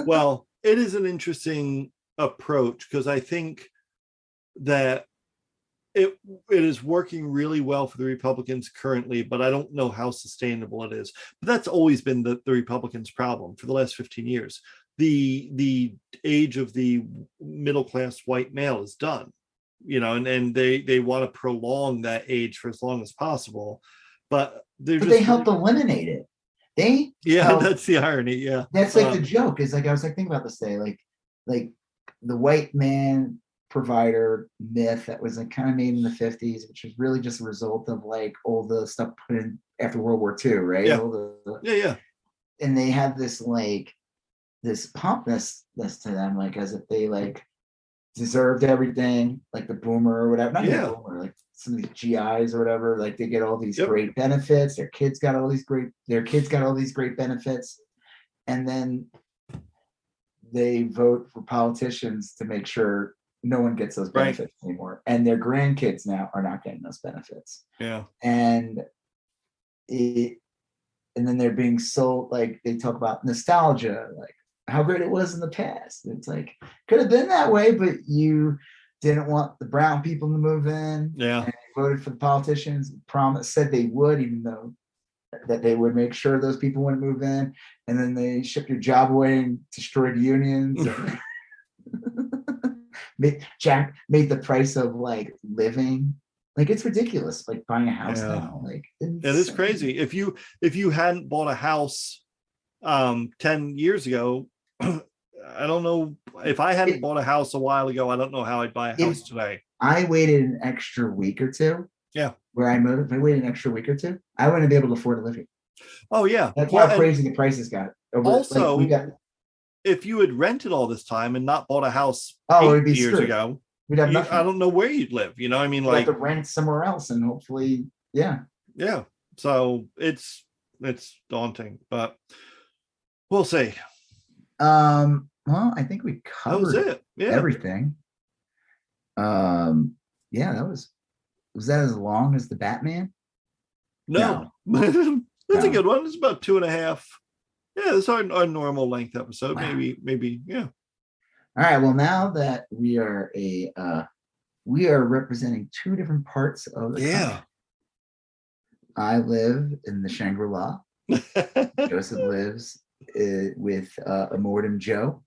Well, it is an interesting approach, because I think that it is working really well for the Republicans currently, but I don't know how sustainable it is. But that's always been the Republicans' problem for the last 15 years. the age of the middle class white male is done, and they want to prolong that age for as long as possible, but they helped eliminate it. That's the irony. Yeah, that's like the joke is like, I was like thinking about this day, like the white man provider myth that was like kind of made in the 50s, which was really just a result of like all the stuff put in after World War II, right? Yeah. And they have this like this pumpness to them, like as if they like deserved everything, like the boomer or whatever. Not even boomer, like some of these GIs or whatever. Like they get all these great benefits. Their kids got all these great benefits, and then they vote for politicians to make sure no one gets those benefits anymore, and their grandkids now are not getting those benefits. And then they're being sold, like they talk about nostalgia, like how great it was in the past. It's like, could have been that way, but you didn't want the brown people to move in. And you voted for the politicians, said they would, even though that they would make sure those people wouldn't move in. And then they shipped your job away and destroyed unions. Jack made the price of like living, like it's ridiculous, like buying a house now. Like it is crazy. If you hadn't bought a house 10 years ago, I don't know, if I hadn't bought a house a while ago, I don't know how I'd buy a house today. I waited an extra week or two. Where I moved, if I waited an extra week or two, I wouldn't be able to afford to live here. Oh yeah. That's how crazy the prices got. Also, if you had rented all this time and not bought a house 8 years ago, we'd have nothing. I don't know where you'd live. I mean, like have to rent somewhere else, and hopefully, yeah. So it's daunting, but we'll see. Well, I think we covered everything. That was that as long as the Batman? No. That's a good one. It's about 2.5. Yeah, it's our normal length episode. Wow. Maybe, yeah. All right. Well, now that we are representing two different parts of the country. I live in the Shangri-La. Joseph lives with Immortum Joe.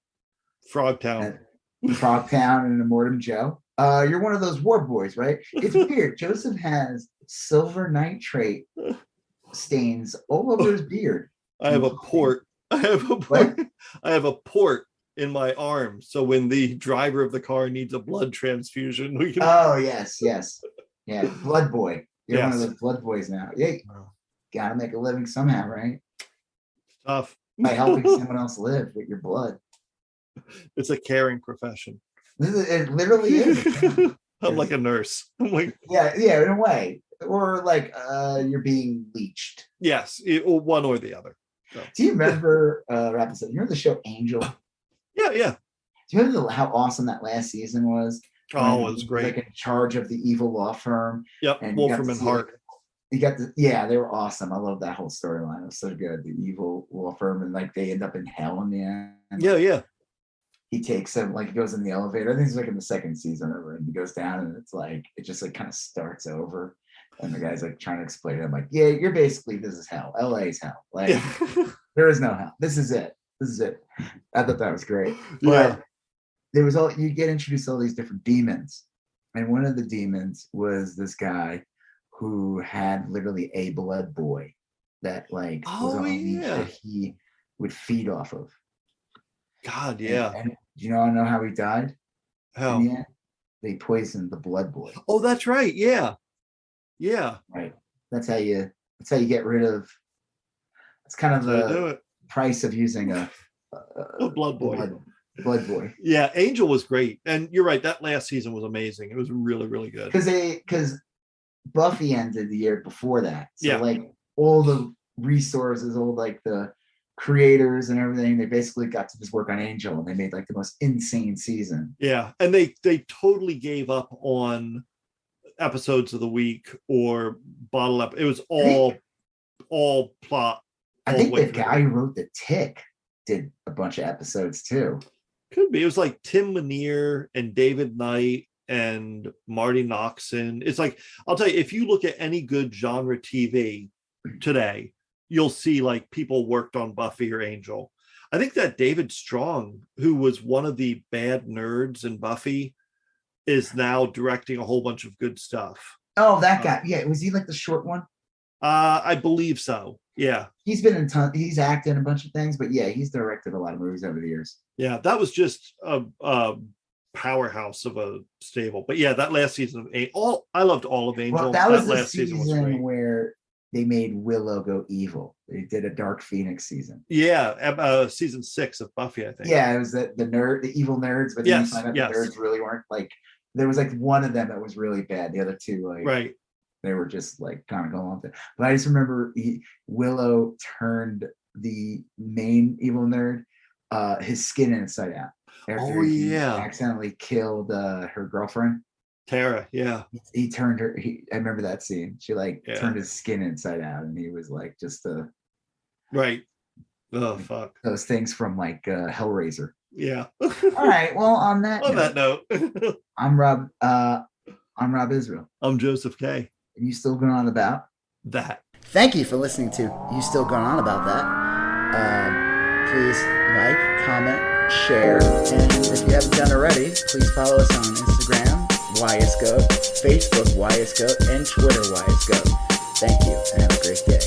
Frogtown and Immortum Joe. You're one of those war boys, right? It's weird. Joseph has silver nitrate stains all over his beard. I have a port in my arm, so when the driver of the car needs a blood transfusion, we can. Oh yes, yeah, blood boy. You're one of those blood boys now. Yeah, gotta make a living somehow, right? Tough. By helping someone else live with your blood. It's a caring profession. It literally is. I'm like a nurse. I'm like, yeah, in a way, or like you're being leached. Yes, one or the other. So. Do you remember you remember the show Angel? Yeah. Do you remember how awesome that last season was? Oh, it was great. Like in charge of the evil law firm. Yep, and Wolfram and Hart. They were awesome. I love that whole storyline. It was so good. The evil law firm, and like they end up in hell in the end. Yeah. He takes him, like he goes in the elevator. I think it's like in the second season or and he goes down, and it's like it just like kind of starts over. And the guy's like trying to explain it. I'm like, yeah, you're basically, this is hell. LA is hell. Like there is no hell. This is it. I thought that was great. But there was you get introduced to all these different demons. And one of the demons was this guy who had literally a blood boy that like was on a leash that he would feed off of. God, yeah. And do you know how he died? How? They poisoned the blood boy. Oh, that's right. Yeah. Right. That's how you get rid of. It's kind of the price of using a blood boy. Blood boy. Yeah, Angel was great, and you're right. That last season was amazing. It was really, really good. Because Buffy ended the year before that. So like all the resources, all like the creators and everything, they basically got to just work on Angel, and they made like the most insane season. Yeah, and they totally gave up on episodes of the week or bottle up. It was all plot. I think the guy who wrote The Tick did a bunch of episodes too. Could be. It was like Tim Minear and David Knight and Marty Noxon. It's like, I'll tell you, if you look at any good genre TV today, you'll see like people worked on Buffy or Angel. I think that David Strong, who was one of the bad nerds in Buffy, is now directing a whole bunch of good stuff. Oh, that guy. Yeah, was he like the short one? I believe so. Yeah. He's been in he's acted in a bunch of things, but yeah, he's directed a lot of movies over the years. Yeah, that was just a powerhouse of a stable. But yeah, that last season of I loved all of Angel. Well, that was the season where they made Willow go evil. They did a Dark Phoenix season. Yeah, season 6 of Buffy, I think. Yeah, it was the evil nerds, but then you find out the nerds really weren't like. There was like one of them that was really bad. The other two, like, right. They were just like kind of going on with it. But I just remember Willow turned the main evil nerd his skin inside out. After he accidentally killed her girlfriend. Tara, yeah. He turned her, I remember that scene. She turned his skin inside out, and he was like just right. Oh, fuck. Those things from like Hellraiser. Yeah. All right. Well, on that note, I'm Rob Israel. I'm Joseph K. And you still going on about that? Thank you for listening to You Still Going On About That. Please like, comment, share, and if you haven't done already, please follow us on Instagram, YSGOAT, Facebook, YSGOAT, and Twitter, YSGOAT. Thank you, and have a great day.